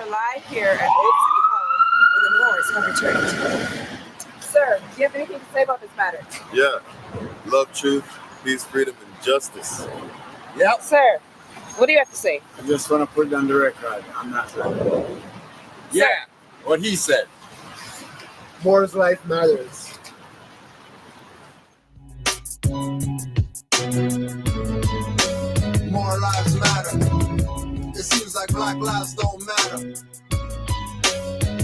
are live here at Old City Hall where the Moors have returned. Sir, do you have anything to say about this matter? Yeah. Love, truth, peace, freedom, and justice. Yep. Sir, what do you have to say? I just want to put it on the record. I'm not sure. Yeah, what he said. Moore's life matters. More lives matter. It seems like black lives don't matter.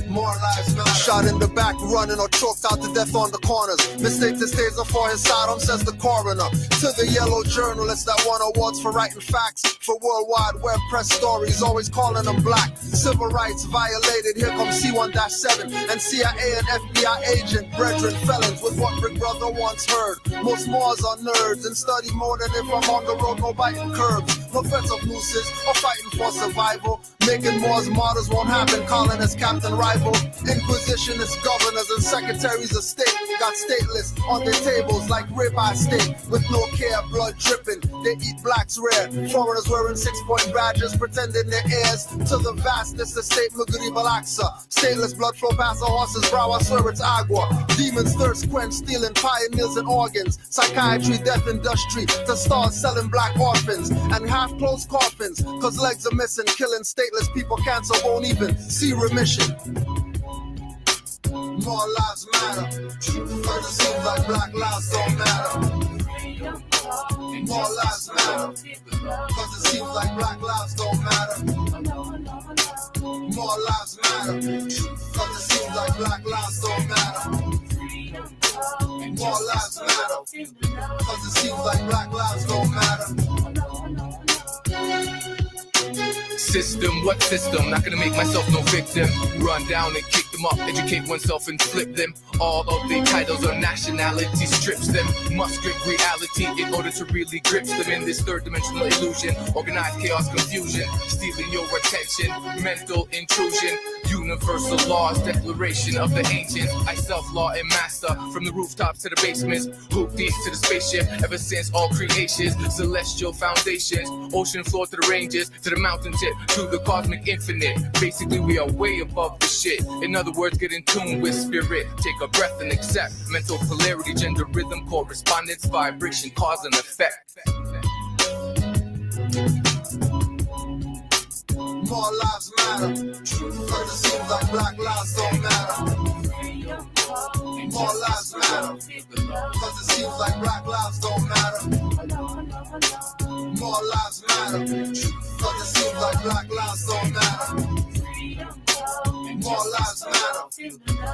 More lives matter. Shot in the back, running or choked out to death on the corners. Mistake the taser for his sidearm, says the coroner. To the yellow journalist that won awards for writing facts for World Wide Web press stories, always calling them black. Civil rights violated. Here comes C1-7 and CIA and FBI agent, brethren, felons with what Big Brother once heard. Most Moors are nerds and study more than if I'm on the road, no biting curbs. No threats of nooses or fighting for survival. Making Moors martyrs won't happen, calling us Captain Rival. Inquisitionists, governors, and secretaries of state got stateless on their tables like ribeye steak with no care, blood dripping. They eat blacks rare. Foreigners wearing 6-point badges, pretending they're heirs to the vastness of state Muguri Balaksa. Stateless blood flow past a horse's brow, I swear it's agua. Demons thirst quench, stealing pioneers and organs. Psychiatry, death industry, to start selling black orphans and half-closed coffins, cause legs are missing, killing stateless people, cancer won't even see remission. More lives matter. But it seems like black lives don't matter. More lives matter. Cause it seems like black lives don't matter. More lives matter. Cause it seems like black lives don't matter. More lives matter. Cause it seems like black lives don't matter. System, what system? Not gonna make myself no victim. Run down and kick them up, educate oneself and flip them. All of the titles or nationality strips them. Must grip reality in order to really grip them in this third dimensional illusion. Organized chaos, confusion, stealing your attention. Mental intrusion, universal laws, declaration of the ancients. I self-law and master from the rooftops to the basements. Hoop deep to the spaceship, ever since all creations. Celestial foundations, ocean floor to the ranges, to the mountain tip, to the cosmic infinite. Basically, we are way above the shit. In other words, get in tune with spirit. Take a breath and accept. Mental polarity, gender, rhythm, correspondence, vibration, cause and effect. More lives matter. But it seems like black lives don't matter. More lives matter. Cause it seems like black lives don't matter. More lives matter. Cause it seems like black lives don't matter. More lives matter.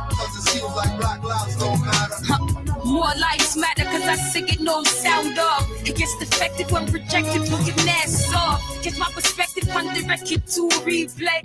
Cause it seems like black lives don't matter. More lives matter cause I sing it no sound off. It gets defective when rejected, looking ass off. Get my perspective on the record to replay.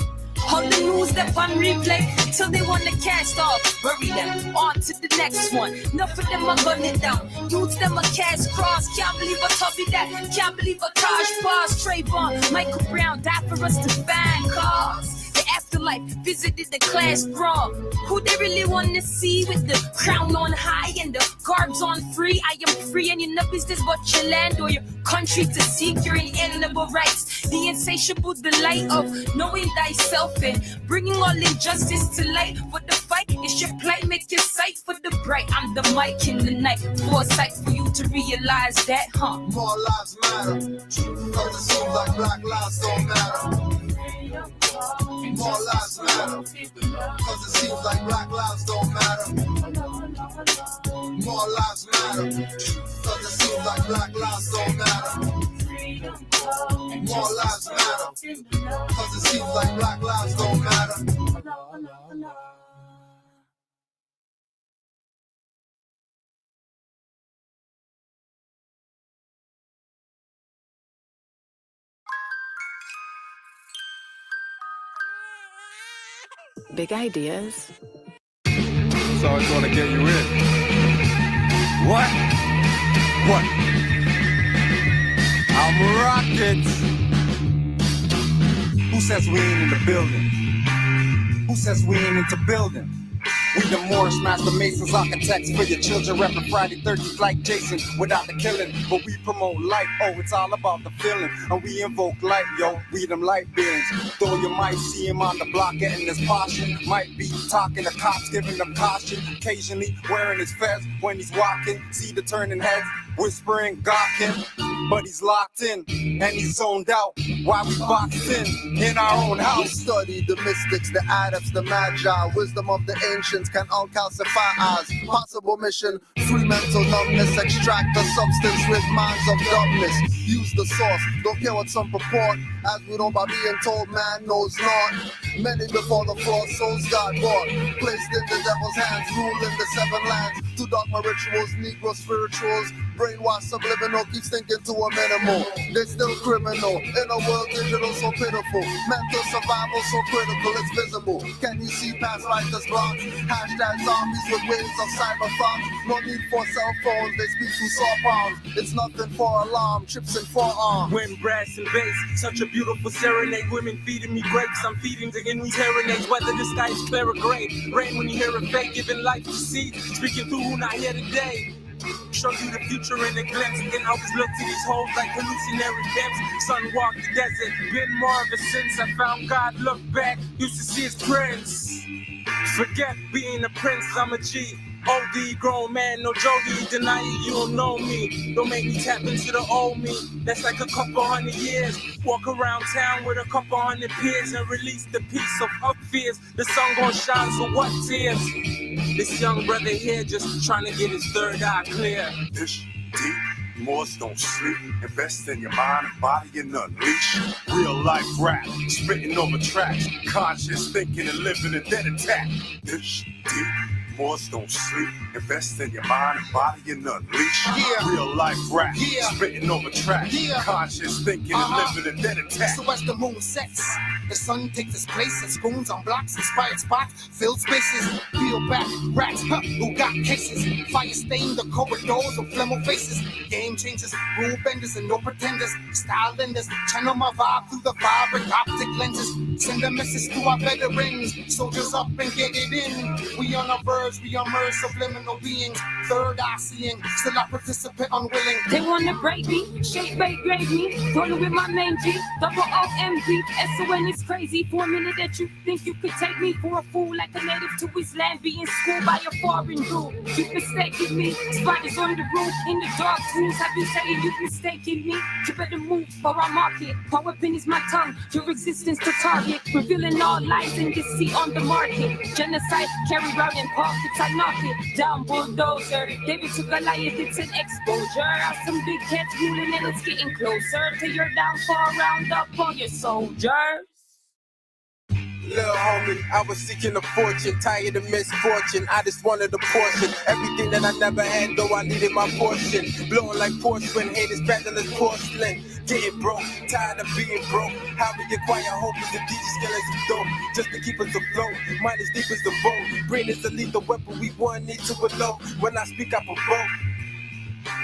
All the news that on replay till they wanna cast off. Bury them, on to the next one. Enough of them are gunning down. Youths them a cast cross. Can't believe I told me that. Can't believe a Taj Pass. Trayvon, Michael Brown died for us to find cause. The afterlife visited the class brawl. Who they really want to see with the crown on high and the garbs on free? I am free and you're no business but your land or your country to seek your inalienable rights. The insatiable delight of knowing thyself and bringing all injustice to light. But the fight is your plight, make your sight for the bright. I'm the mic in the night, foresight for you to realize that, huh? More lives matter. Cause it seems like black lives don't matter. More lives matter. Cause it seems like black lives don't matter. More lives matter. Cause it seems like black lives don't matter. More lives matter. Cause it seems like black lives don't matter. Big ideas. So I was gonna get you in. What? What? I'm rocking. Who says we ain't in the building? Who says we ain't into building? We the Moorish master masons, architects for your children, repping Friday 13th like Jason without the killing. But we promote life, oh, it's all about the feeling. And we invoke light, yo, we them light beings. Though you might see him on the block getting his portion, might be talking to cops, giving them caution. Occasionally wearing his fez when he's walking, see the turning heads, whispering, gawking. But he's locked in and he's zoned out while we boxed in our own We house. study the mystics, the adepts, the magi. Wisdom of the ancients can uncalcify eyes. Possible mission, free mental numbness. Extract the substance, rid minds of dumbness. Use the source, don't care what some purport. As we know by being told, man knows not. Many before the floor, souls got bought. Placed in the devil's hands, ruling the seven lands. To dogma rituals, Negro spirituals. Brainwash subliminal, keeps thinking to a minimal. They're still criminal, in a world digital so pitiful. Mental survival so critical, it's visible. Can you see past righteous blocks? Hashtag zombies with waves of cyber thoughts. No need for cell phones, they speak through saw palms. It's nothing for alarm, chips and forearms. Wind, brass, and bass, such a beautiful serenade. Women feeding me grapes, I'm feeding the Henry serenades. Whether the sky is clear or gray, rain when you hear a fake, giving life to seed. Speaking through who not here today. Show you the future in a glimpse. Then always look to these holes like hallucinatory pimps. Sun walked the desert, been more ever since I found God. Look back, used to see his prince. Forget being a prince, I'm a G. OD, grown man, no Jody. Deny it, you don't know me. Don't make me tap into the old me. That's like a couple hundred years. Walk around town with a couple hundred peers and release the peace of up fears. The sun gon' shine, so what tears? This young brother here just trying to get his third eye clear. Ish, deep, Moors don't sleep. Invest in your mind and body and unleash. Real life rap, spitting over tracks. Conscious thinking and living and then attack. Ish, deep, Moors don't sleep. Invest in your mind and body and unleash. Yeah. Real life rap, Yeah. spitting over tracks. Yeah. Conscious thinking and living and then attack. So as the moon sets, the sun takes its place and spoons on blocks, inspired spots, filled spaces, peel back, rats, who got cases, fire stain the corridors of flemmo faces, game changers, rule benders and no pretenders, style lenders, channel my vibe through the vibrant optic lenses, send a message to our veterans, soldiers up and get it in, we on our verge, we emerge subliminal beings, third eye seeing, still a participant unwilling. They wanna break me, shape, bait, grade me, rolling with my main G, double O-M-B, S-O-N is crazy. For a minute that you think you could take me for a fool like a native to his land, being schooled by a foreign dude. You mistaken me, spiders on the roof, in the dark tools, I've been saying you mistaken me. You better move or I mark it, power pin is my tongue, your existence to target, revealing all lies and deceit on the market. Genocide, carry out in pockets, I knock it down, bulldozer. David to Goliath, it's an exposure. Have some big cats ruling and it's getting closer to your downfall, round up all your soldiers. Little homie, I was seeking a fortune, tired of misfortune. I just wanted a portion, everything that I never had, though I needed my portion. Blowing like porcelain, haters better than porcelain. Getting broke, tired of being broke. How we acquire hope is the DJ skillets of dope, just to keep us afloat. Mind as deep as the boat, brain is the lethal weapon. We want need to elope. When I speak, I provoke.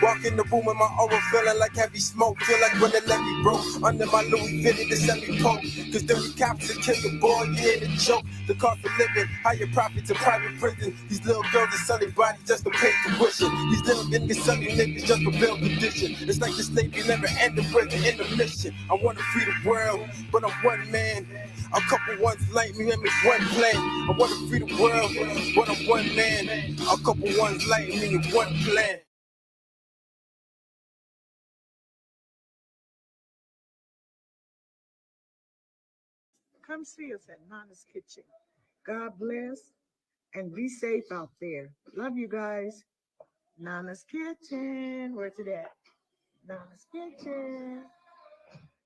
Walk in the room with my aura feeling like heavy smoke. Feel like when the levee broke under my Louis fitted the semi-poke. Cause dirty cops will kill your boy, yeah, the joke. The cost of living, higher profits in private prison. These little girls are selling bodies just to pay tuition. These little niggas selling niggas just for bail condition. It's like the slavery never ended, present in the mission. I wanna free the world, but I'm one man. A couple ones like me and make one plan. I wanna free the world, but I'm one man. A couple ones like me and one plan. Come see us at Nana's Kitchen. God bless and be safe out there. Love you guys. Nana's Kitchen. Where's it at? Nana's Kitchen.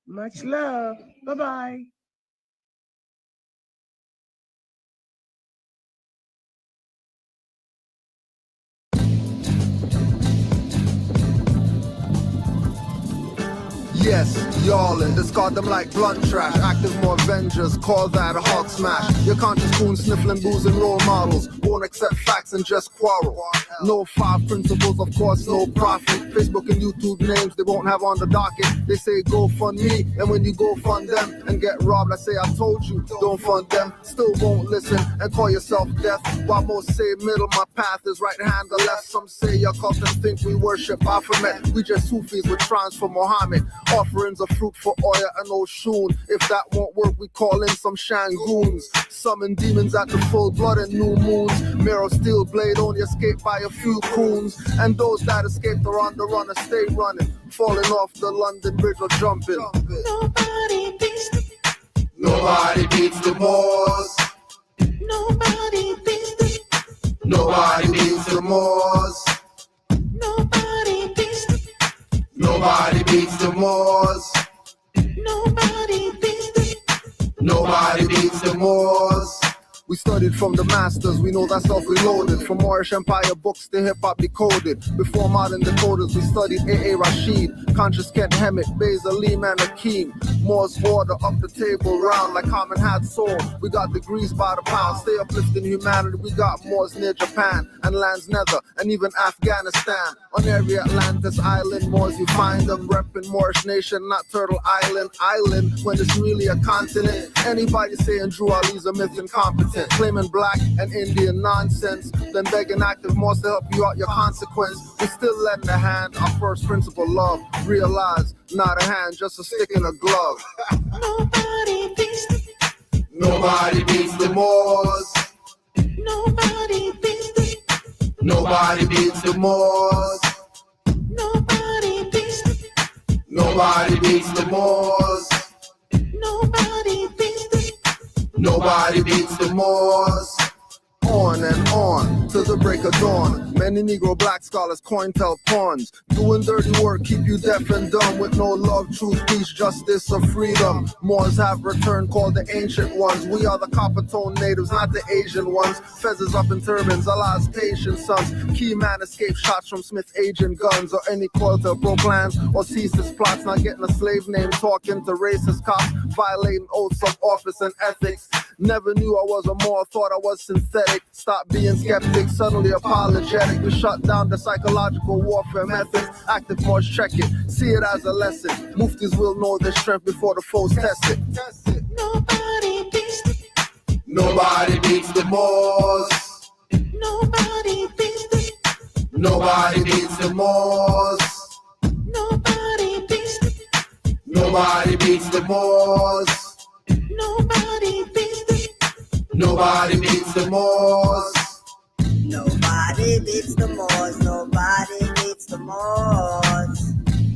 Much love. Bye-bye. Yes, y'allin', discard them like blunt trash. Active more Avengers, call that a Hulk smash. Your conscious goon sniffling booze and role models. Won't accept facts and just quarrel. No 5 principles, of course, no profit. Facebook and YouTube names they won't have on the docket. They say go fund me, and when you go fund them and get robbed, I say I told you, don't fund them. Still won't listen and call yourself deaf. While most say middle, my path is right hand or left. Some say your cult and think we worship Baphomet. We just Sufis with trance for Muhammad. Offerings of fruit for Oya and Oshun. If that won't work, we call in some Shangoons. Summon demons at the full blood and new moons. Mirror steel blade only escaped by a few coons. And those that escaped are on the run and stay running. Falling off the London Bridge or jumping. Nobody beats the Moors. Nobody beats the Nobody beats the Moors. Nobody beats the Nobody beats the Moors. Nobody beats the Nobody beats the Moors. We studied from the masters, we know that self-reloaded. From Moorish Empire books to hip-hop decoded. Before modern decoders, we studied A.A. Rashid, Conscious Kent Hemet, Basil Lehman Akeem. Moore's order up the table round like common had soul. We got degrees by the pound, stay uplifting humanity. We got Moors near Japan and lands nether and even Afghanistan. On every Atlantis island, Moors you find them repping Moorish nation, not Turtle Island. Island when it's really a continent. Anybody saying Drew Ali's a myth incompetent. Claiming black and Indian nonsense, then begging active Moors to help you out your consequence. We still lend a hand, our first principle love. Realize, not a hand, just a stick in a glove. Nobody beats the Nobody beats the Moors. Nobody beats the Nobody beats the Moors. Nobody beats the Nobody beats the Moors. Nobody beats the Nobody beats the Moors. On and on till the break of dawn. Many Negro black scholars coin tell pawns. Doing dirty work keep you deaf and dumb. With no love, truth, peace, justice, or freedom. Moors have returned called the ancient ones. We are the copper tone natives, not the Asian ones. Feathers up in turbans, Allah's patient sons. Key man escaped shots from Smith agent guns. Or any coil to broke plans or cease his plots. Not getting a slave name, talking to racist cops. Violating oaths of office and ethics. Never knew I was a Moor, thought I was synthetic. Stop being skeptic, suddenly apologetic. We shut down the psychological warfare methods. Active Moors check it, see it as a lesson. Muftis will know their strength before the foes test it. Nobody beats the Nobody beats the Moors. Nobody beats the Nobody beats the Moors. Nobody beats the Nobody beats the Moors. Nobody beats the Nobody beats the Moors. Nobody beats the Moors. Nobody beats the Moors.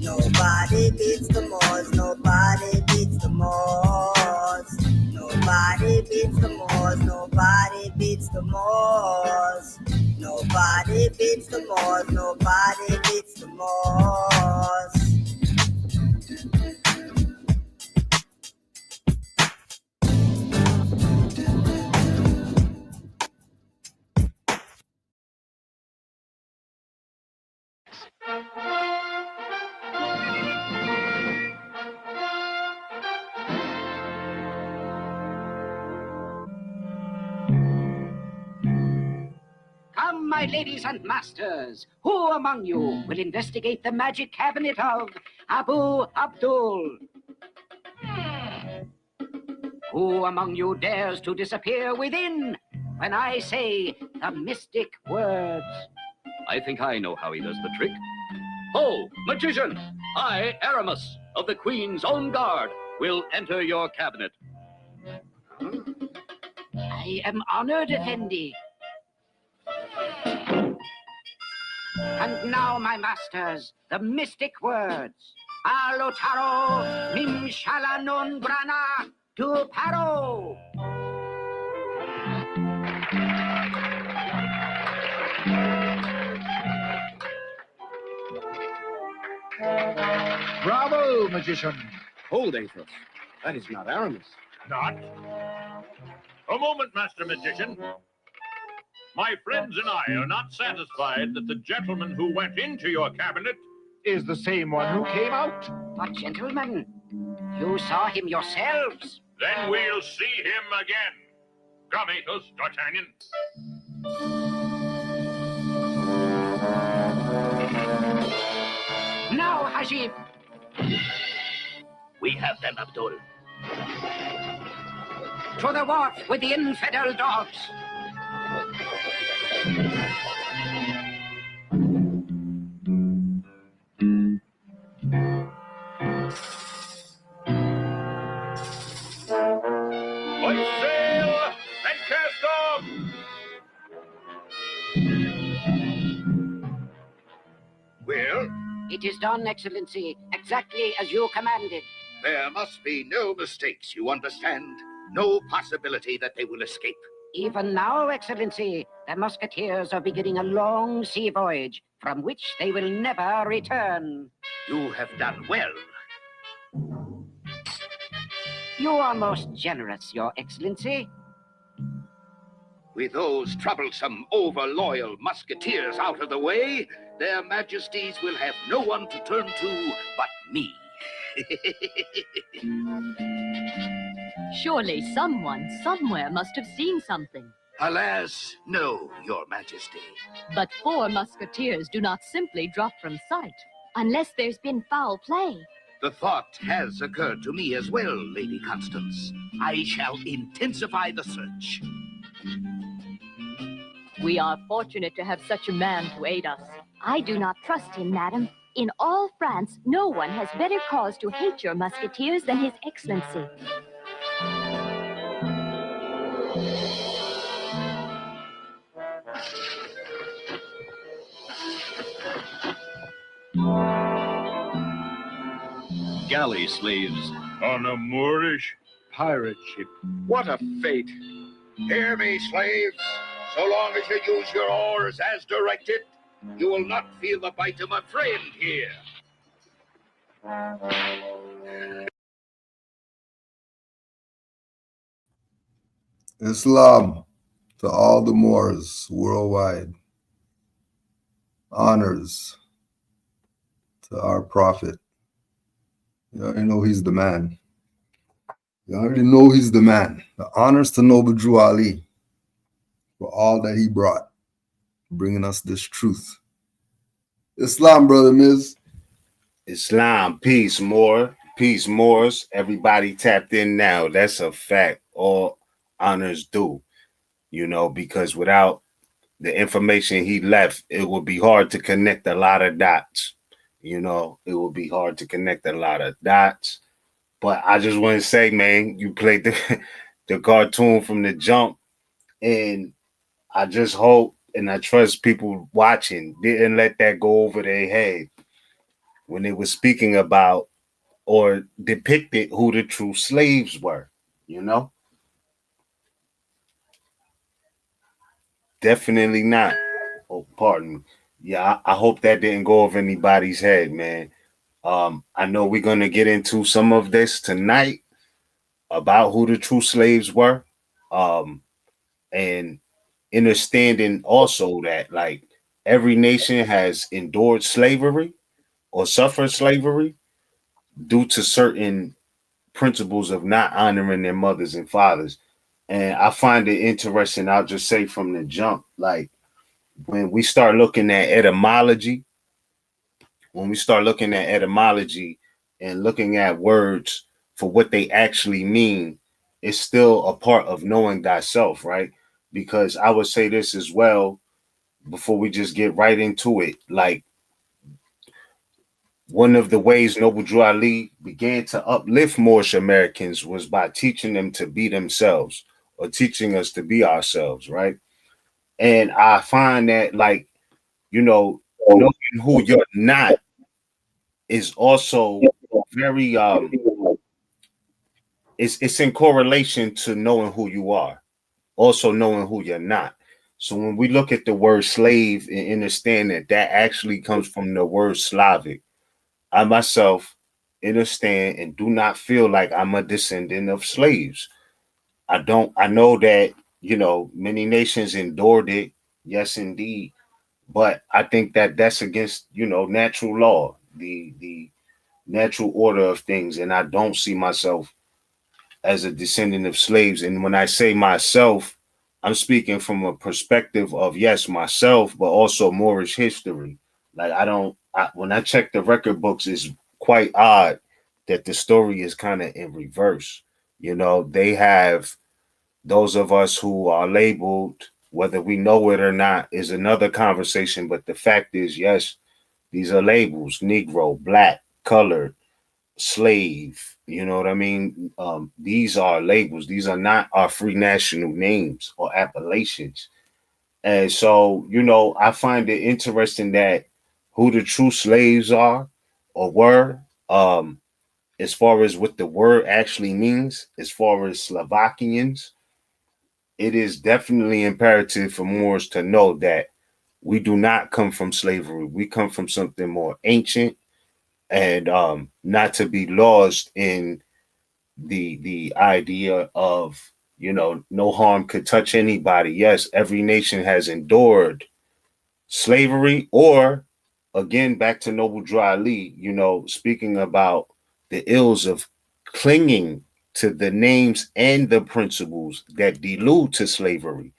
Nobody beats the Moors. Nobody beats the Moors. Nobody beats the Moors. Nobody beats the Moors. Nobody beats the Moors. Nobody beats the Moors. Come, my ladies and masters, who among you will investigate the magic cabinet of Abu Abdul? Who among you dares to disappear within when I say the mystic words? I think I know how he does the trick. Ho, magician! I, Aramis, of the Queen's Own Guard, will enter your cabinet. I am honored, Effendi. And now, my masters, the mystic words. Alotaro nimshala non grana tu paro. Bravo, magician. Hold, Athos. That is not Aramis. Not? A moment, Master Magician. My friends and I are not satisfied that the gentleman who went into your cabinet is the same one who came out. But gentlemen, you saw him yourselves. Then we'll see him again. Come, Athos, D'Artagnan. Now, Hajib. We have them, Abdul. To the wharf with the infidel dogs. Hoist sail and cast off! Well? It is done, Excellency, exactly as you commanded. There must be no mistakes, you understand? No possibility that they will escape. Even now, Excellency, the musketeers are beginning a long sea voyage from which they will never return. You have done well. You are most generous, Your Excellency. With those troublesome, over-loyal musketeers out of the way, their majesties will have no one to turn to but me. Surely someone, somewhere must have seen something. Alas, no, your majesty. But 4 musketeers do not simply drop from sight. Unless there's been foul play. The thought has occurred to me as well, Lady Constance. I shall intensify the search. We are fortunate to have such a man to aid us. I do not trust him, madam. In all France, no one has better cause to hate your musketeers than His Excellency. Galley slaves on a Moorish pirate ship. What a fate. Hear me, slaves. So long as you use your oars as directed, you will not feel the bite of a friend here. Islam to all the Moors worldwide. Honors to our prophet. You already know he's the man. You already know he's the man. The honors to Noble Drew Ali for all that he brought, bringing us this truth. Islam, brother Miz. Islam, peace, Moor. Peace, Moors. Everybody tapped in now. That's a fact. All honors due, because without the information he left, it would be hard to connect a lot of dots. It would be hard to connect a lot of dots. But I just want to say, man, you played the cartoon from the jump, and I just hope and I trust people watching didn't let that go over their head when they were speaking about or depicted who the true slaves were, Definitely not. Oh, pardon me. Yeah, I hope that didn't go over anybody's head, man. I know we're going to get into some of this tonight about who the true slaves were. And understanding also that like every nation has endured slavery or suffered slavery due to certain principles of not honoring their mothers and fathers. And I find it interesting. I'll just say from the jump, like when we start looking at etymology, and looking at words for what they actually mean, it's still a part of knowing thyself, right? Because I would say this as well before we just get right into it. Like one of the ways Noble Drew Ali began to uplift Moorish Americans was by teaching them to be themselves or teaching us to be ourselves, right? And I find that like, knowing who you're not is also very it's in correlation to knowing who you are, also knowing who you're not. So when we look at the word slave and understand that actually comes from the word Slavic, I myself understand and do not feel like I'm a descendant of slaves. I know that, many nations endured it. Yes, indeed. But I think that that's against, natural law. the natural order of things, and I don't see myself as a descendant of slaves. And when I say myself, I'm speaking from a perspective of, yes, myself, but also Moorish history. Like when I check the record books, it's quite odd that the story is kind of in reverse. You know, they have those of us who are labeled, whether we know it or not, is another conversation. But the fact is, yes, these are labels: Negro, Black, Colored, Slave. You know what I mean? These are labels. These are not our free national names or appellations. And so, you know, I find it interesting that who the true slaves are or were, as far as what the word actually means, as far as Slovakians, it is definitely imperative for Moors to know that we do not come from slavery. We come from something more ancient, and not to be lost in the idea of, you know, no harm could touch anybody. Yes, every nation has endured slavery, or again, back to Noble Drew Ali, you know, speaking about the ills of clinging to the names and the principles that delude to slavery.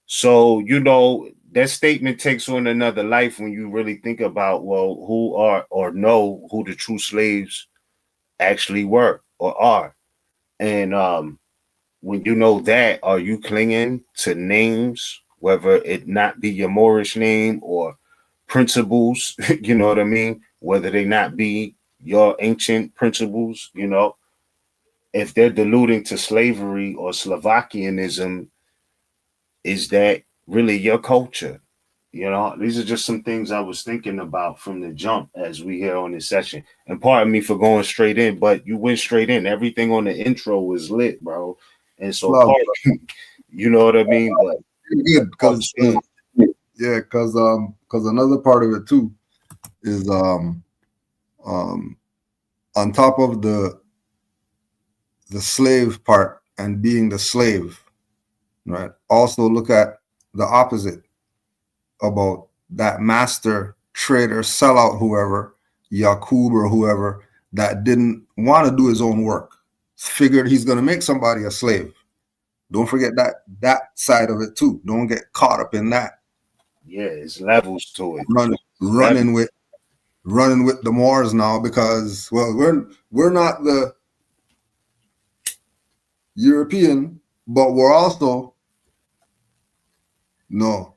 So, you know, that statement takes on another life when you really think about, well, who are or know who the true slaves actually were or are. And when you know that, are you clinging to names, whether it not be your Moorish name, or principles, you know what I mean? Whether they not be your ancient principles, you know, if they're deluding to slavery or Slovakianism, is that really your culture? You know, these are just some things I was thinking about from the jump as we here on this session. And pardon me for going straight in, but you went straight in. Everything on the intro was lit, bro. And so, Love. you know what I mean? But good, because yeah, because another part of it too is on top of the slave part and being the slave, right? Also look at the opposite about that master, trader, sellout, whoever, Yakub or whoever, that didn't want to do his own work, figured he's going to make somebody a slave. Don't forget that side of it too. Don't get caught up in that. Yeah, it's levels to it. Running with the Moors now, because, well, we're not the European, but we're also, no,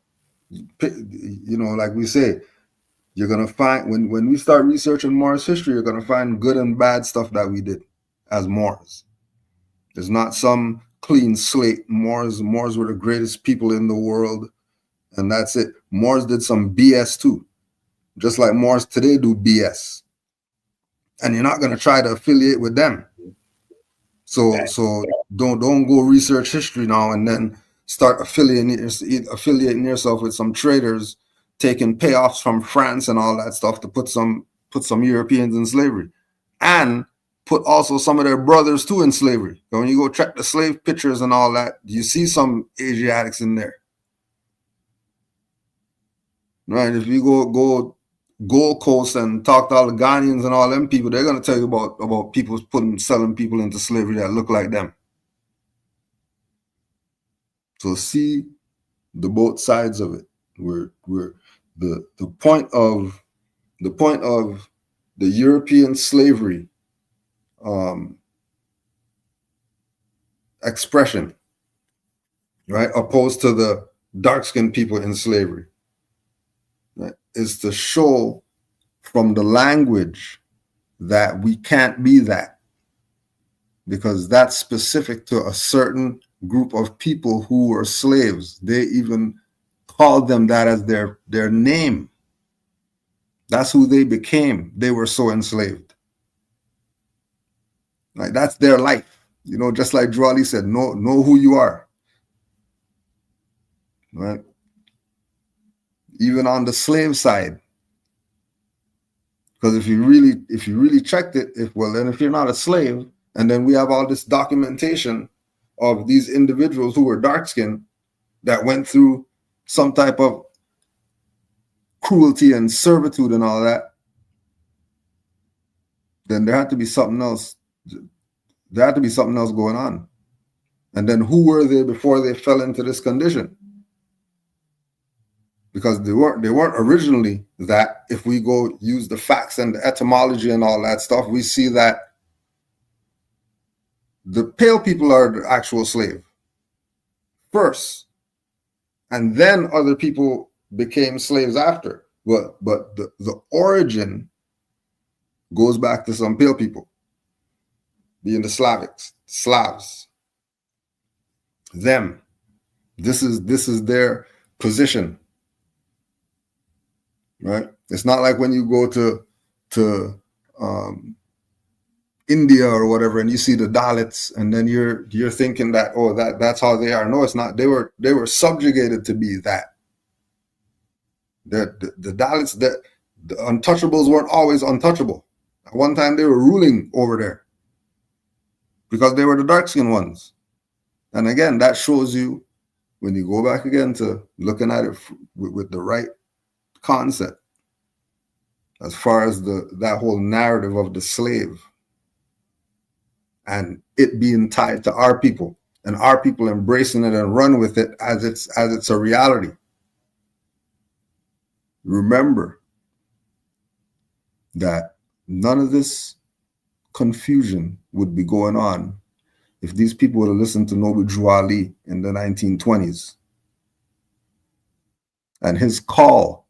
you know, like we say, you're gonna find when we start researching Moorish history, you're gonna find good and bad stuff that we did as Moors. There's not some clean slate. Moors were the greatest people in the world, and that's it. Moors did some BS too, just like Moors today do BS. And you're not gonna try to affiliate with them. So don't go research history now and then start affiliating yourself with some traders, taking payoffs from France and all that stuff to put some Europeans in slavery, and put also some of their brothers too in slavery. So when you go check the slave pictures and all that, you see some Asiatics in there, right? If you go Gold Coast and talk to all the Ghanaians and all them people, they're gonna tell you about people selling people into slavery that look like them. So see the both sides of it. We're the point of the European slavery expression, right, opposed to the dark-skinned people in slavery, right, is to show from the language that we can't be that, because that's specific to a certain group of people who were slaves. They even called them that as their name. That's who they became. They were so enslaved. Like, that's their life. You know, just like Drew Ali said, know who you are. Right? Even on the slave side. Because if you really checked it, if you're not a slave, and then we have all this documentation of these individuals who were dark-skinned that went through some type of cruelty and servitude and all that, then there had to be something else. There had to be something else going on. And then who were they before they fell into this condition? Because they weren't originally that. If we go use the facts and the etymology and all that stuff, we see that the pale people are the actual slave first, and then other people became slaves after. But the origin goes back to some pale people, being the Slavs. Them. This is their position, right? It's not like when you go to India or whatever, and you see the Dalits, and then you're thinking that, oh, that's how they are. No, it's not. They were subjugated to be that. The Dalits, the untouchables weren't always untouchable. At one time, they were ruling over there because they were the dark-skinned ones. And again, that shows you, when you go back again to looking at it with the right concept, as far as that whole narrative of the slave and it being tied to our people and our people embracing it and run with it as it's a reality. Remember that none of this confusion would be going on if these people would have listened to Noble Drew Ali in the 1920s and his call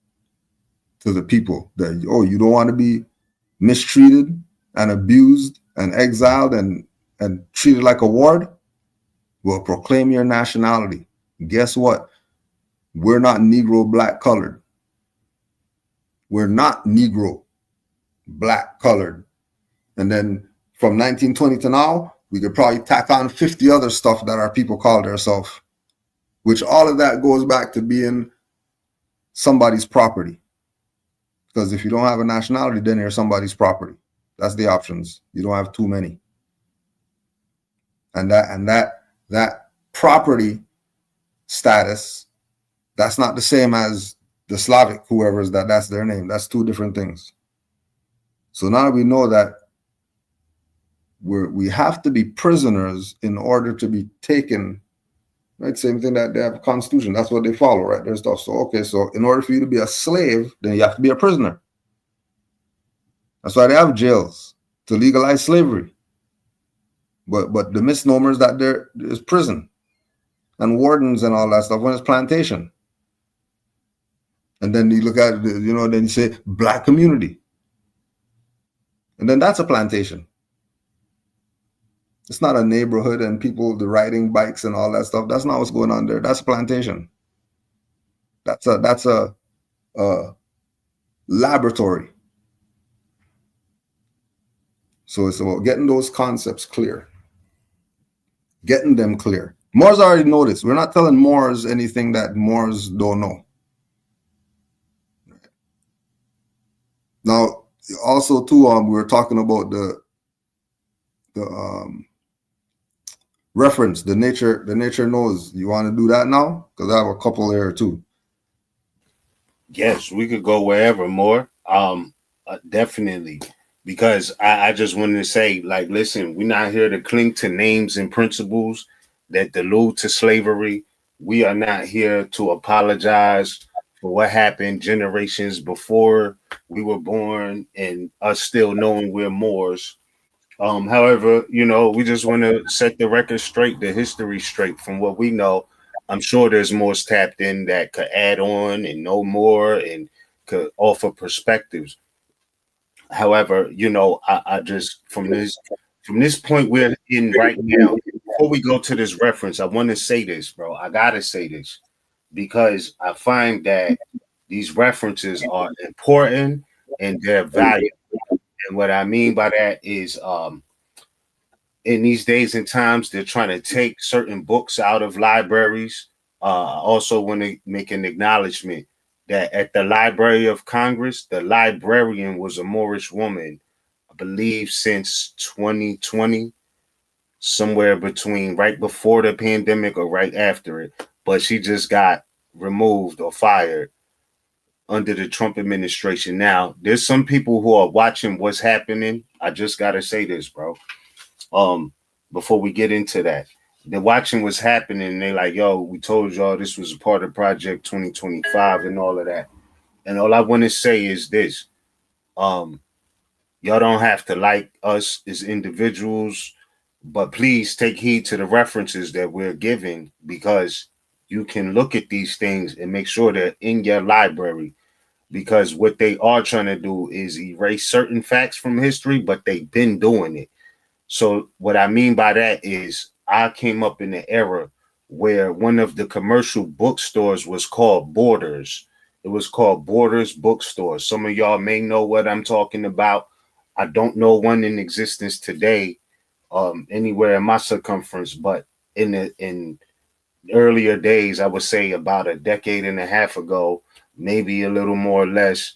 to the people that, oh, you don't want to be mistreated and abused and exiled and treated like a ward? Well, proclaim your nationality. Guess what? We're not Negro, black, colored. We're not Negro, black, colored. And then from 1920 to now, we could probably tack on 50 other stuff that our people call themselves, which all of that goes back to being somebody's property. Because if you don't have a nationality, then you're somebody's property. That's the options. You don't have too many. And that property status, that's not the same as the Slavic, whoever's that's their name. That's two different things. So now we know that we have to be prisoners in order to be taken, right? Same thing that they have a constitution. That's what they follow, right? Their stuff. So, okay, so in order for you to be a slave, then you have to be a prisoner. That's why they have jails, to legalize slavery. But the misnomer is that there is prison and wardens and all that stuff when it's plantation. And then you look at it, then you say black community. And then that's a plantation. It's not a neighborhood and people riding bikes and all that stuff. That's not what's going on there. That's a plantation. That's a laboratory. So it's about getting those concepts clear. Getting them clear. Moors already know this. We're not telling Moors anything that Moors don't know. Now, also too, we were talking about the reference, the nature knows. You want to do that now? Because I have a couple there too. Yes, we could go wherever more. Definitely. Because I just wanted to say, like, listen, we're not here to cling to names and principles that allude to slavery. We are not here to apologize for what happened generations before we were born and us still knowing we're Moors. However, we just want to set the record straight, the history straight from what we know. I'm sure there's Moors tapped in that could add on and know more and could offer perspectives. However, I just from this point we're in right now, before we go to this reference, I want to say this, bro. I gotta say this because I find that these references are important and they're valuable. And what I mean by that is in these days and times, they're trying to take certain books out of libraries. Also want to make an acknowledgement that at the Library of Congress, the librarian was a Moorish woman, I believe since 2020, somewhere between right before the pandemic or right after it. But she just got removed or fired under the Trump administration. Now, there's some people who are watching what's happening. I just gotta say this, bro. Before we get into that, they're watching what's happening. And they like, yo, we told y'all this was a part of Project 2025 and all of that. And all I want to say is this: y'all don't have to like us as individuals, but please take heed to the references that we're giving, because you can look at these things and make sure they're in your library, because what they are trying to do is erase certain facts from history, but they've been doing it. So what I mean by that is I came up in the era where one of the commercial bookstores was called Borders. It was called Borders Bookstore. Some of y'all may know what I'm talking about. I don't know one in existence today, anywhere in my circumference, but in earlier days, I would say about a decade and a half ago, maybe a little more or less,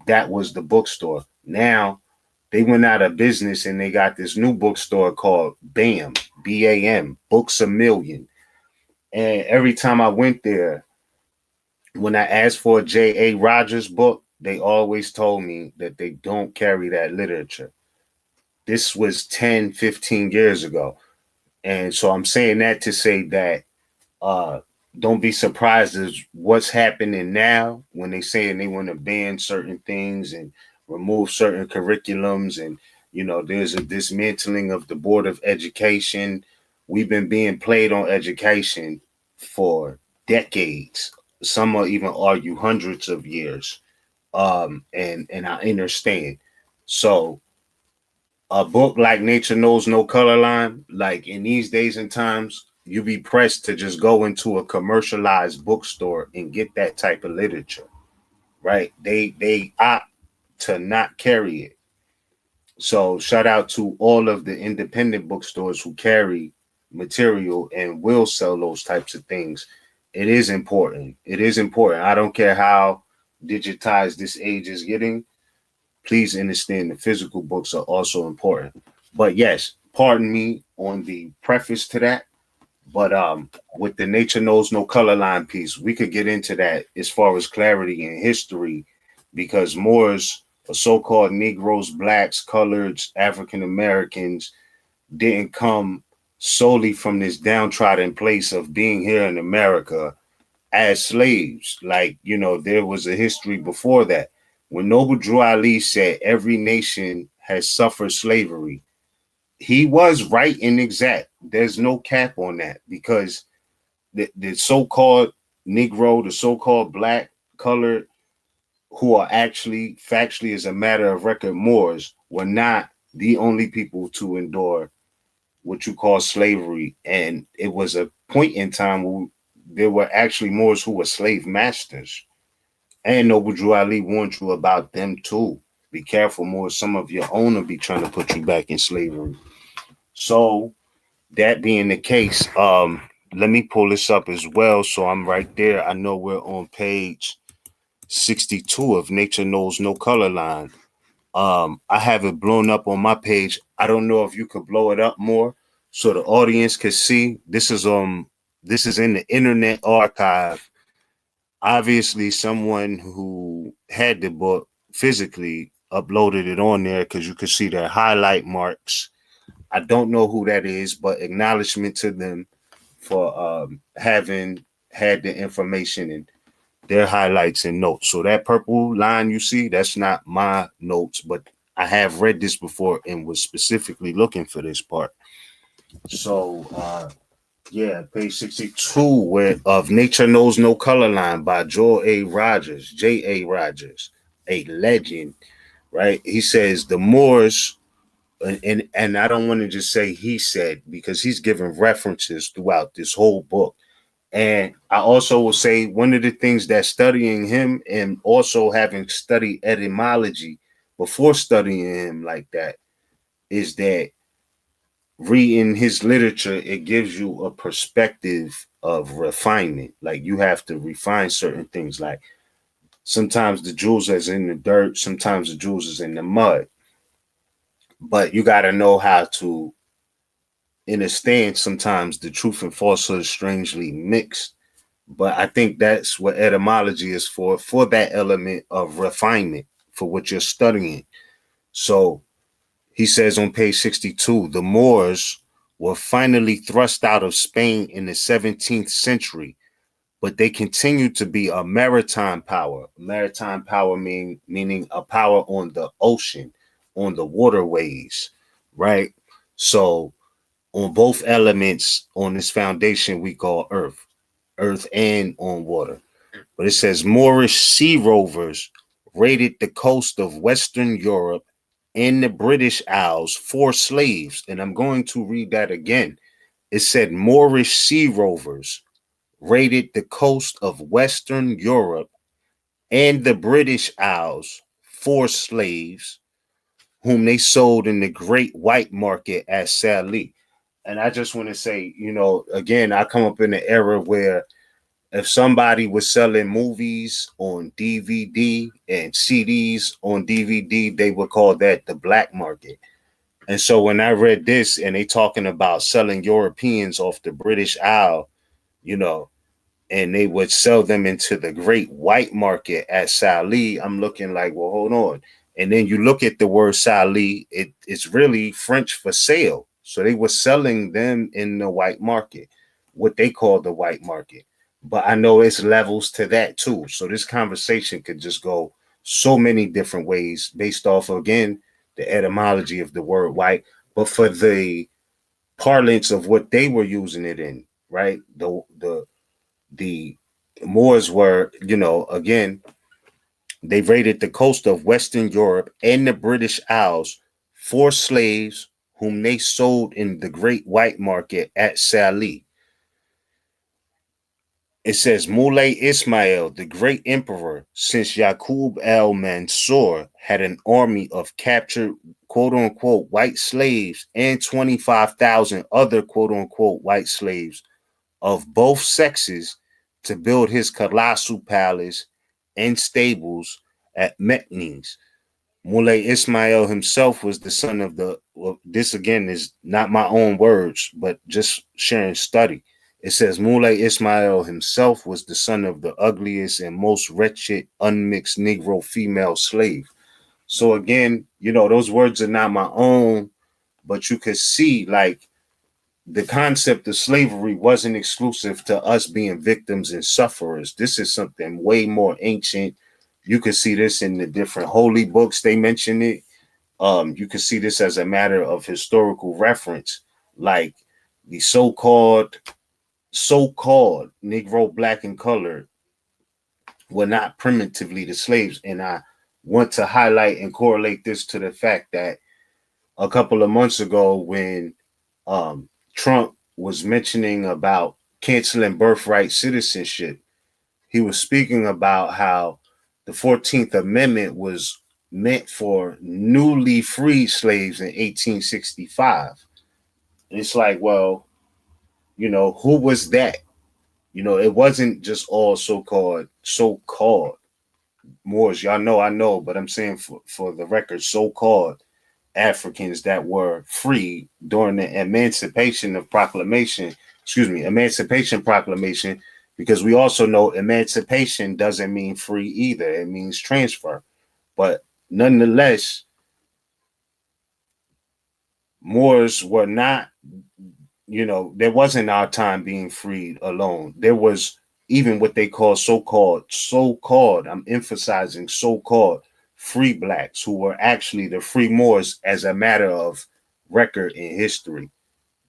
that was the bookstore. Now they went out of business and they got this new bookstore called BAM, BAM, Books a Million. And every time I went there, when I asked for a J.A. Rogers book, they always told me that they don't carry that literature. This was 10, 15 years ago. And so I'm saying that to say that don't be surprised as what's happening now when they saying they want to ban certain things and remove certain curriculums, and there's a dismantling of the Board of Education. We've been being played on education for decades. Some will even argue hundreds of years. And I understand. So a book like Nature Knows No Color Line, like in these days and times, you be pressed to just go into a commercialized bookstore and get that type of literature, right? They opt to not carry it. So shout out to all of the independent bookstores who carry material and will sell those types of things. It is important. It is important. I don't care how digitized this age is getting. Please understand the physical books are also important. But yes, pardon me on the preface to that. But with the Nature Knows No Color Line piece, we could get into that as far as clarity in history, because Moors, or so-called Negroes, blacks, coloreds, African Americans, didn't come solely from this downtrodden place of being here in America as slaves. Like, there was a history before that. When Noble Drew Ali said every nation has suffered slavery, he was right and exact. There's no cap on that, because the so-called Negro, the so-called black, colored, who are actually factually, as a matter of record, Moors, were not the only people to endure what you call slavery. And it was a point in time where there were actually Moors who were slave masters. And Noble Drew Ali warned you about them too. Be careful, Moors. Some of your own will be trying to put you back in slavery. So that being the case, let me pull this up as well. So I'm right there. I know we're on page 62 of Nature Knows No Color Line. I have it blown up on my page. I don't know if you could blow it up more so the audience could see. This is in the Internet Archive. Obviously, someone who had the book physically uploaded it on there, because you could see their highlight marks. I don't know who that is, but acknowledgement to them for having had the information and their highlights and notes. So that purple line you see, that's not my notes, but I have read this before and was specifically looking for this part. So yeah, page 62 of Nature Knows No Color Line by J.A. Rogers, a legend, right? He says the Moors, and I don't want to just say he said, because he's given references throughout this whole book. And I also will say one of the things that studying him and also having studied etymology before studying him like that is that reading his literature, it gives you a perspective of refinement. Like you have to refine certain things. Like sometimes the jewels is in the dirt, sometimes the jewels is in the mud. But you got to know how to understand sometimes the truth and falsehood strangely mixed. But I think that's what etymology is for that element of refinement, for what you're studying. So he says on page 62, the Moors were finally thrust out of Spain in the 17th century, but they continued to be a maritime power. Maritime power meaning a power on the ocean, on the waterways, right? So on both elements on this foundation we call earth and on water. But it says Moorish sea rovers raided the coast of Western Europe and the British Isles for slaves. And I'm going to read that again. It said Moorish sea rovers raided the coast of Western Europe and the British Isles for slaves, whom they sold in the great white market at Salé. And I just want to say, again, I come up in an era where if somebody was selling movies on DVD and CDs on DVD, they would call that the black market. And so when I read this and they talking about selling Europeans off the British Isle, you know, and they would sell them into the great white market at Salé, I'm looking like, well, hold on. And then you look at the word Salé, it's really French for sale. So they were selling them in the white market, what they call the white market. But I know it's levels to that too. So this conversation could just go so many different ways based off, again, the etymology of the word white, but for the parlance of what they were using it in, right? The Moors were, again, they raided the coast of Western Europe and the British Isles for slaves whom they sold in the great white market at Salé. It says Moulay Ismail, the great emperor, since Yaqub al-Mansur had an army of captured quote unquote white slaves and 25,000 other quote unquote white slaves of both sexes to build his colossal palace and stables at Meknes. Moulay Ismail himself was the son of this again is not my own words, but just sharing study. It says Moulay Ismail himself was the son of the ugliest and most wretched unmixed Negro female slave. So again, those words are not my own, but you could see like the concept of slavery wasn't exclusive to us being victims and sufferers. This is something way more ancient. You can see this in the different holy books. They mention it. You can see this as a matter of historical reference, like the so-called Negro, black, and colored were not primitively the slaves. And I want to highlight and correlate this to the fact that a couple of months ago when Trump was mentioning about canceling birthright citizenship, he was speaking about how the 14th Amendment was meant for newly freed slaves in 1865. And it's like, well, who was that? It wasn't just all so-called Moors. Y'all know, I know, but I'm saying for the record, so-called Africans that were free during the Emancipation Proclamation, because we also know emancipation doesn't mean free either. It means transfer. But nonetheless, Moors were not, there wasn't our time being freed alone. There was even what they call so-called, I'm emphasizing so-called free blacks who were actually the free Moors as a matter of record in history.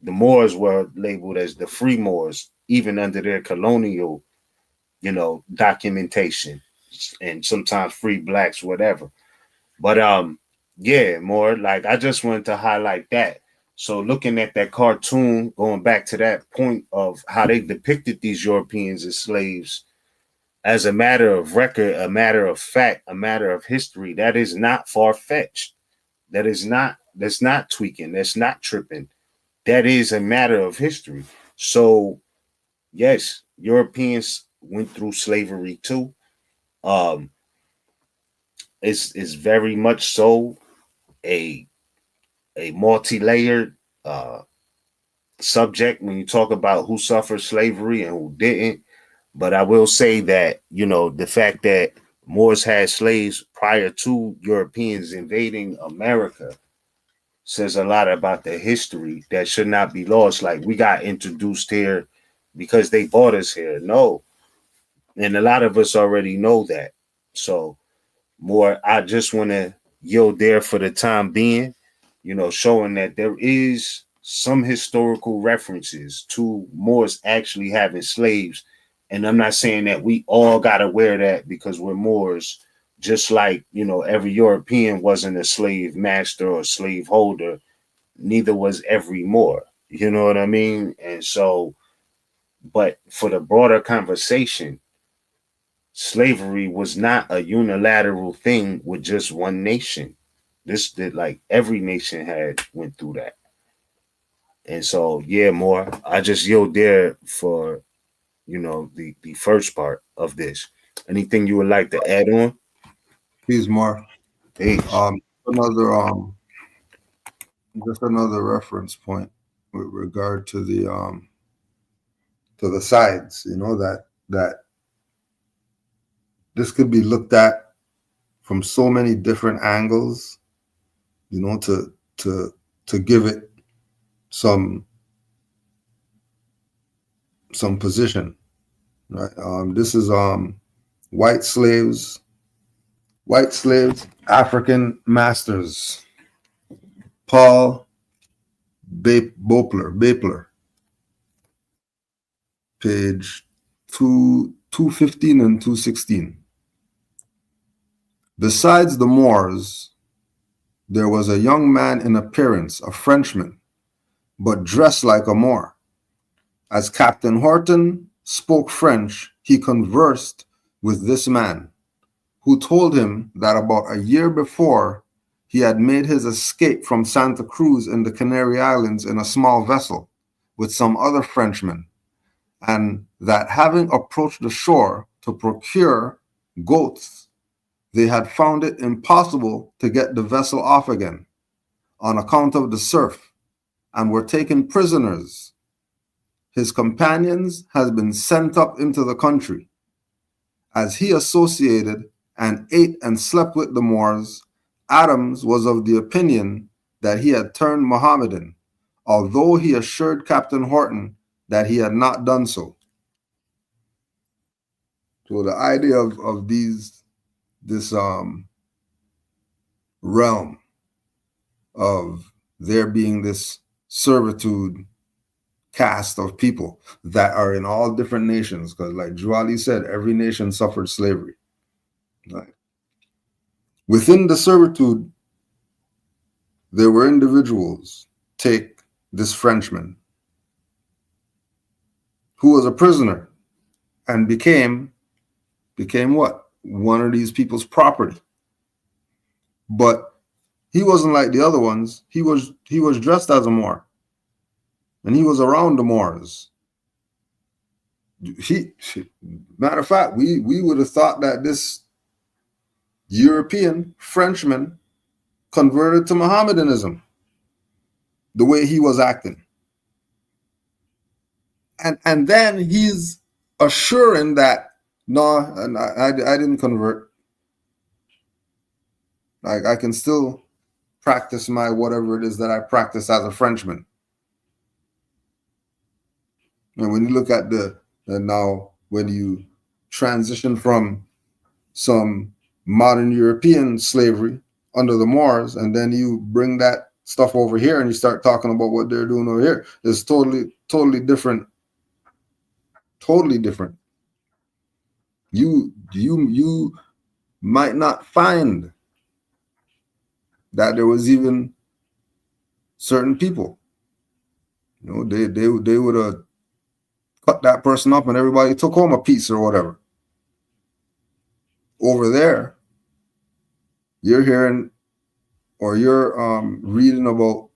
The Moors were labeled as the free Moors, even under their colonial, documentation, and sometimes free blacks, whatever. But yeah, more like I just wanted to highlight that. So looking at that cartoon, going back to that point of how they depicted these Europeans as slaves, as a matter of record, a matter of fact, a matter of history, that is not far-fetched. That's not tweaking. That's not tripping. That is a matter of history. So yes, Europeans went through slavery too. It's very much so a multi-layered subject when you talk about who suffered slavery and who didn't. But I will say that, you know, the fact that Moors had slaves prior to Europeans invading America says a lot about the history that should not be lost. Like, we got introduced here because they brought us here. No. And a lot of us already know that. So, more, I just want to yield there for the time being, you know, showing that there is some historical references to Moors actually having slaves. And I'm not saying that we all got to wear that because we're Moors, just like, you know, every European wasn't a slave master or slave holder, neither was every Moor. You know what I mean? And so, but for the broader conversation, slavery was not a unilateral thing with just one nation. This did, like, every nation had went through that. And so, yeah, more. I just yield there for, you know, the first part of this. Anything you would like to add on? Please, more. Peace. Another just another reference point with regard to the sides. You know, that this could be looked at from so many different angles. You know, to give it some position. Right. This is white slaves, African masters. Paul Bapler, page 215 and 216. Besides the Moors, there was a young man in appearance, a Frenchman, but dressed like a Moor. As Captain Horton spoke French, he conversed with this man, who told him that about a year before he had made his escape from Santa Cruz in the Canary Islands in a small vessel with some other Frenchmen, and that having approached the shore to procure goats, they had found it impossible to get the vessel off again on account of the surf, and were taken prisoners. His companions had been sent up into the country. As he associated and ate and slept with the Moors, Adams was of the opinion that he had turned Mohammedan, although he assured Captain Horton that he had not done so. So the idea of this realm of there being this servitude caste of people that are in all different nations, because like Juali said, every nation suffered slavery. Right? Within the servitude, there were individuals, take this Frenchman, who was a prisoner and became what? One of these people's property. But he wasn't like the other ones. He was dressed as a Moor, and he was around the Moors. Matter of fact, we would have thought that this European Frenchman converted to Mohammedanism the way he was acting. And then he's assuring that, no, and I didn't convert. Like, I can still practice my whatever it is that I practice as a Frenchman. And when you look at now when you transition from some modern European slavery under the Moors, and then you bring that stuff over here and you start talking about what they're doing over here, it's totally different. Totally different. You might not find that there was even certain people, you know, they would have cut that person up and everybody took home a piece or whatever. Over there, you're hearing or you're reading about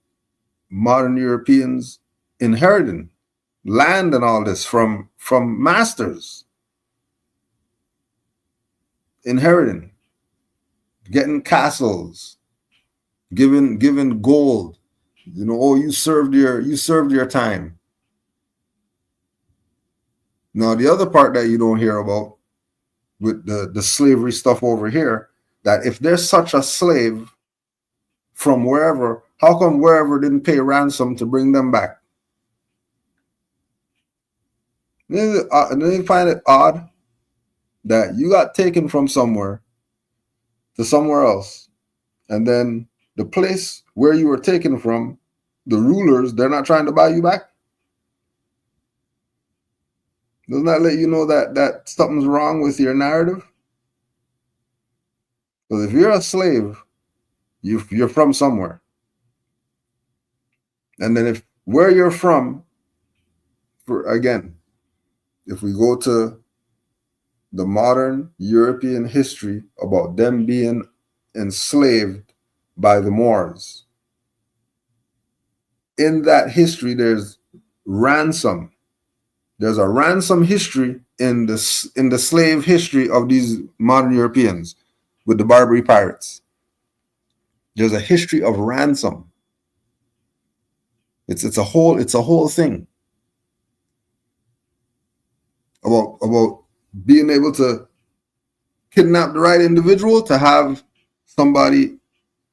modern Europeans inheriting land and all this from masters, inheriting, getting castles, given gold. You know, oh, you served your time. Now, the other part that you don't hear about with the slavery stuff over here, that if there's such a slave from wherever, how come wherever didn't pay ransom to bring them back? And then you find it odd that you got taken from somewhere to somewhere else, and then the place where you were taken from, the rulers, they're not trying to buy you back. Doesn't that let you know that something's wrong with your narrative? Because if you're a slave, you're from somewhere. And then if where you're from, if we go to the modern European history about them being enslaved by the Moors, in that history, there's ransom. There's a ransom history in the slave history of these modern Europeans with the Barbary pirates. There's a history of ransom. It's a whole thing about being able to kidnap the right individual to have somebody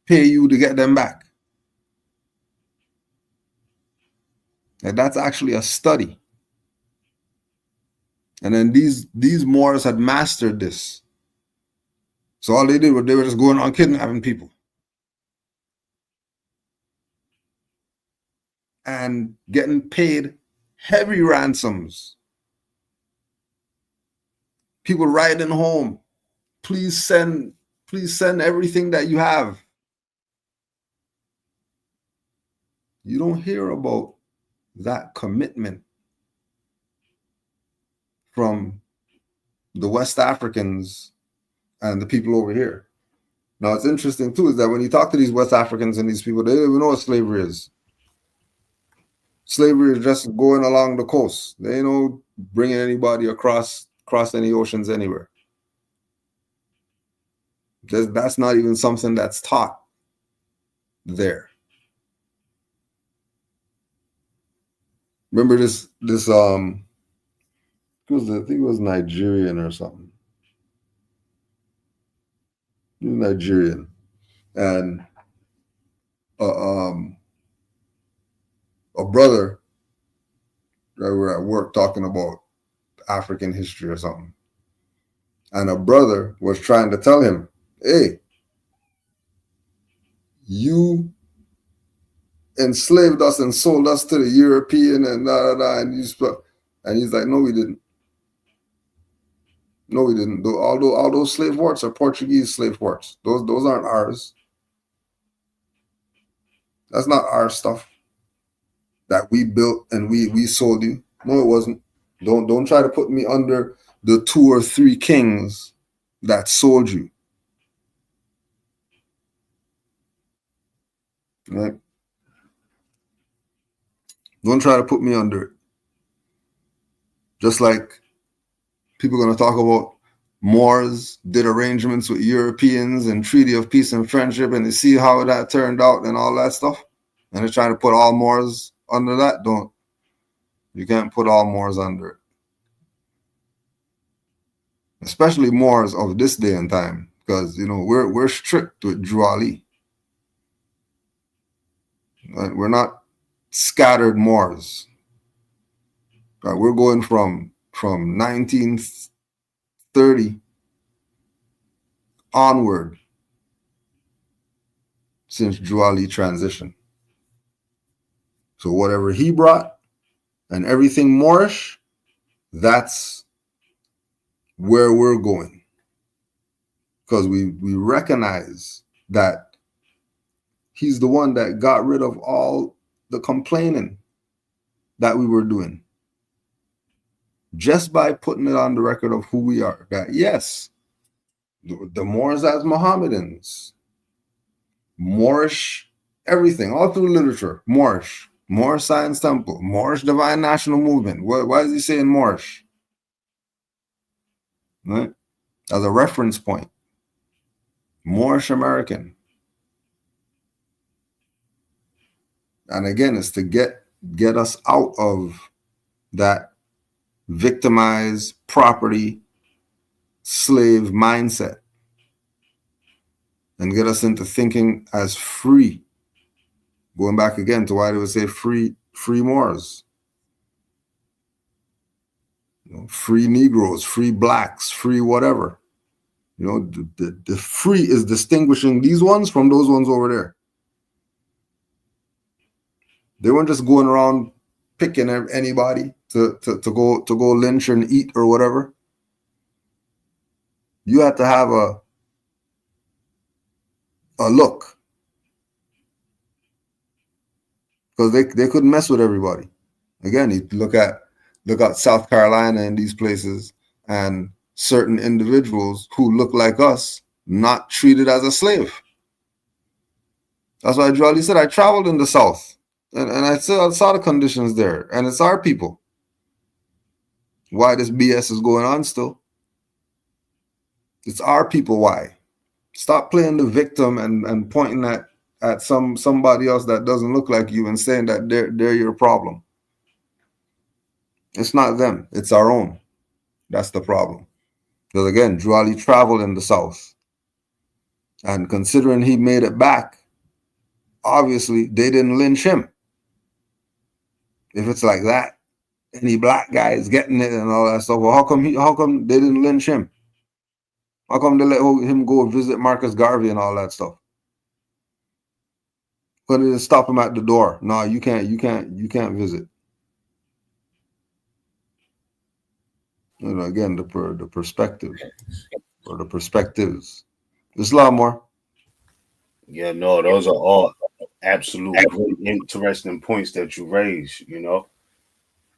pay you to get them back. And that's actually a study. And then these Moors had mastered this. So all they did was they were just going on kidnapping people and getting paid heavy ransoms. People writing home, please send everything that you have. You don't hear about that commitment from the West Africans and the people over here. Now, it's interesting too is that when you talk to these West Africans and these people, they don't even know what slavery is. Slavery is just going along the coast. They ain't no bringing anybody across any oceans anywhere. That's not even something that's taught there. Remember this I think it was Nigerian or something. He was Nigerian. And a brother that we were at work talking about African history or something. And a brother was trying to tell him, hey, you enslaved us and sold us to the European and and he's like, no, we didn't. No, we didn't. All those slave ports are Portuguese slave ports. Those aren't ours. That's not our stuff that we built and we sold you. No, it wasn't. Don't try to put me under the 2 or 3 kings that sold you. Right? Don't try to put me under it. Just like people are going to talk about Moors did arrangements with Europeans and Treaty of Peace and Friendship, and they see how that turned out and all that stuff. And they're trying to put all Moors under that. You can't put all Moors under it. Especially Moors of this day and time, because we're strict with Drew Ali. Right? We're not scattered Moors. Right? We're going from 1930 onward since Drew Ali transition. So whatever he brought and everything Moorish, that's where we're going. Because we recognize that he's the one that got rid of all the complaining that we were doing. Just by putting it on the record of who we are. That yes, the Moors as Mohammedans, Moorish, everything, all through literature, Moorish Science Temple, Moorish Divine National Movement. Why is he saying Moorish? Right? As a reference point. Moorish American. And again, it's to get us out of that victimize, property, slave mindset and get us into thinking as free. Going back again to why they would say free Moors, free Negroes, free blacks, free whatever. The free is distinguishing these ones from those ones over there. They weren't just going around picking anybody to go lynch and eat or whatever. You had to have a look, because they couldn't mess with everybody. Again, you look at South Carolina and these places, and certain individuals who look like us not treated as a slave. That's why Jolly said I traveled in the South, and I saw the conditions there, and it's our people. Why this BS is going on still? It's our people. Why? Stop playing the victim and pointing at somebody else that doesn't look like you and saying that they're your problem. It's not them. It's our own. That's the problem. Because again, Jolly traveled in the South, and considering he made it back, obviously they didn't lynch him. If it's like that, any black guy is getting it and all that stuff, well, how come they didn't lynch him? How come they let him go visit Marcus Garvey and all that stuff? Couldn't they stop him at the door? No, you can't visit. Again, the perspective or the perspectives. There's a lot more. Yeah, no, those are all absolutely interesting points that you raise.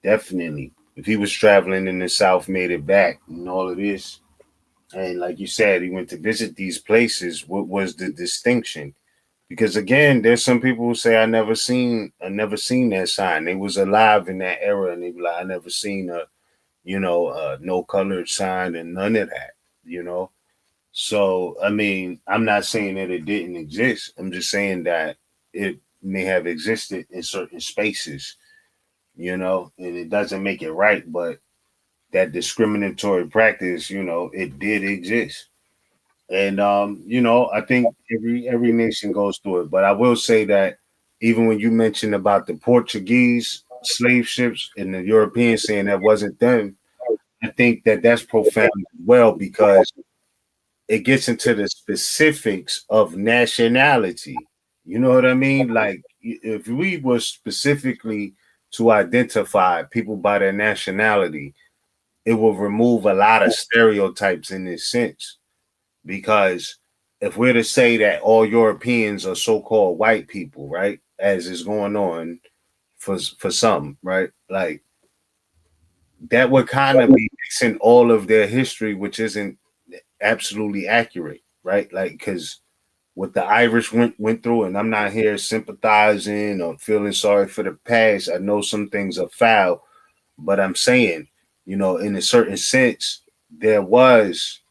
Definitely. If he was traveling in the South, made it back, and all of this, and like you said, he went to visit these places. What was the distinction? Because again, there's some people who say I never seen that sign. They was alive in that era, and they be like, I never seen a no colored sign and none of that. So I mean, I'm not saying that it didn't exist. I'm just saying that it may have existed in certain spaces, and it doesn't make it right, but that discriminatory practice, it did exist. And I think every nation goes through it. But I will say that even when you mentioned about the Portuguese slave ships and the Europeans saying that wasn't them, I think that that's profound as well, because it gets into the specifics of nationality. You know what I mean? Like if we were specifically to identify people by their nationality, it will remove a lot of stereotypes in this sense. Because if we're to say that all Europeans are so-called white people, right, as is going on for some, right, like that would kind of be mixing all of their history, which isn't absolutely accurate, right? Like, because what the Irish went through, and I'm not here sympathizing or feeling sorry for the past. I know some things are foul, but I'm saying, in a certain sense, there was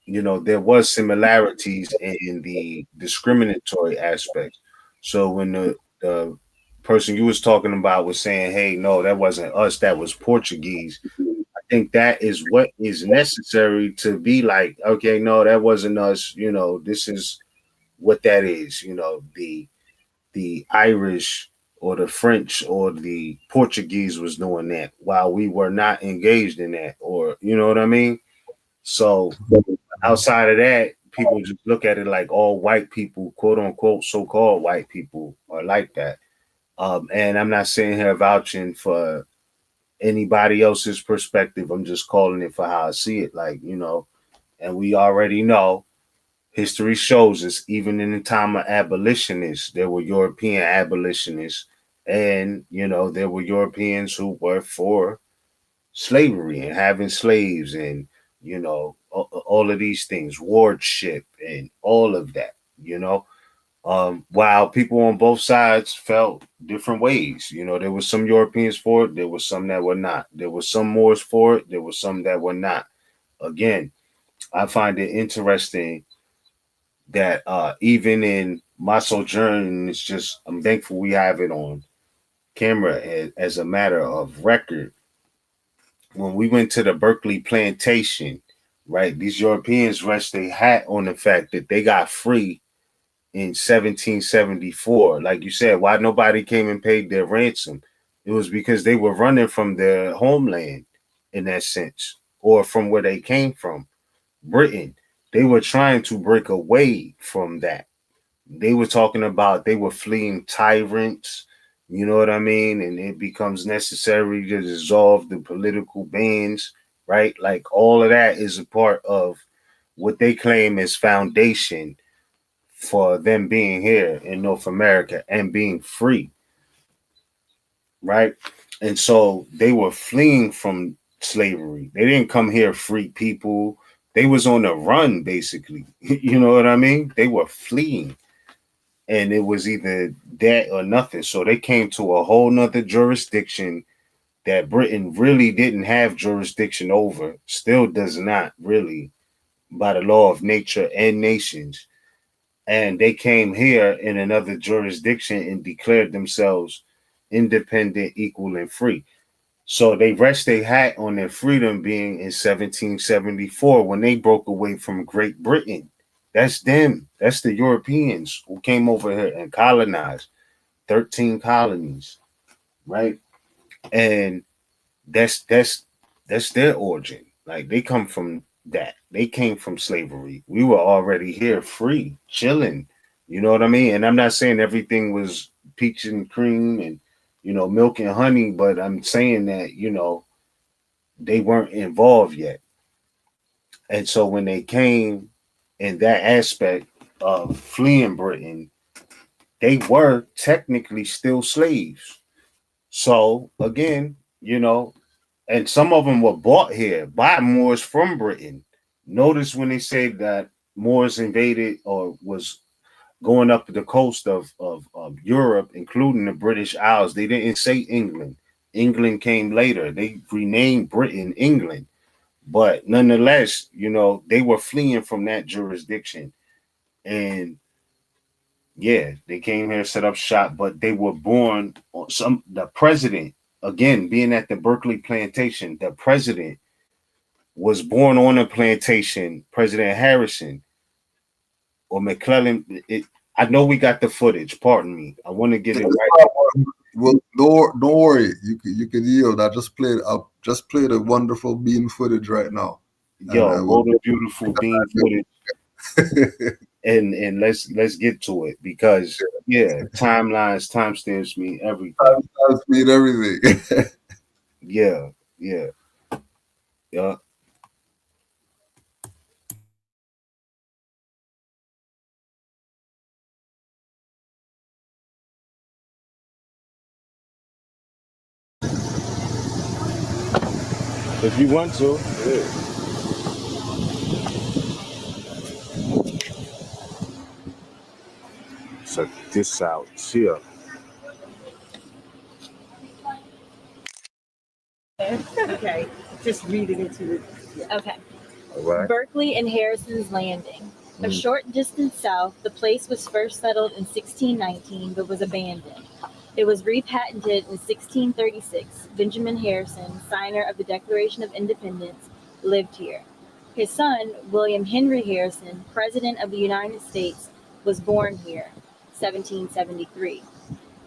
similarities in the discriminatory aspect. So when the person you was talking about was saying, hey, no, that wasn't us, that was Portuguese, I think that is what is necessary to be like, okay, no, that wasn't us, this is what that is, the Irish or the French or the Portuguese was doing that while we were not engaged in that, or you know what I mean? So outside of that, people just look at it like all white people, quote unquote, so-called white people are like that. And I'm not sitting here vouching for anybody else's perspective. I'm just calling it for how I see it. Like, and we already know history shows us, even in the time of abolitionists, there were European abolitionists, and, there were Europeans who were for slavery and having slaves and, all of these things, wardship and all of that, while people on both sides felt different ways. There were some Europeans for it, there were some that were not. There were some Moors for it, there were some that were not. Again, I find it interesting that even in my sojourn, I'm thankful we have it on camera as a matter of record. when we went to the Berkeley plantation, right, these Europeans rest their hat on the fact that they got free in 1774. Like you said, why nobody came and paid their ransom? It was because they were running from their homeland in that sense, or from where they came from, Britain. They were trying to break away from that. They were talking about they were fleeing tyrants, you know what I mean? And it becomes necessary to dissolve the political bands, right? Like all of that is a part of what they claim is foundation for them being here in North America and being free, right? And so they were fleeing from slavery. They didn't come here free people. They was on the run, basically. You know what I mean? They were fleeing. And it was either that or nothing. So they came to a whole nother jurisdiction that Britain really didn't have jurisdiction over, still does not really, by the law of nature and nations. And they came here in another jurisdiction and declared themselves independent, equal, and free. So they rest their hat on their freedom being in 1774 when they broke away from Great Britain. That's them. That's the Europeans who came over here and colonized 13 colonies, right? And that's their origin. Like they come from that. They came from slavery. We were already here free, chilling. You know what I mean? And I'm not saying everything was peach and cream and, you know, milk and honey, but I'm saying that, you know, they weren't involved yet. And so when they came in that aspect of fleeing Britain, they were technically still slaves. So again, you know, and some of them were bought here by Moors from Britain. Notice when they say that Moors invaded or was going up the coast of Europe, including the British Isles, they didn't say England. England came later. They renamed Britain England. But nonetheless, you know, they were fleeing from that jurisdiction. And yeah, they came here, set up shop, but they were born on the president, again, being at the Berkeley plantation, the president was born on a plantation, President Harrison or McClellan. I know we got the footage. Pardon me. I want to get it right. Well, don't worry. You can yield. I just played a wonderful beam footage right now. Yo, roll the beautiful beam footage. and let's get to it because timelines, timestamps mean everything. Timestamps mean everything. Yeah. If you want to, check this out here. Okay, just read it into it. Okay. All right. Berkeley and Harrison's Landing. A short distance south, the place was first settled in 1619 but was abandoned. It was repatented in 1636. Benjamin Harrison, signer of the Declaration of Independence, lived here. His son, William Henry Harrison, President of the United States, was born here, 1773.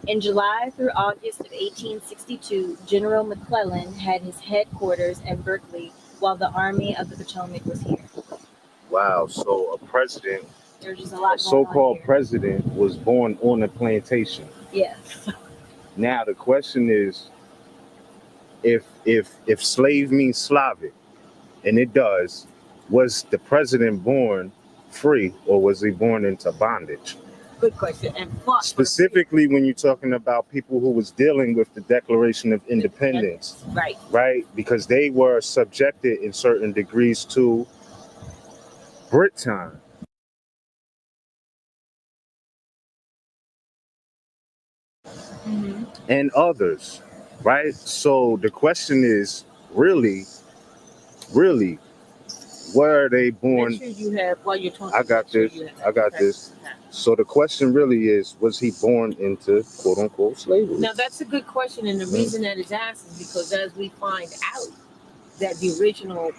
In July through August of 1862, General McClellan had his headquarters in Berkeley while the Army of the Potomac was here. Wow, so a president, There's just a lot a so-called president, was born on a plantation. Yes. Now the question is, if slave means Slavic, and it does, was the president born free or was he born into bondage? Good question. And fought specifically when you're talking about people who was dealing with the Declaration of Independence, right? Because they were subjected in certain degrees to Britain. And others, right? So the question is really, where are they born? Make sure you have, while you're talking, I got this. I got this. So the question really is, was he born into quote unquote slavery? Now that's a good question, and the reason that is asked is because as we find out, that the original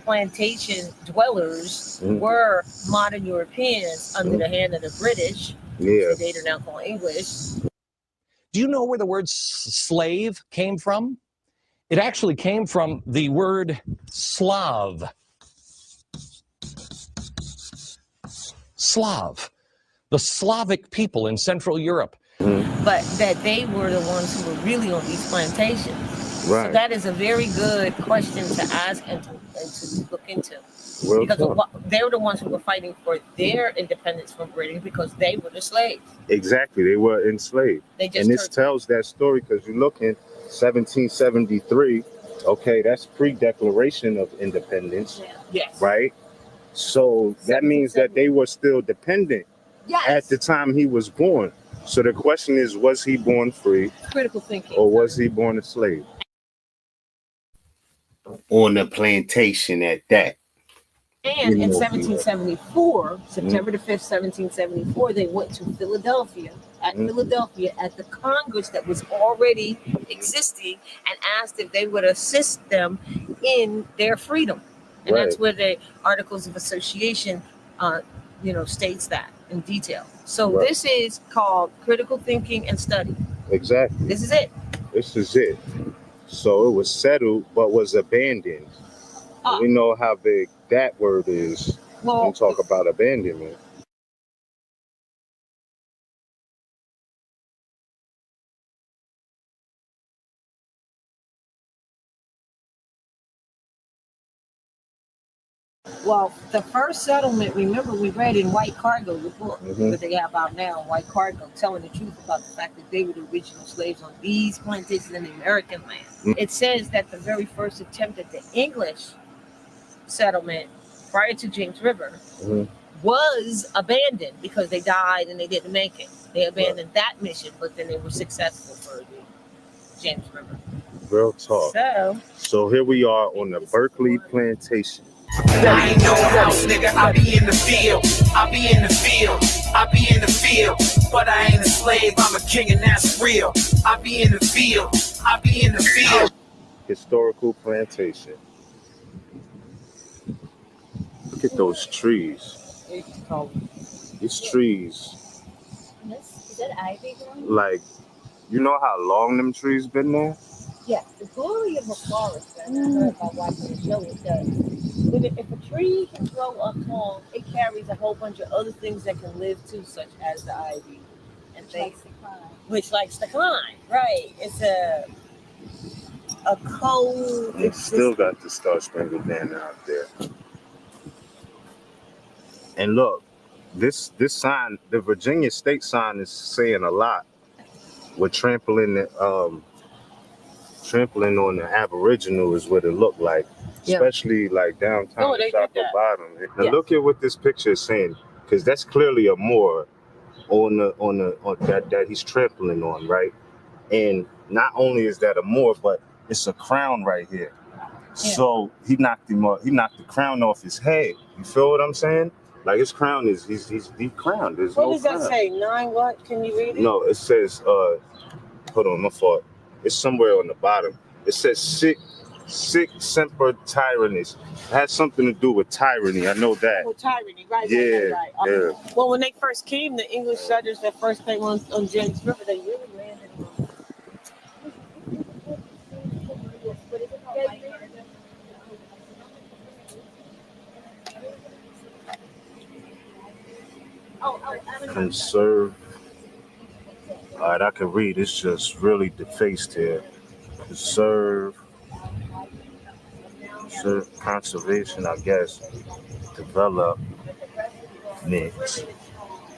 plantation dwellers Mhm. were modern Europeans under the hand of the British. Yeah. Which they later now call English. Do you know where the word slave came from? It actually came from the word Slav. Slav. The Slavic people in Central Europe. But that they were the ones who were really on these plantations. So Right. that is a very good question to ask and to look into. Real Because talk. they were the ones who were fighting for their independence from Britain because they were the slaves. Exactly, they were enslaved. They just And this turned- tells that story because you look in 1773, okay, that's pre-declaration of independence, Yes. right? So that means that they were still dependent Yes. at the time he was born. So the question is, was he born free Critical thinking. or was he born a slave? On the plantation at that. And in You know, 1774, September the 5th, 1774, they went to Philadelphia, Philadelphia at the Congress that was already existing and asked if they would assist them in their freedom. And that's where the Articles of Association, states that in detail. So this is called critical thinking and study. Exactly. This is it. This is it. So it was settled, but was abandoned. We know how big that word is when we talk about abandonment. Well, the first settlement, remember we read in White Cargo, the book that they have out now, White Cargo, telling the truth about the fact that they were the original slaves on these plantations in the American land. It says that the very first attempt at the English settlement prior to James River was abandoned because they died and they didn't make it. They abandoned that mission, but then they were successful for the James River. Real talk. So here we are on the Berkeley plantation. I ain't no house, nigga. I be in the field. I be in the field. I be in the field. But I ain't a slave. I'm a king, and that's real. I be in the field. I be in the field. Historical plantation. Look at those trees. These trees. Is that ivy growing? Like, you know how long them trees been there? Yeah, the glory of a forest, and I heard my wife on the show, it does. If a tree can grow up tall, it carries a whole bunch of other things that can live too, such as the ivy and things. Which likes to climb, right? It's a cold. It's still got the Star Spangled Banner out there. And look, this sign, the Virginia state sign, is saying a lot. We're trampling on the Aboriginal is what it looked like, especially like downtown Chaco Bottom. Now look at what this picture is saying, because that's clearly a Moor on that he's trampling on, right? And not only is that a Moor, but it's a crown right here. So he knocked him off. He knocked the crown off his head. You feel what I'm saying? Like his crown is he's crowned. There's What no does that crown. say? 9 what? Can you read it? No, it says hold on, my fault. It's somewhere on the bottom. It says sic semper tyrannis. It has something to do with tyranny. I know that. Oh, tyranny, right? Yeah, yeah. Well, when they first came, the English settlers that first came on James River, they really landed on. Conserve. All right, I can read. It's just really defaced here. Conserve, conservation, I guess. Development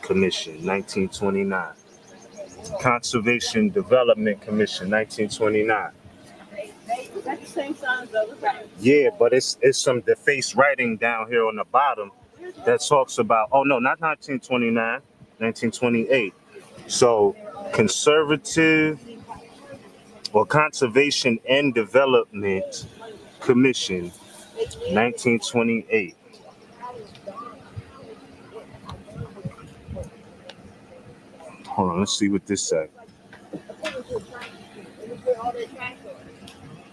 Commission, 1929. Conservation Development Commission, 1929. Is that the same sign as the other side? Yeah, but it's some defaced writing down here on the bottom that talks about, oh no, not 1929, 1928. So Conservative or Conservation and Development Commission, 1928. Hold on, let's see what this says.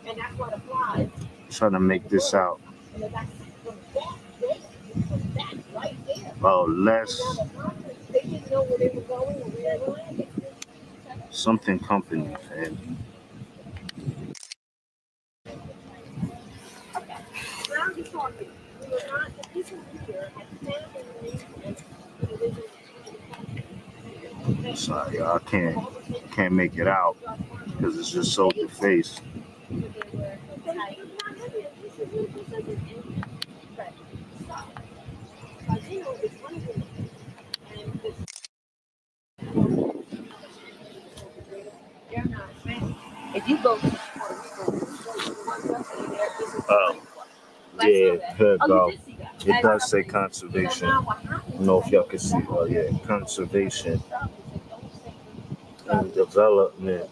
And that's what applies. Trying to make this out. Oh, less something company, fam. Sorry, y'all, I can't make it out because it's just so defaced. If you go, Yeah, here it go. It does say conservation. I don't know if y'all can see. Oh yeah, conservation and development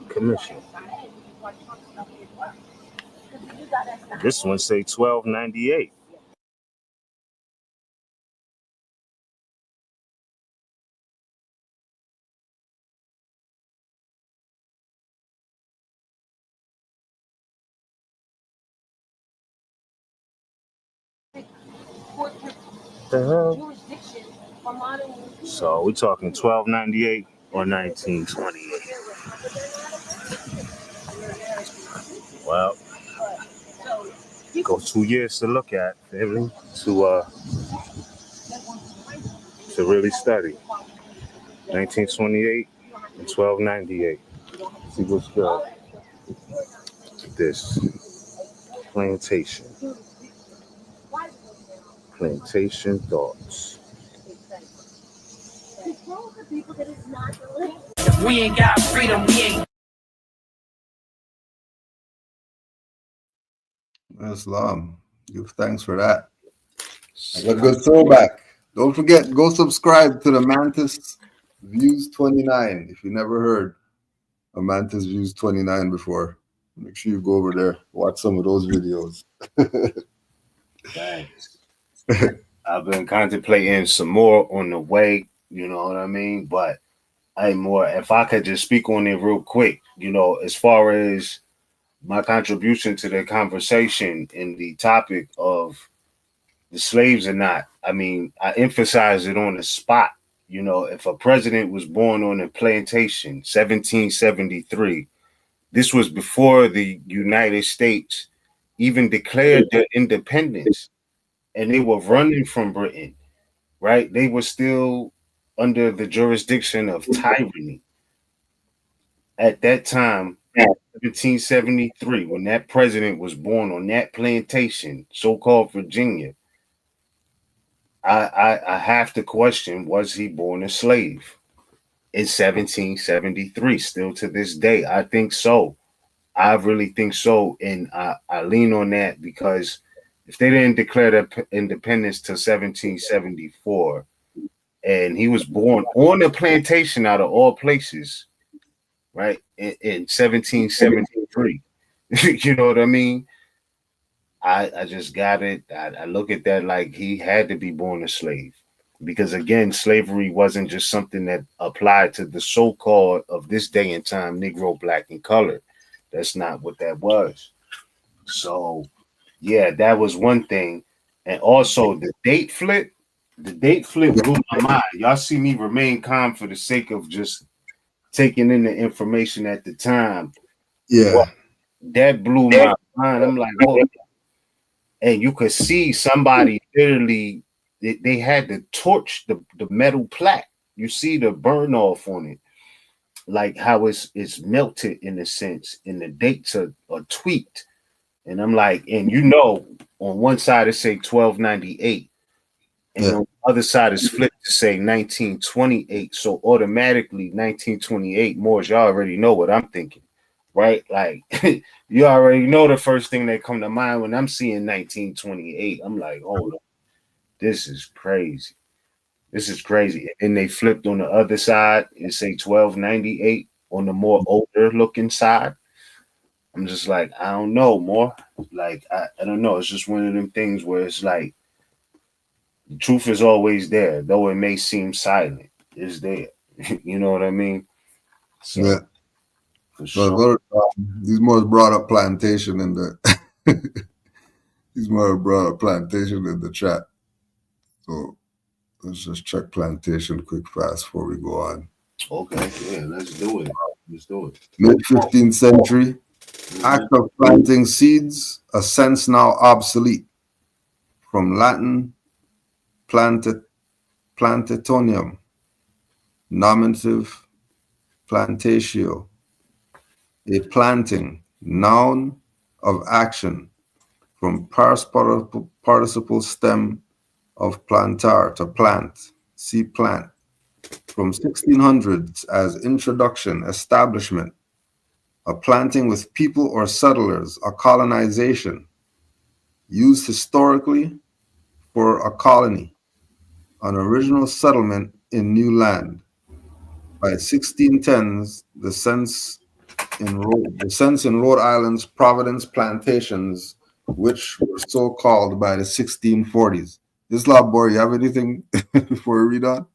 commission. This one say 1298. The hell? So we talking 1298 or 1928? Well, go 2 years to look at, family, to really study. 1928 and 1298. See what's good. This plantation thoughts. If we ain't got freedom, we ain't. Islam. Give thanks for that. A good throwback. Don't forget, go subscribe to the Mantis Views 29 if you never heard a Mantis Views 29 before. Make sure you go over there, watch some of those videos. Thanks. I've been contemplating some more on the way, you know what I mean? But hey, more, if I could just speak on it real quick, you know, as far as my contribution to the conversation in the topic of the slaves or not, I mean, I emphasize it on the spot. You know, if a president was born on a plantation, 1773, this was before the United States even declared their independence, and they were running from Britain, right? They were still under the jurisdiction of tyranny. At that time, 1773, when that president was born on that plantation, so-called Virginia, I have to question, was he born a slave in 1773? Still to this day, I think so. I really think so. And I lean on that because if they didn't declare their independence till 1774, and he was born on a plantation out of all places, right, in 1773, you know what I mean? I just got it. I look at that like he had to be born a slave because, again, slavery wasn't just something that applied to the so-called of this day and time Negro, black, and colored. That's not what that was. So, yeah, that was one thing. And also the date flip blew my mind. Y'all see me remain calm for the sake of just taking in the information at the time. Yeah. Well, that blew my mind. I'm like, oh, and you could see somebody literally, they had to torch the metal plaque. You see the burn off on it, like how it's melted in a sense, and the dates are tweaked. And I'm like, and you know, on one side it say 1298, and on the other side is flipped to say 1928. So automatically 1928, Moors, y'all already know what I'm thinking, right? Like you already know the first thing that come to mind when I'm seeing 1928. I'm like, hold on, this is crazy. This is crazy. And they flipped on the other side and say 1298 on the more older looking side. I'm just like, I don't know, more. Like, I don't know. It's just one of them things where it's like the truth is always there, though it may seem silent. It's there. You know what I mean? So, yeah. For sure. These more brought up plantation in the these more brought up plantation in the chat. So let's just check plantation quick fast before we go on. Okay, yeah, let's do it. Let's do it. Mid-15th century, act of planting seeds, a sense now obsolete. From Latin, plantationem, nominative, plantatio, a planting, noun of action, from participle stem of plantar, to plant, see plant. From 1600s as introduction, establishment, a planting with people or settlers, a colonization, used historically for a colony, an original settlement in new land. By 1610s, the sense in Rhode Island's Providence plantations, which were so called by the 1640s. Islam boy, you have anything before we read on?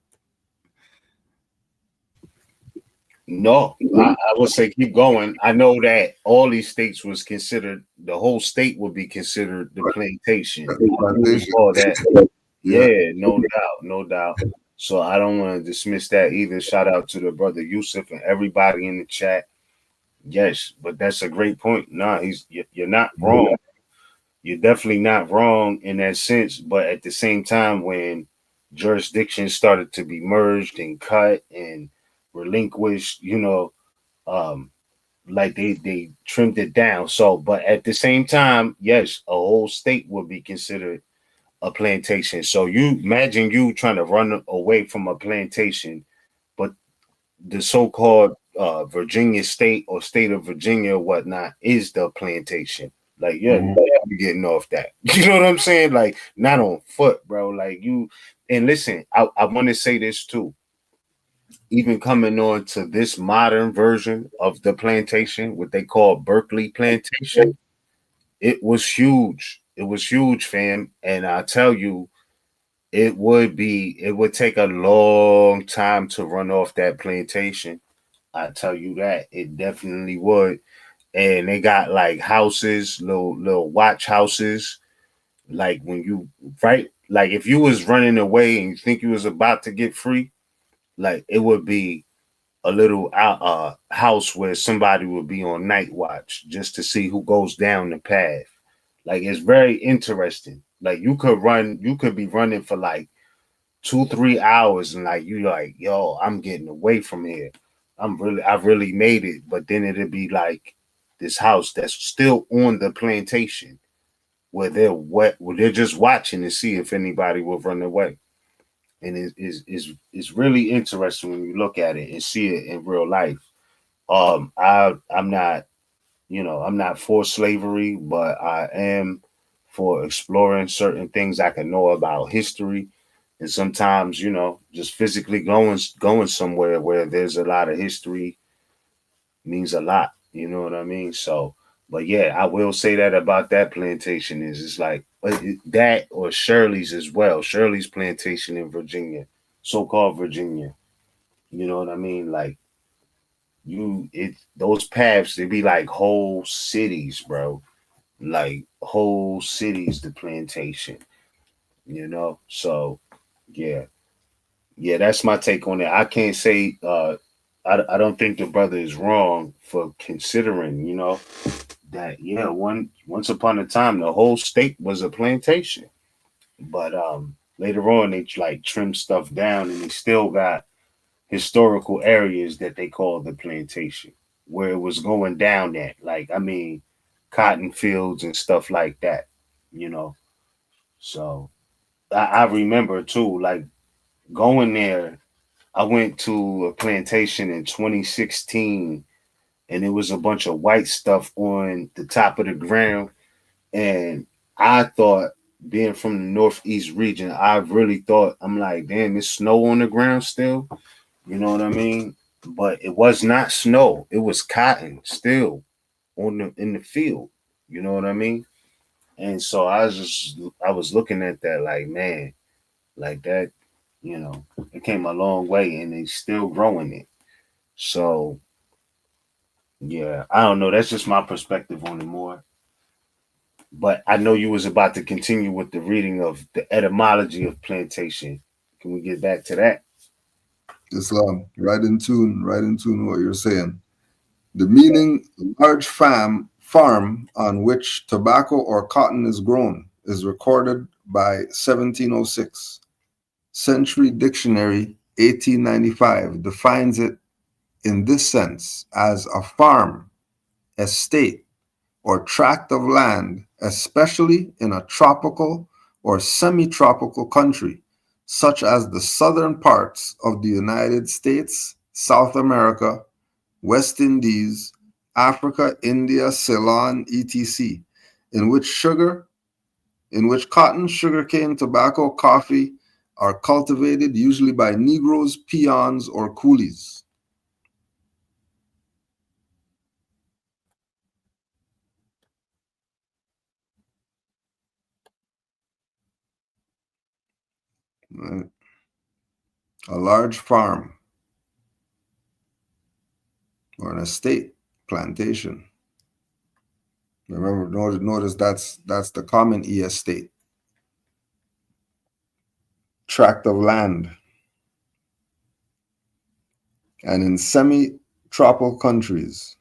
No, I would say keep going. I know that all these states was considered, the whole state would be considered the plantation. All that. Yeah, no doubt, no doubt. So I don't want to dismiss that either. Shout out to the brother Yusuf and everybody in the chat. Yes, but that's a great point. Nah, you're not wrong. You're definitely not wrong in that sense. But at the same time, when jurisdictions started to be merged and cut and relinquished, like they trimmed it down. So, but at the same time, yes, a whole state would be considered a plantation. So you imagine you trying to run away from a plantation, but the so-called Virginia state or state of Virginia or whatnot is the plantation. Like, yeah, you're getting off that. You know what I'm saying? Like, not on foot, bro. Like you, and listen, I want to say this too. Even coming on to this modern version of the plantation, what they call Berkeley Plantation, it was huge. It was huge, fam. And I tell you, it would take a long time to run off that plantation. I tell you that. It definitely would. And they got like houses, little watch houses. Like when you like if you was running away and you think you was about to get free, like it would be a little house where somebody would be on night watch just to see who goes down the path. Like it's very interesting. Like you could be running for like 2-3 hours and like you like, yo, I'm getting away from here. I've really made it. But then it'd be like this house that's still on the plantation where they're just watching to see if anybody will run away. And it's really interesting when you look at it and see it in real life. I'm not, I'm not for slavery, but I am for exploring certain things I can know about history. And sometimes, just physically going somewhere where there's a lot of history means a lot. You know what I mean? So, but yeah, I will say that about that plantation is it's like that or Shirley's as well. Shirley's plantation in Virginia, so-called Virginia. You know what I mean? Like those paths, they be like whole cities, bro. Like whole cities, the plantation. So yeah. Yeah, that's my take on it. I can't say I don't think the brother is wrong for considering, that once upon a time the whole state was a plantation. But later on they like trimmed stuff down and they still got historical areas that they call the plantation where it was going down at. Like cotton fields and stuff like that. So I remember too, like going there. I went to a plantation in 2016 and it was a bunch of white stuff on the top of the ground. And I thought, being from the Northeast region, I really thought, I'm like, damn, there's snow on the ground still. You know what I mean? But it was not snow. It was cotton still in the field. You know what I mean? And so I was looking at that like, man, like that, it came a long way and they still growing it. So Yeah, I don't know. That's just my perspective on it more. But I know you was about to continue with the reading of the etymology of plantation. Can we get back to that? Islam, right in tune what you're saying. The meaning large farm on which tobacco or cotton is grown is recorded by 1706. Century Dictionary 1895 defines it in this sense as a farm, estate, or tract of land, especially in a tropical or semi tropical country, such as the southern parts of the United States, South America, West Indies, Africa, India, Ceylon, etc., in which cotton, sugarcane, tobacco, coffee are cultivated usually by Negroes, peons, or coolies. Right? A large farm or an estate, plantation. Remember, notice that's the common estate. Tract of land. And in semi-tropical countries.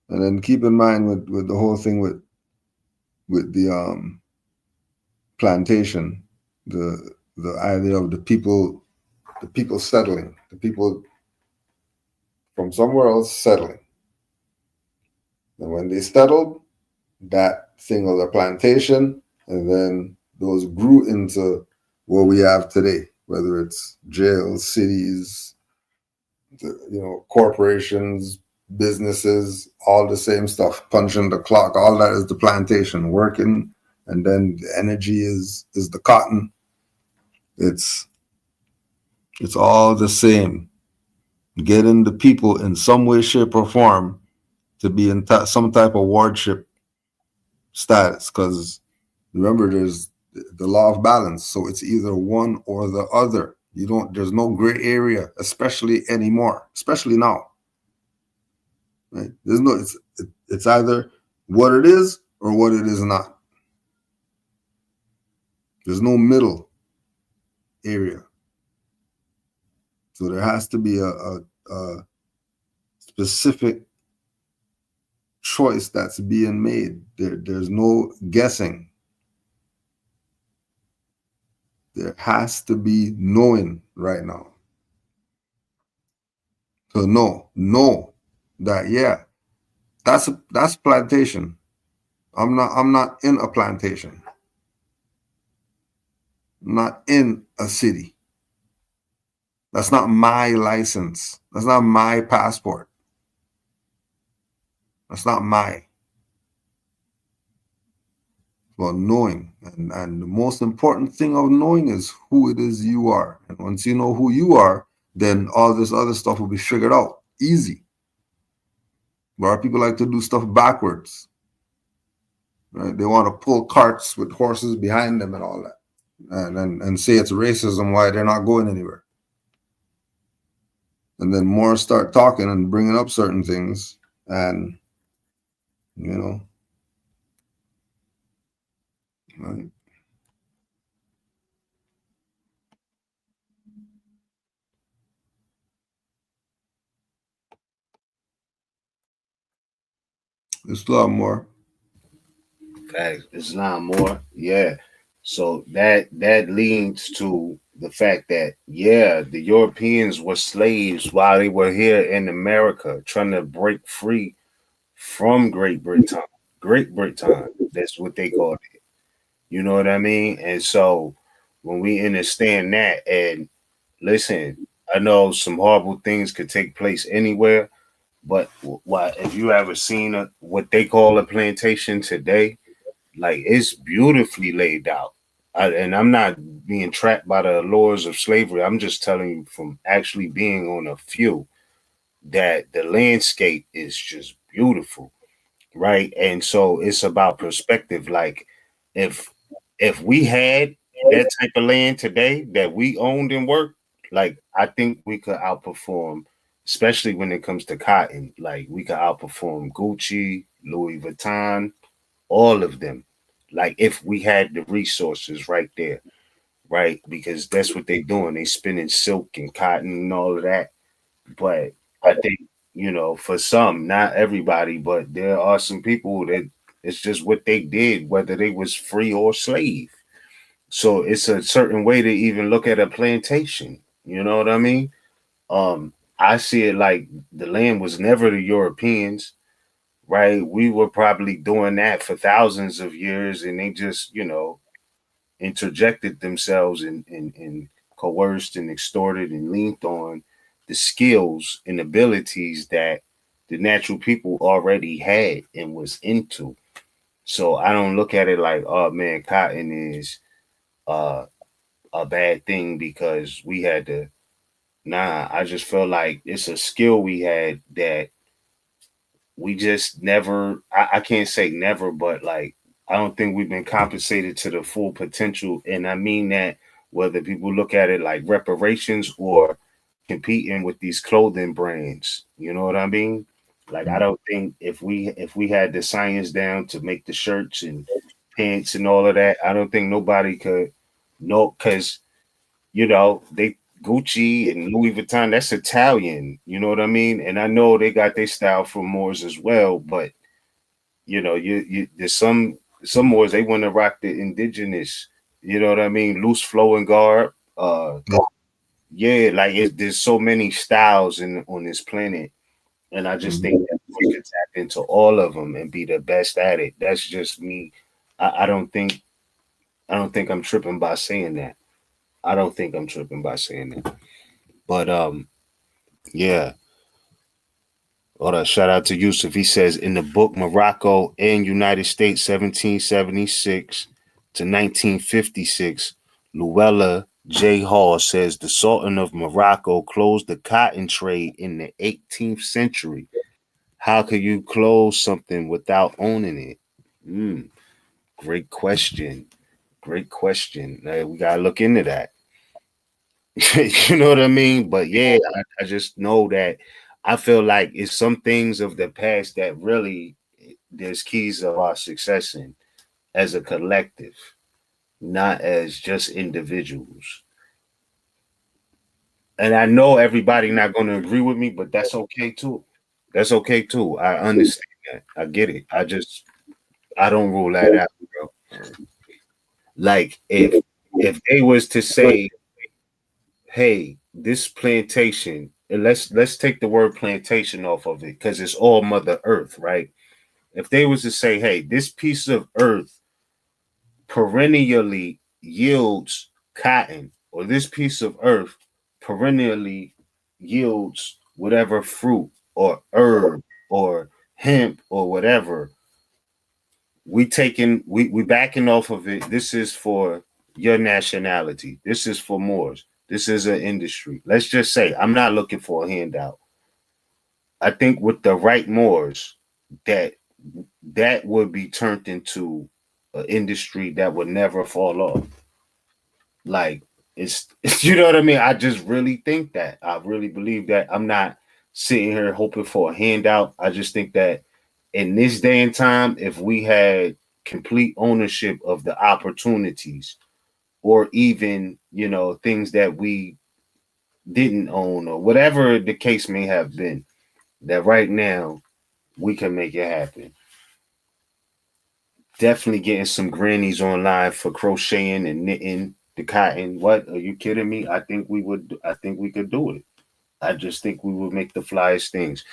And then keep in mind with the whole thing with the plantation, the idea of the people settling, the people from somewhere else settling. And when they settled, that thing was a plantation, and then those grew into what we have today, whether it's jails, cities, corporations, businesses, all the same stuff, punching the clock, all that is the plantation working, and then the energy is the cotton. It's all the same. Getting the people in some way, shape, or form to be in some type of wardship status, because remember, there's the law of balance, so it's either one or the other. There's no gray area, especially anymore, especially now. Right? It's either what it is or what it is not. There's no middle area. So there has to be a specific choice that's being made. There's no guessing. There has to be knowing right now. So know that, yeah, that's plantation. I'm not in a plantation. I'm not in a city. That's not my license. That's not my passport. That's not my. Well, knowing. And the most important thing of knowing is who it is you are. And once you know who you are, then all this other stuff will be figured out. Easy. But our people like to do stuff backwards. Right? They want to pull carts with horses behind them and all that. And say it's racism why they're not going anywhere. And then more start talking and bringing up certain things, and right. It's a lot more. Facts. Islam more. Yeah. So that leads to the fact that, yeah, the Europeans were slaves while they were here in America, trying to break free from Great Britain. Great Britain. That's what they called it. You know what I mean? And so when we understand that, and listen, I know some horrible things could take place anywhere, but what if you ever seen what they call a plantation today? Like, it's beautifully laid out. And I'm not being trapped by the allures of slavery. I'm just telling you from actually being on a few that the landscape is just beautiful, right? And so it's about perspective. Like, if we had that type of land today that we owned and worked, like, I think we could outperform especially when it comes to cotton. Like we could outperform Gucci, Louis Vuitton, all of them. Like if we had the resources right there, right? Because that's what they're doing. They spinning silk and cotton and all of that. But I think, you know, for some, not everybody, but there are some people that it's just what they did, whether they was free or slave. So it's a certain way to even look at a plantation. You know what I mean? I see it like the land was never the Europeans, right? We were probably doing that for thousands of years, and they just, you know, interjected themselves and coerced and extorted and leaned on the skills and abilities that the natural people already had and was into. So I don't look at it like, oh man, cotton is uh, a bad thing because we had to. Nah, I just feel like it's a skill we had that we just never, I can't say never, but like I don't think we've been compensated to the full potential. And I mean that whether people look at it like reparations or competing with these clothing brands, you know what I mean? Like I don't think if we had the science down to make the shirts and pants and all of that, I don't think nobody could know, because you know, they Gucci and Louis Vuitton, that's Italian, you know what I mean? And I know they got their style from Moors as well, but you know, you there's some Moors they want to rock the indigenous, you know what I mean, loose flowing garb. Yeah, like there's so many styles in on this planet, and I just think that we could tap into all of them and be the best at it. That's just me. I don't think I'm tripping by saying that. I don't think I'm tripping by saying that. But yeah. Hold on, shout out to Yusuf. He says in the book Morocco and United States 1776 to 1956, Luella J. Hall says the Sultan of Morocco closed the cotton trade in the 18th century. How could you close something without owning it? Great question. Great question. We gotta look into that. You know what I mean? But yeah, I just know that I feel like it's some things of the past that really there's keys of our success in as a collective, not as just individuals. And I know everybody not going to agree with me, but that's okay too. That's okay too. I understand that. I get it. I don't rule that out, bro. Like if they was to say, hey, this plantation, and let's take the word plantation off of it because it's all Mother Earth, right? If they was to say, hey, this piece of earth perennially yields cotton, or this piece of earth perennially yields whatever fruit or herb or hemp or whatever, we backing off of it. This is for your nationality. This is for Moors. This is an industry. Let's just say I'm not looking for a handout. I think with the right Moors, that would be turned into an industry that would never fall off. Like it's you know what I mean? I just really think that. I really believe that. I'm not sitting here hoping for a handout. I just think that in this day and time, if we had complete ownership of the opportunities or even, you know, things that we didn't own or whatever the case may have been, that right now we can make it happen. Definitely getting some grannies online for crocheting and knitting the cotton. What are you kidding me? I think we would. I think we could do it. I just think we would make the flyest things.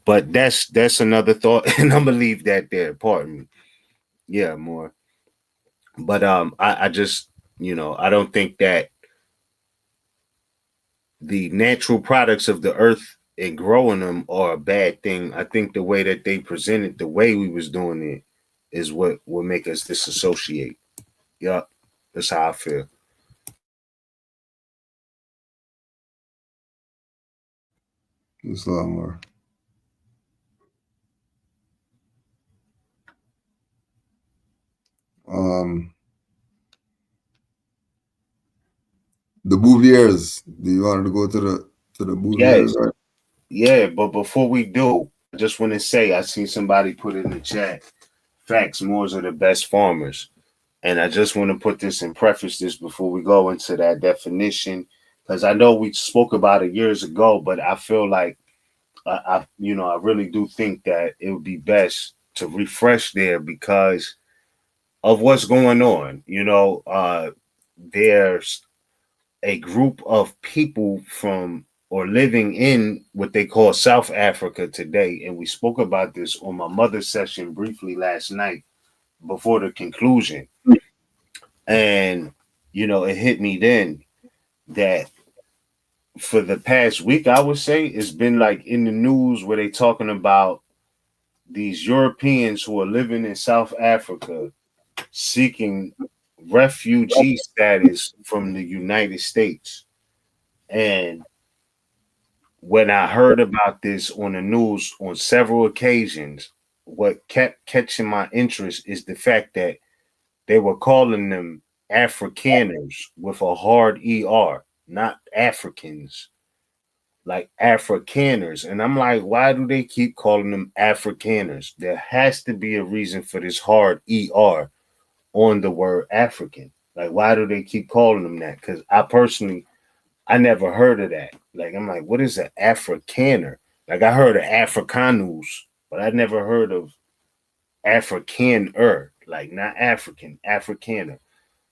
But that's another thought, and I'm gonna leave that there. Pardon me. Yeah, more. But I just I don't think that the natural products of the earth and growing them are a bad thing. I think the way that they presented, the way we was doing it, is what will make us disassociate. Yeah, that's how I feel. It's a lot more. The Bouviers. Do you want to go to the Bouviers? Yes, Right? Yeah, but before we do, I just want to say I seen somebody put in the chat, facts, Moors are the best farmers. And I just want to put this and preface this before we go into that definition, because I know we spoke about it years ago, but I feel like I really do think that it would be best to refresh there because of what's going on. There's a group of people from or living in what they call South Africa today, and we spoke about this on my mother's session briefly last night before the conclusion. And it hit me then that for the past week, I would say it's been like in the news where they talking about these Europeans who are living in South Africa seeking refugee status from the United States. And when I heard about this on the news on several occasions, what kept catching my interest is the fact that they were calling them Afrikaners with a hard ER, not Africans, like Afrikaners. And I'm like, why do they keep calling them Afrikaners? There has to be a reason for this hard ER on the word African. Like, why do they keep calling them that? Because I never heard of that. Like, I'm like, what is an Afrikaner? Like, I heard of Afrikanus, but I never heard of Afrikaner, like not African, Afrikaner.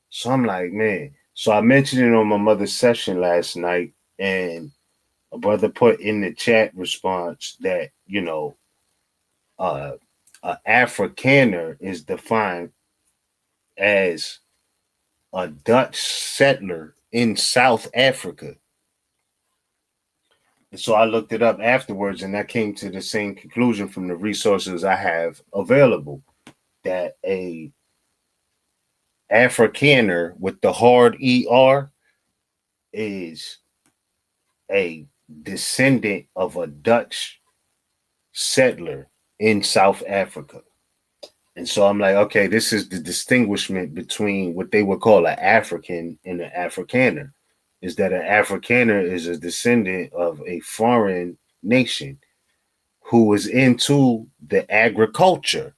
So I'm like, man. So I mentioned it on my mother's session last night, and a brother put in the chat response that, a Afrikaner is defined as a Dutch settler in South Africa. And so I looked it up afterwards, and I came to the same conclusion from the resources I have available that a Afrikaner with the hard ER is a descendant of a Dutch settler in South Africa. And so I'm like, okay, this is the distinguishment between what they would call an African and an Afrikaner, is that an Afrikaner is a descendant of a foreign nation who is into the agriculture.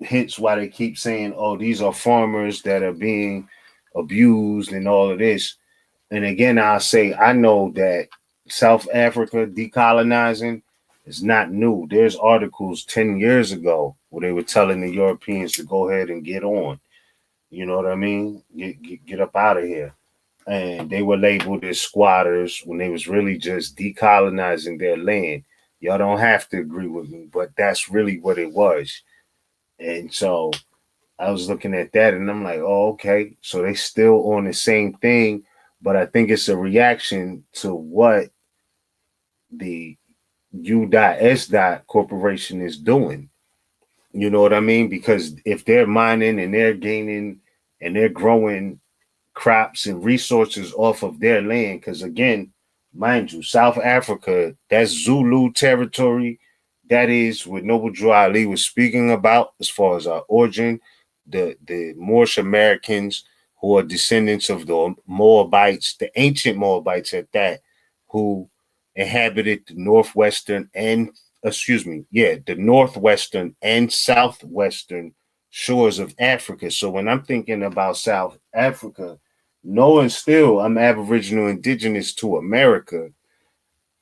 Hence why they keep saying, oh, these are farmers that are being abused and all of this. And again, I'll say, I know that South Africa decolonizing is not new. There's articles 10 years ago where they were telling the Europeans to go ahead and get on. You know what I mean? Get up out of here. And they were labeled as squatters when they was really just decolonizing their land. Y'all don't have to agree with me, but that's really what it was. And so I was looking at that and I'm like, oh, okay. So they still on the same thing, but I think it's a reaction to what the U.S. corporation is doing. You know what I mean? Because if they're mining and they're gaining and they're growing crops and resources off of their land, because again, mind you, South Africa, that's Zulu territory. That is what Noble Drew Ali was speaking about as far as our origin. The Moorish Americans who are descendants of the Moabites, the ancient Moabites at that, who inhabited the northwestern and the northwestern and southwestern shores of Africa. So when I'm thinking about South Africa, knowing still I'm Aboriginal indigenous to America,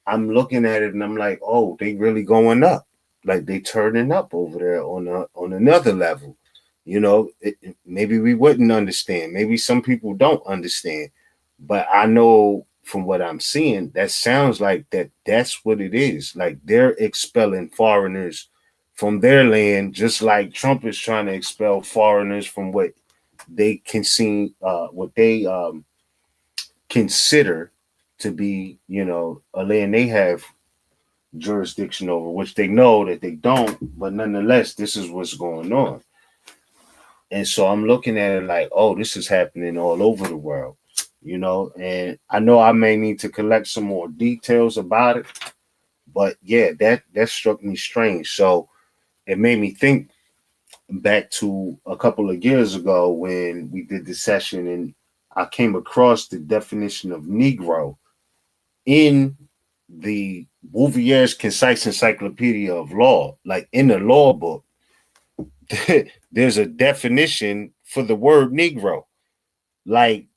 I'm looking at it and I'm like, oh, they really going up. Like they turning up over there on another level. Maybe we wouldn't understand. Maybe some people don't understand. But I know from what I'm seeing, that sounds like that's what it is. Like they're expelling foreigners from their land, just like Trump is trying to expel foreigners from what they can see, what they consider to be, a land they have jurisdiction over, which they know that they don't, but nonetheless, this is what's going on. And so I'm looking at it like, oh, this is happening all over the world, and I know I may need to collect some more details about it, but yeah, that struck me strange. So it made me think back to a couple of years ago when we did the session and I came across the definition of Negro in the Bouvier's Concise Encyclopedia of Law, like in the law book, there's a definition for the word Negro. Like,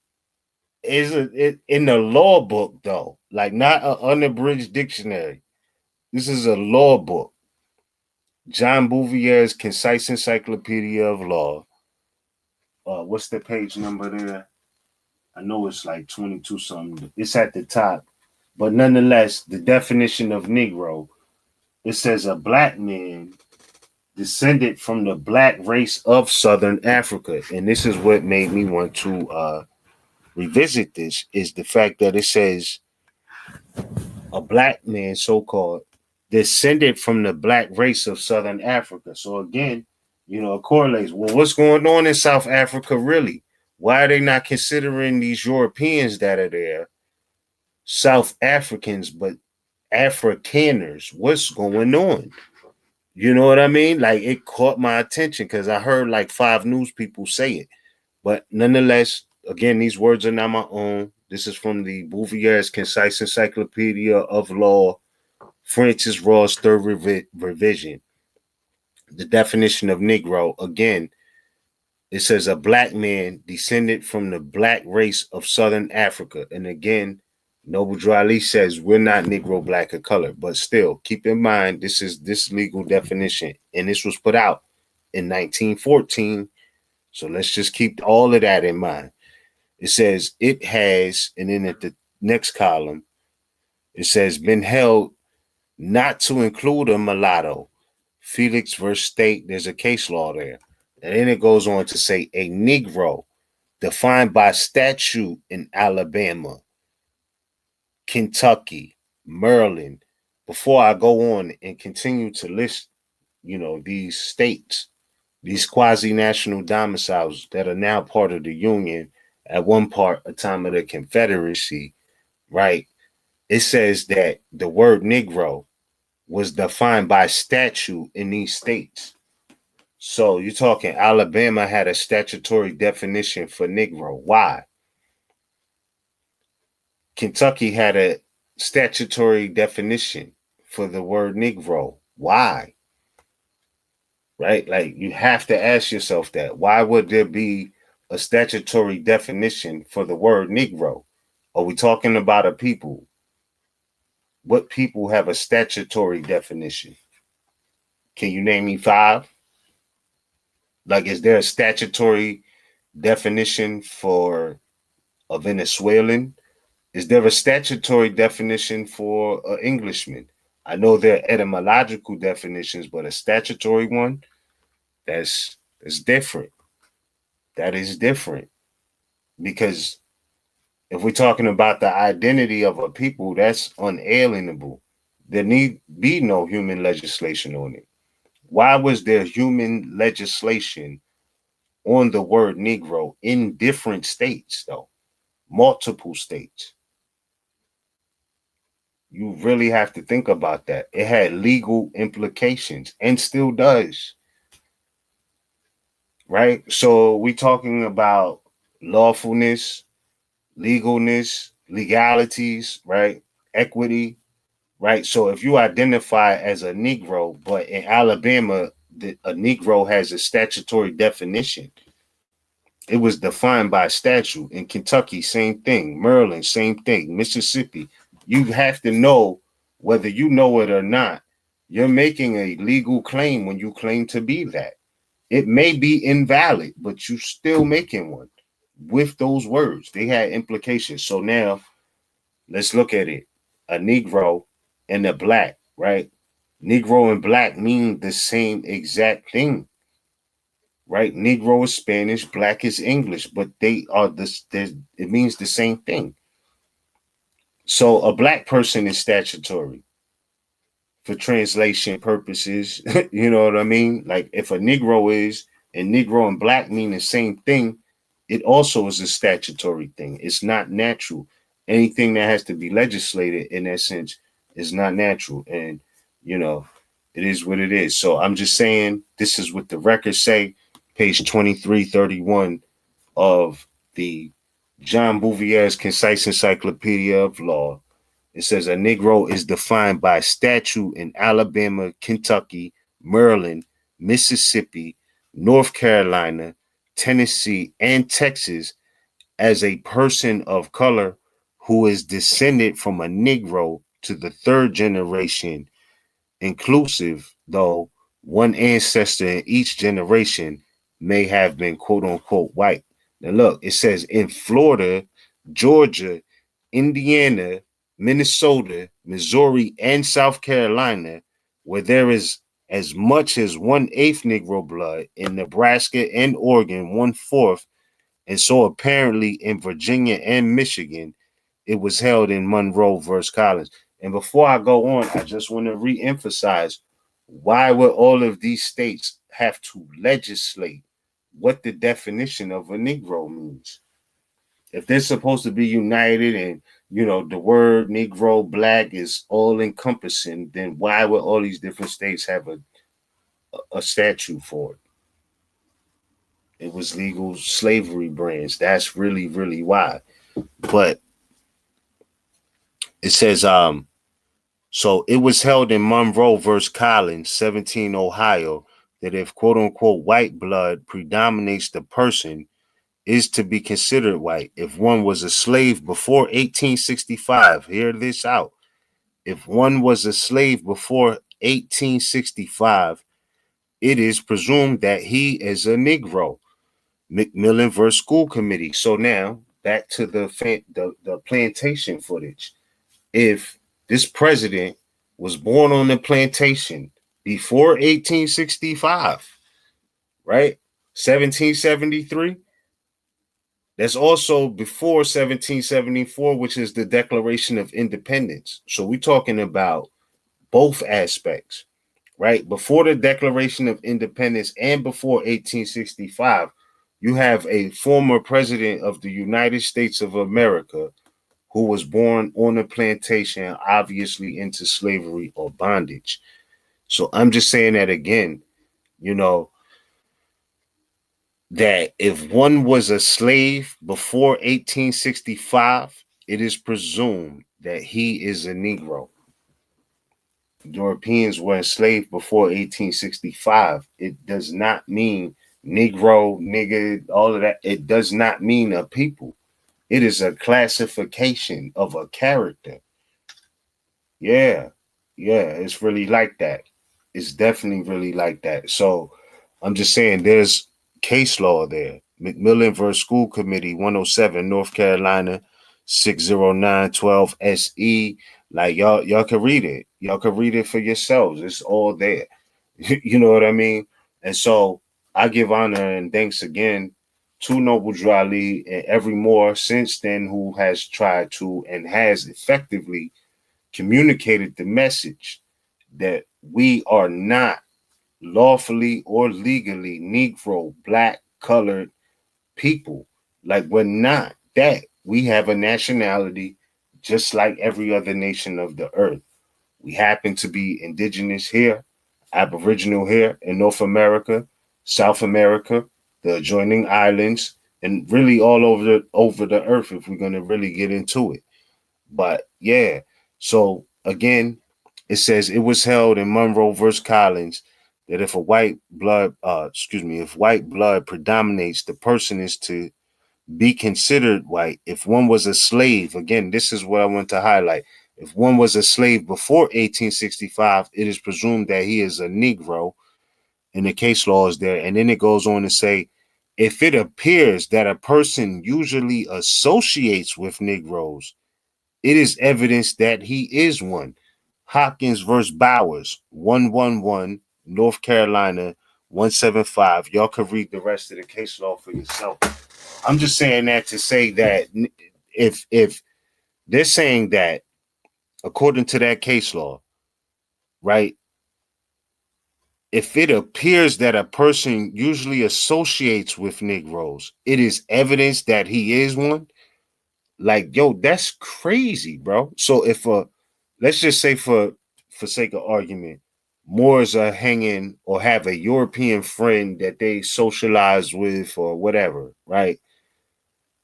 is it in the law book though? Like, not an unabridged dictionary. This is a law book. John Bouvier's Concise Encyclopedia of Law. What's the page number there? I know it's like 22 something. It's at the top. But nonetheless, the definition of Negro, it says a black man descended from the black race of Southern Africa. And this is what made me want to revisit this, is the fact that it says a black man, so-called, descended from the black race of Southern Africa. So again, it correlates. Well, what's going on in South Africa really? Why are they not considering these Europeans that are there South Africans, but Afrikaners? What's going on? You know what I mean? Like, it caught my attention because I heard like 5 news people say it. But nonetheless, again, these words are not my own. This is from the Bouvier's Concise Encyclopedia of Law, Francis Raw's third revision. The definition of Negro, again, it says a black man descended from the black race of Southern Africa. And again, Noble Drew Ali says we're not Negro, black, or color, but still keep in mind this is this legal definition, and this was put out in 1914. So let's just keep all of that in mind. It says it has, and then at the next column, it says been held not to include a mulatto. Felix versus State, there's a case law there. And then it goes on to say a Negro defined by statute in Alabama, Kentucky, Maryland. Before I go on and continue to list, these states, these quasi-national domiciles that are now part of the Union, at one part, a time of the Confederacy, right? It says that the word Negro was defined by statute in these states. So you're talking Alabama had a statutory definition for Negro. Why? Kentucky had a statutory definition for the word Negro. Why? Right? Like, you have to ask yourself that. Why would there be a statutory definition for the word Negro? Are we talking about a people? What people have a statutory definition? Can you name me 5? Like, is there a statutory definition for a Venezuelan? Is there a statutory definition for an Englishman? I know there are etymological definitions, but a statutory one, that's different. That is different. Because if we're talking about the identity of a people, that's unalienable. There need be no human legislation on it. Why was there human legislation on the word Negro in different states, though? Multiple states. You really have to think about that. It had legal implications and still does. Right? So we're talking about lawfulness, legalness, legalities, right? Equity, right? So if you identify as a Negro, but in Alabama, a Negro has a statutory definition. It was defined by statute. In Kentucky, same thing. Maryland, same thing. Mississippi, you have to know whether you know it or not. You're making a legal claim when you claim to be that. It may be invalid, but you're still making one with those words. They had implications. So now let's look at it. A Negro and a black, right? Negro and black mean the same exact thing, right? Negro is Spanish, black is English, but they are this. It means the same thing. So a black person is statutory for translation purposes. You know what I mean? Like, if a Negro is, and Negro and black mean the same thing, it also is a statutory thing. It's not natural. Anything that has to be legislated in that sense is not natural. And, it is what it is. So I'm just saying, this is what the records say, page 2331 of the John Bouvier's Concise Encyclopedia of Law, It says a Negro is defined by statute in Alabama, Kentucky, Maryland, Mississippi, North Carolina, Tennessee, and Texas as a person of color who is descended from a Negro to the third generation, inclusive, though one ancestor in each generation may have been quote unquote white. Now, look, it says in Florida, Georgia, Indiana, Minnesota, Missouri, and South Carolina, where there is as much as 1/8 Negro blood, in Nebraska and Oregon, 1/4, and so apparently in Virginia and Michigan, it was held in Monroe versus Collins. And before I go on, I just want to re-emphasize, why would all of these states have to legislate what the definition of a Negro means? If they're supposed to be united and, you know, the word Negro, black is all encompassing, then why would all these different states have a statute for it? It was legal slavery brands. That's really, really why. But it says, so it was held in Monroe versus Collins, 17 Ohio, that if quote unquote white blood predominates, the person is to be considered white. If one was a slave before 1865, hear this out. If one was a slave before 1865, it is presumed that he is a Negro. McMillan versus School Committee. So now back to the plantation footage. If this president was born on the plantation before 1865, right? 1773. That's also before 1774, which is the Declaration of Independence. So we're talking about both aspects, right? Before the Declaration of Independence and before 1865, you have a former president of the United States of America who was born on a plantation, obviously into slavery or bondage. So I'm just saying that again, you know, that if one was a slave before 1865, it is presumed that he is a Negro. Europeans were enslaved before 1865. It does not mean Negro, nigga, all of that. It does not mean a people. It is a classification of a character. Yeah, it's really like that. It's definitely really like that. So I'm just saying there's case law there. McMillan versus School Committee, 107, North Carolina, 60912 SE. Like y'all can read it. Y'all can read it for yourselves. It's all there. You know what I mean? And so I give honor and thanks again to Noble Drew Ali and every Moor since then who has tried to and has effectively communicated the message that we are not lawfully or legally Negro, black, colored people. Like we're not that. We have a nationality just like every other nation of the earth. We happen to be indigenous here, Aboriginal here in North America, South America, the adjoining islands, and really all over the earth if we're going to really get into it. But yeah, so again, it says it was held in Monroe versus Collins that if white blood predominates, the person is to be considered white. If one was a slave, again, this is what I want to highlight. If one was a slave before 1865, it is presumed that he is a Negro, and the case law is there. And then it goes on to say, if it appears that a person usually associates with Negroes, it is evidence that he is one. Hopkins versus Bowers, 111, North Carolina, 175. Y'all can read the rest of the case law for yourself. I'm just saying that to say that if they're saying that according to that case law, right? If it appears that a person usually associates with Negroes, it is evidence that he is one. Like, yo, that's crazy, bro. So if let's just say for sake of argument, Moors are hanging or have a European friend that they socialize with or whatever, right?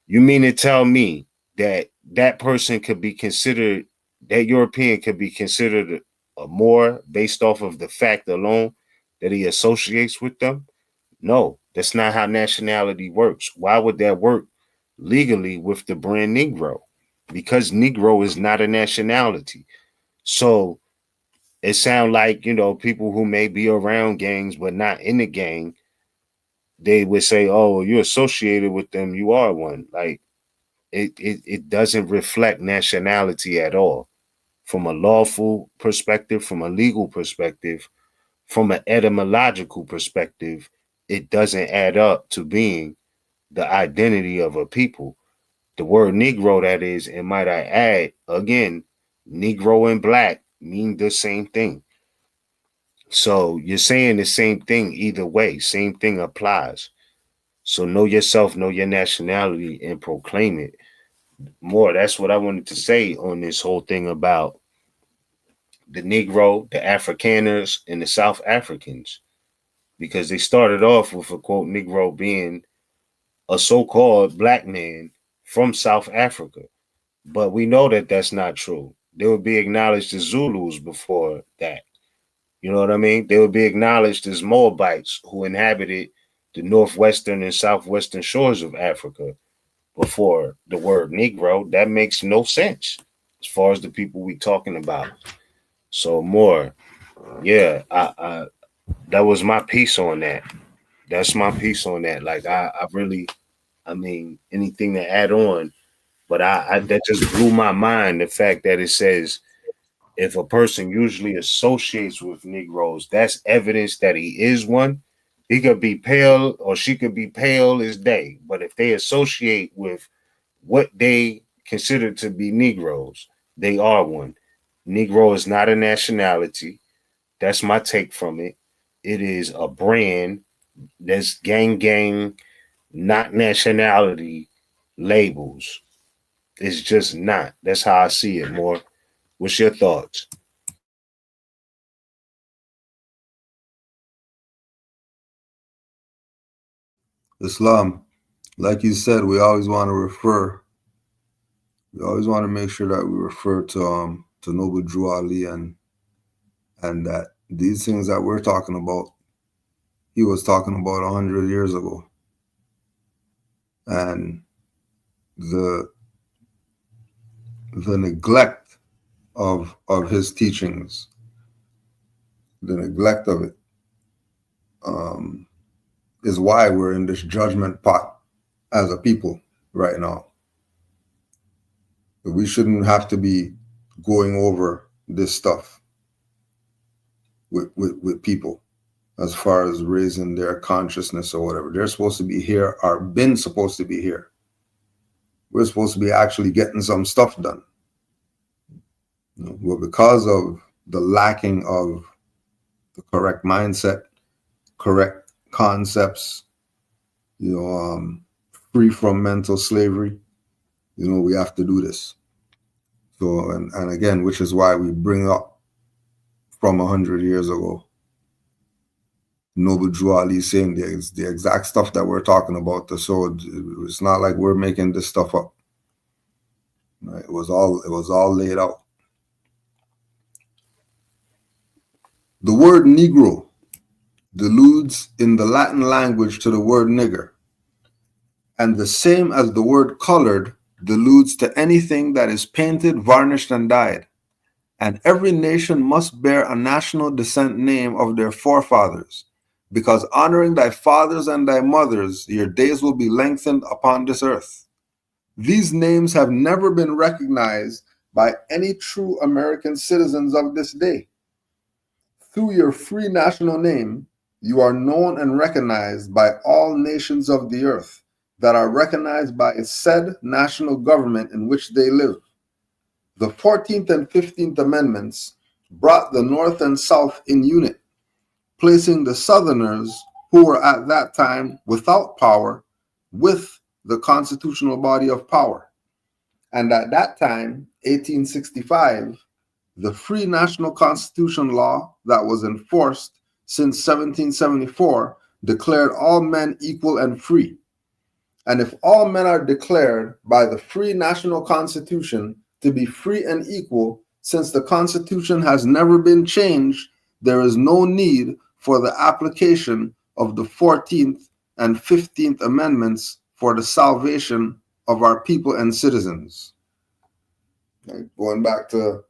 You mean to tell me that that person could be considered that European could be considered a Moor based off of the fact alone that he associates with them? No, that's not how nationality works. Why would that work legally with the brand Negro? Because Negro is not a nationality. So it sounds like, people who may be around gangs but not in the gang, they would say, oh, you're associated with them, you are one. Like it doesn't reflect nationality at all. From a lawful perspective, from a legal perspective, from an etymological perspective, it doesn't add up to being the identity of a people. The word Negro, that is, and might I add, again, Negro and black mean the same thing. So you're saying the same thing either way. Same thing applies. So know yourself, know your nationality, and proclaim it. More, that's what I wanted to say on this whole thing about the Negro, the Afrikaners, and the South Africans. Because they started off with a quote, Negro being a so-called black man from South Africa. But we know that that's not true. They would be acknowledged as Zulus before that. You know what I mean? They would be acknowledged as Moabites who inhabited the northwestern and southwestern shores of Africa before the word Negro. That makes no sense as far as the people we talking about. So more, yeah, I that was my piece on that. That's my piece on that. Like I really, I mean, anything to add on, but I that just blew my mind. The fact that it says if a person usually associates with Negroes, that's evidence that he is one. He could be pale or she could be pale as day, but if they associate with what they consider to be Negroes, they are one. Negro is not a nationality. That's my take from it. It is a brand that's gang, not nationality labels. It's just not. That's how I see it more. What's your thoughts? Islam, like you said, we always want to make sure that we refer to Noble Drew Ali and that these things that we're talking about, he was talking about 100 years ago. And the neglect of his teachings, the neglect of it, is why we're in this judgment pot as a people right now. We shouldn't have to be going over this stuff with people as far as raising their consciousness or whatever. They're supposed to be here, or been supposed to be here. We're supposed to be actually getting some stuff done. Well, because of the lacking of the correct mindset, correct concepts, free from mental slavery, we have to do this. So, and again, which is why we bring up from 100 years ago, Noble Drew Ali saying the exact stuff that we're talking about. So it's not like we're making this stuff up. Right? It was all laid out. The word Negro deludes in the Latin language to the word nigger, and the same as the word colored deludes to anything that is painted, varnished, and dyed. And every nation must bear a national descent name of their forefathers, because honoring thy fathers and thy mothers, your days will be lengthened upon this earth. These names have never been recognized by any true American citizens of this day. Through your free national name, you are known and recognized by all nations of the earth that are recognized by its said national government in which they live. The 14th and 15th Amendments brought the North and South in unit, placing the Southerners, who were at that time without power, with the constitutional body of power. And at that time, 1865, the free national constitution law that was enforced since 1774 declared all men equal and free. And if all men are declared by the free national constitution to be free and equal, since the Constitution has never been changed, there is no need for the application of the 14th and 15th Amendments for the salvation of our people and citizens. Okay, going back to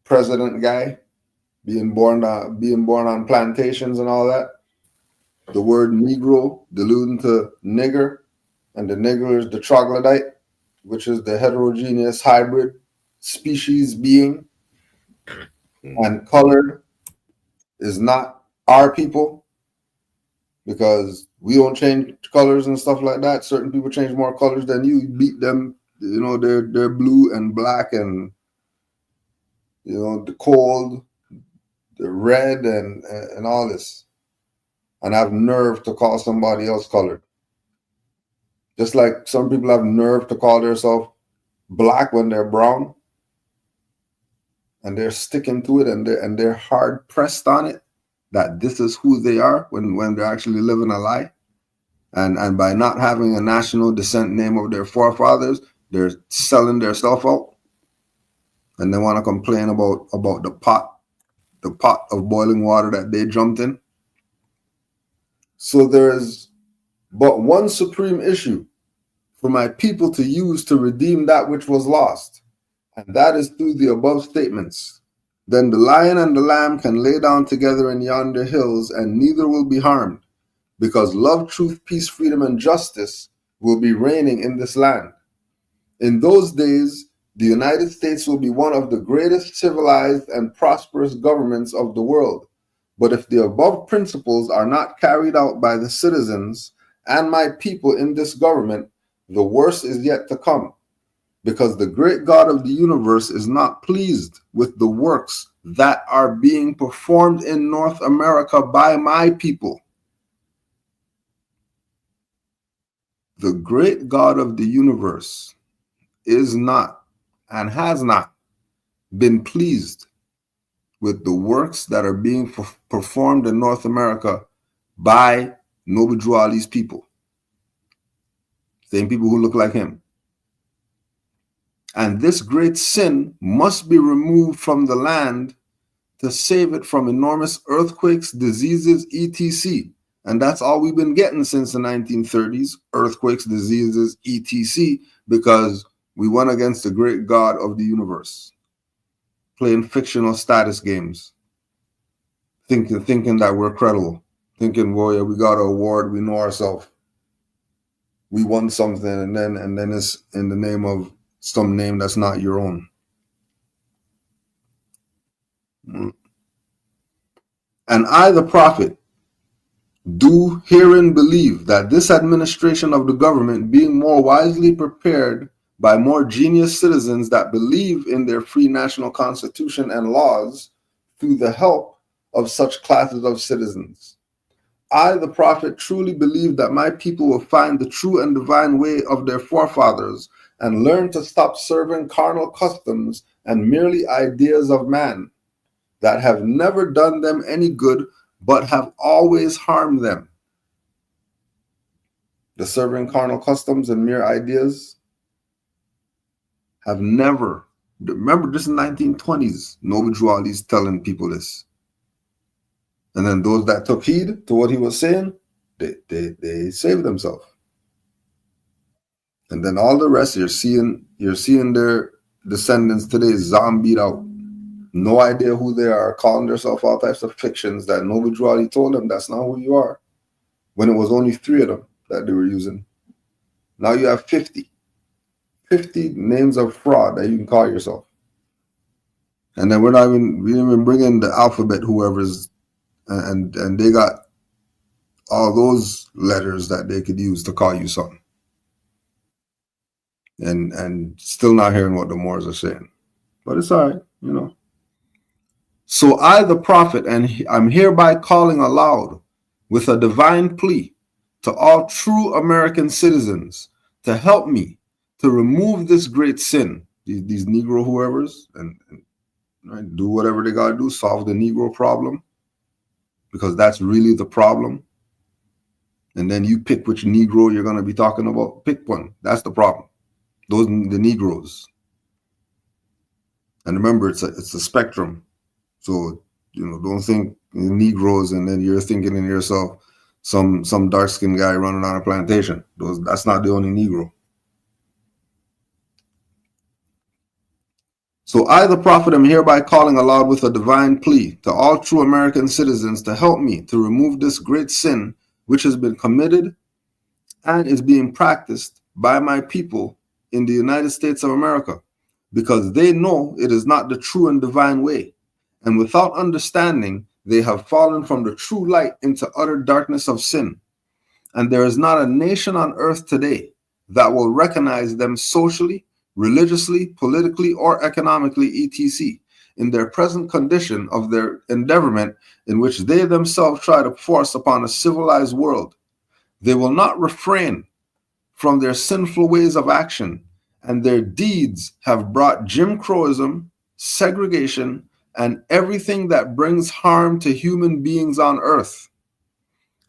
President Guy being born on plantations and all that. The word Negro alluding to nigger, and the nigger is the troglodyte, which is the heterogeneous hybrid species being, and colored is not our people, because we don't change colors and stuff like that. Certain people change more colors than you. You beat them, you know, they're blue and black and, you know, the cold, the red and all this, and have nerve to call somebody else colored. Just like some people have nerve to call themselves black when they're brown, and they're sticking to it, and they're hard pressed on it that this is who they are when they're actually living a lie. And by not having a national descent name of their forefathers, they're selling their stuff out, and they want to complain about the pot of boiling water that they jumped in. So there is but one supreme issue for my people to use to redeem that which was lost, and that is through the above statements. Then the lion and the lamb can lay down together in yonder hills, and neither will be harmed, because love, truth, peace, freedom, and justice will be reigning in this land. In those days, the United States will be one of the greatest civilized and prosperous governments of the world. But if the above principles are not carried out by the citizens and my people in this government, the worst is yet to come, because the great God of the universe is not pleased with the works that are being performed in North America by my people. The great God of the universe is not and has not been pleased with the works that are being performed in North America by Noble Drew Ali's people. Same people who look like him. And this great sin must be removed from the land to save it from enormous earthquakes, diseases, etc. And that's all we've been getting since the 1930s, earthquakes, diseases, etc., because we went against the great God of the universe, playing fictional status games, thinking that we're credible, thinking, well, yeah, we got an award, we know ourselves, we won something, and then it's in the name of some name that's not your own. And I, the prophet, do herein believe that this administration of the government, being more wisely prepared by more genius citizens that believe in their free national constitution and laws, through the help of such classes of citizens, I, the prophet, truly believe that my people will find the true and divine way of their forefathers and learn to stop serving carnal customs and merely ideas of man that have never done them any good but have always harmed them. The serving carnal customs and mere ideas have never, remember this is 1920s, Noble Drew Ali's telling people this. And then those that took heed to what he was saying, they saved themselves. And then all the rest, you're seeing their descendants today zombied out. No idea who they are, calling themselves all types of fictions that Noble Drew Ali told them that's not who you are, when it was only 3 of them that they were using. Now you have 50 names of fraud that you can call yourself. And then we didn't even bring in the alphabet, whoever's, and they got all those letters that they could use to call you something. And still not hearing what the Moors are saying. But it's all right, you know. So I, the prophet, and I'm hereby calling aloud with a divine plea to all true American citizens to help me to remove this great sin, these Negro whoever's, and right, do whatever they got to do, solve the Negro problem, because that's really the problem. And then you pick which Negro you're going to be talking about. Pick one. That's the problem. Those are the Negroes. And remember, it's a spectrum. So, don't think Negroes and then you're thinking in yourself, some dark-skinned guy running on a plantation. That's not the only Negro. So I, the prophet, am hereby calling aloud with a divine plea to all true American citizens to help me to remove this great sin which has been committed and is being practiced by my people in the United States of America, because they know it is not the true and divine way. And without understanding, they have fallen from the true light into utter darkness of sin. And there is not a nation on earth today that will recognize them socially, religiously, politically, or economically, etc., in their present condition of their endeavorment in which they themselves try to force upon a civilized world. They will not refrain from their sinful ways of action, and their deeds have brought Jim Crowism, segregation, and everything that brings harm to human beings on earth.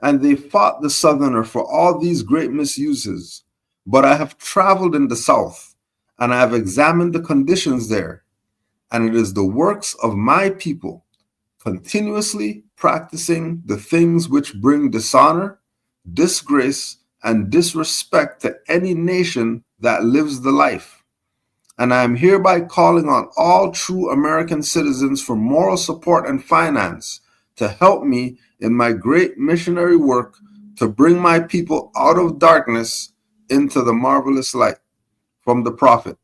And they fought the Southerner for all these great misuses. But I have traveled in the South, and I have examined the conditions there, and it is the works of my people continuously practicing the things which bring dishonor, disgrace, and disrespect to any nation that lives the life. And I am hereby calling on all true American citizens for moral support and finance to help me in my great missionary work to bring my people out of darkness into the marvelous light. From the prophet.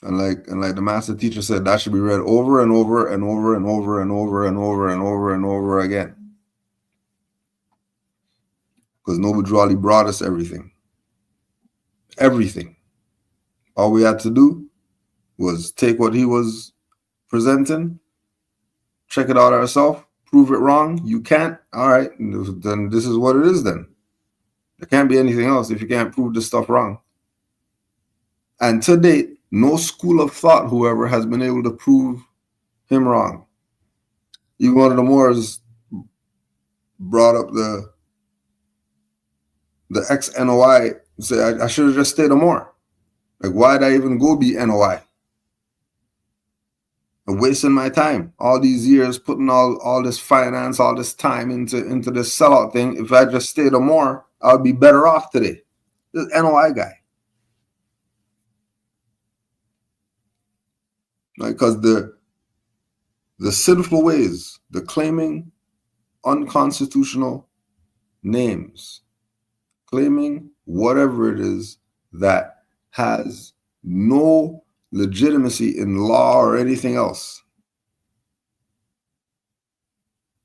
And like the master teacher said, that should be read over and over and over and over and over and over and over and over again. Because Noble Drew Ali brought us everything. Everything. All we had to do was take what he was presenting, check it out ourselves, prove it wrong. You can't. All right, then this is what it is then. There can't be anything else if you can't prove this stuff wrong. And to date, no school of thought, whoever, has been able to prove him wrong. Even one of the Moors brought up the ex-NOI, say I should have just stayed a Moor. Like, why'd I even go be NOI? I'm wasting my time. All these years putting all this finance, all this time into this sellout thing. If I just stayed a Moor, I would be better off today. This NOI guy. Because the sinful ways, the claiming unconstitutional names, claiming whatever it is that has no legitimacy in law or anything else.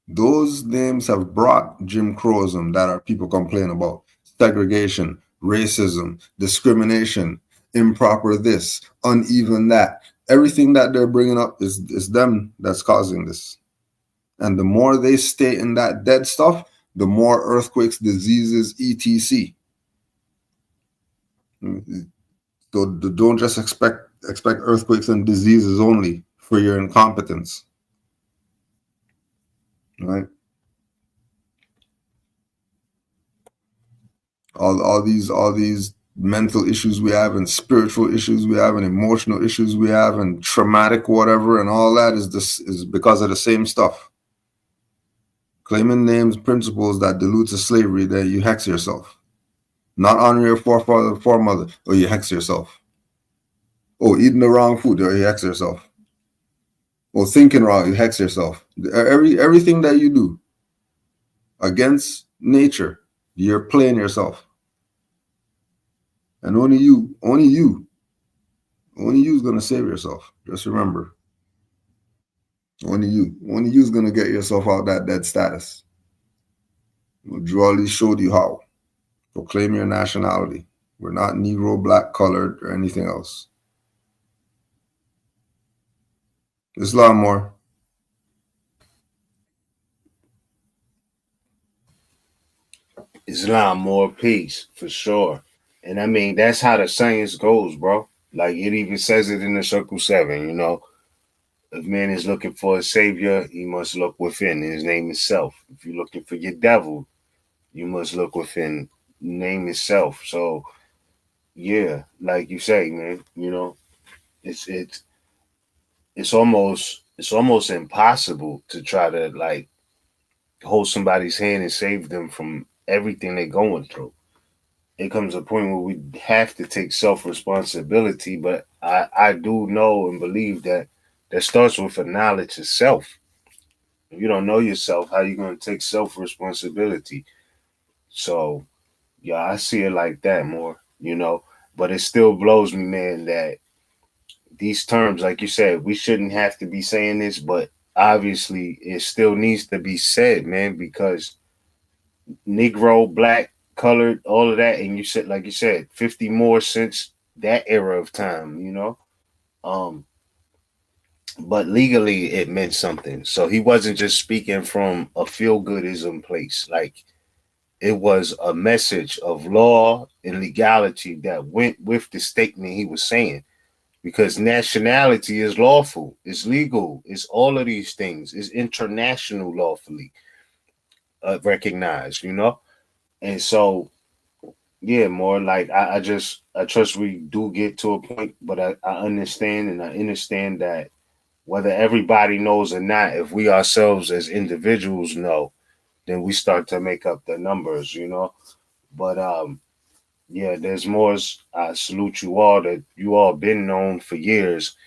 Those names have brought Jim Crowism that our people complain about. Segregation, racism, discrimination, improper this, uneven that. Everything that they're bringing up is them that's causing this. And the more they stay in that dead stuff, the more earthquakes, diseases, etc. So don't just expect earthquakes and diseases only for your incompetence. Right? All these mental issues we have and spiritual issues we have and emotional issues we have and traumatic whatever and all that is because of the same stuff. Claiming names, principles that dilute to slavery, that you hex yourself. Not honoring your forefather, foremother, or you hex yourself. Oh, eating the wrong food, or you hex yourself. Or thinking wrong, you hex yourself. Everything that you do against nature, you're playing yourself. And only you is going to save yourself. Just remember. Only you is going to get yourself out of that dead status. Drew Ali showed you how. Proclaim your nationality. We're not Negro, black, colored, or anything else. Islam more. Islam more peace, for sure. And I mean, that's how the science goes, bro. Like it even says it in the Circle 7, you know. If man is looking for a savior, he must look within. His name is self. If you're looking for your devil, you must look within. Name is self. So yeah, like you say, man, it's it's it's almost impossible to try to like hold somebody's hand and save them from everything they're going through. It comes a point where we have to take self responsibility, but I do know and believe that that starts with a knowledge of self. If you don't know yourself, how you gonna take self responsibility? So yeah, I see it like that more. But it still blows me, man, that these terms, like you said, we shouldn't have to be saying this, but obviously it still needs to be said, man, because Negro, black, colored, all of that, and you said, like you said, 50 more since that era of time. Um, but legally it meant something. So he wasn't just speaking from a feel goodism place. Like it was a message of law and legality that went with the statement he was saying. Because nationality is lawful, it's legal, it's all of these things, it's international lawfully recognized. And so, yeah, more like I trust we do get to a point, but I understand and I understand that whether everybody knows or not, if we ourselves as individuals know, then we start to make up the numbers. But yeah, there's more. I salute you all that you all been known for years,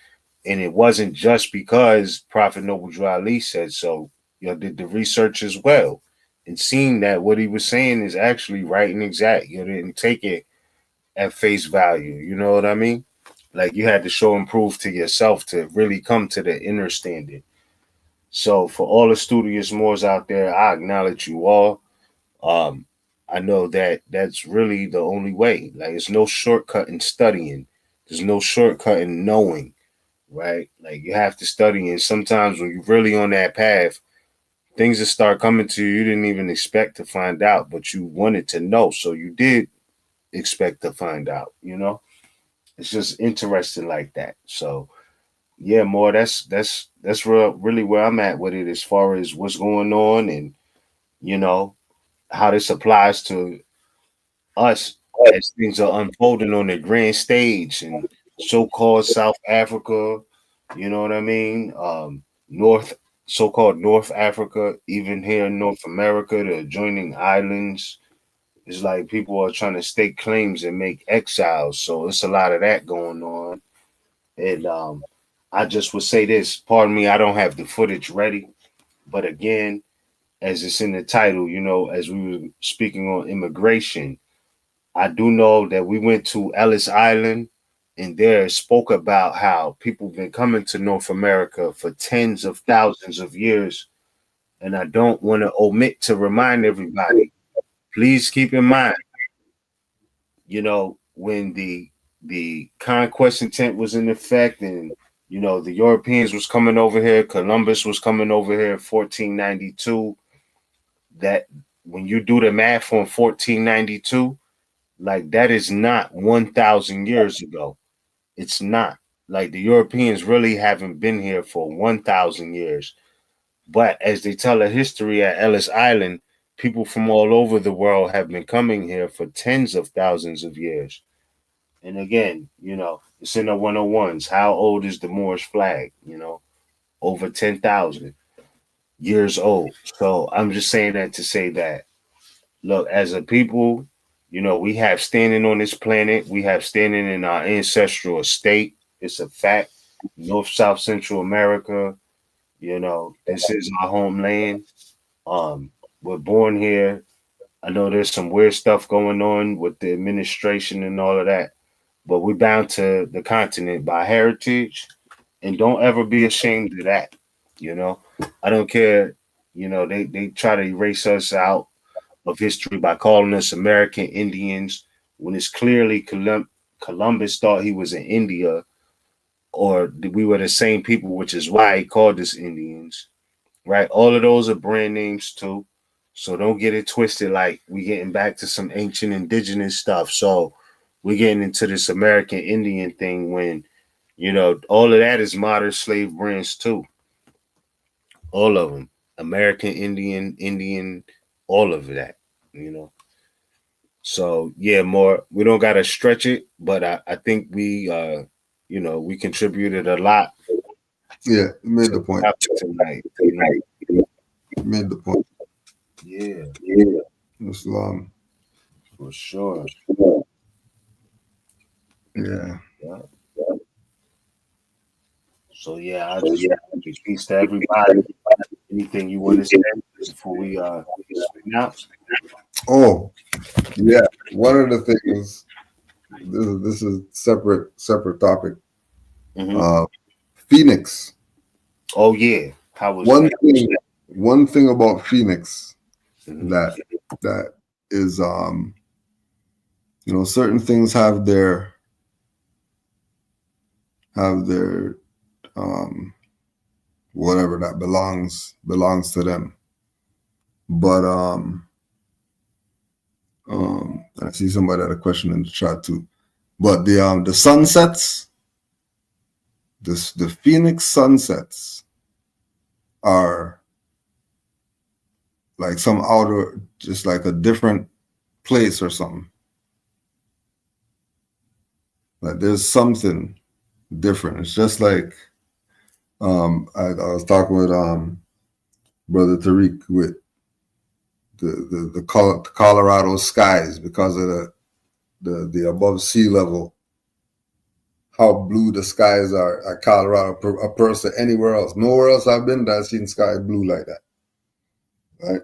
and it wasn't just because Prophet Noble Drew Ali said so. Did the research as well, and seeing that what he was saying is actually right and exact. You didn't take it at face value. You know what I mean? Like you had to show and prove to yourself to really come to the inner standing. So for all the studious Moors out there, I acknowledge you all. Um, I know that that's really the only way. Like, there's no shortcut in studying. There's no shortcut in knowing, right? Like, you have to study, and sometimes when you're really on that path, things that start coming to you didn't even expect to find out, but you wanted to know, so you did expect to find out. It's just interesting like that. So, yeah, more. That's really where I'm at with it as far as what's going on, and you know how this applies to us as things are unfolding on the grand stage and so-called South Africa, you know what I mean? North, so-called North Africa, even here in North America, the adjoining islands. It's like people are trying to stake claims and make exiles. So it's a lot of that going on. And I just would say this, pardon me, I don't have the footage ready. But again, as it's in the title, as we were speaking on immigration, I do know that we went to Ellis Island and there spoke about how people have been coming to North America for tens of thousands of years. And I don't want to omit to remind everybody, please keep in mind, when the conquest intent was in effect and the Europeans was coming over here, Columbus was coming over here in 1492, that when you do the math on 1492, like that is not 1,000 years ago. It's not. Like the Europeans really haven't been here for 1,000 years. But as they tell a history at Ellis Island, people from all over the world have been coming here for tens of thousands of years. And again, it's in the 101s. How old is the Moorish flag? Over 10,000 years old. So I'm just saying that to say that, look, as a people, we have standing on this planet. We have standing in our ancestral estate. It's a fact. North, South, Central America, this is our homeland. We're born here. I know there's some weird stuff going on with the administration and all of that, but we're bound to the continent by heritage, and don't ever be ashamed of that. You know, I don't care. They try to erase us out of history by calling us American Indians when it's clearly Columbus thought he was in India, or we were the same people, which is why he called us Indians, right? All of those are brand names too. So don't get it twisted like we getting back to some ancient indigenous stuff. So we're getting into this American Indian thing when, all of that is modern slave brands too. All of them. American Indian, all of that, you know. So yeah, more we don't gotta stretch it, but I think we we contributed a lot. Yeah, made the point. Tonight, you know? Made the point. Yeah. Islam. For sure. Yeah. So yeah, I just peace to everybody. Anything you want to say before we swing out? Oh, yeah. One of the things, this is separate topic. Phoenix. Oh yeah. How was one thing about Phoenix that is certain things have their whatever that belongs to them. But I see somebody had a question in the chat too. But the sunsets, the Phoenix sunsets are like some outer, just like a different place or something. Like there's something different. It's just like I was talking with Brother Tariq with the Colorado skies because of the above sea level, how blue the skies are at Colorado, a person anywhere else. Nowhere else I've been that I've seen sky blue like that. Right?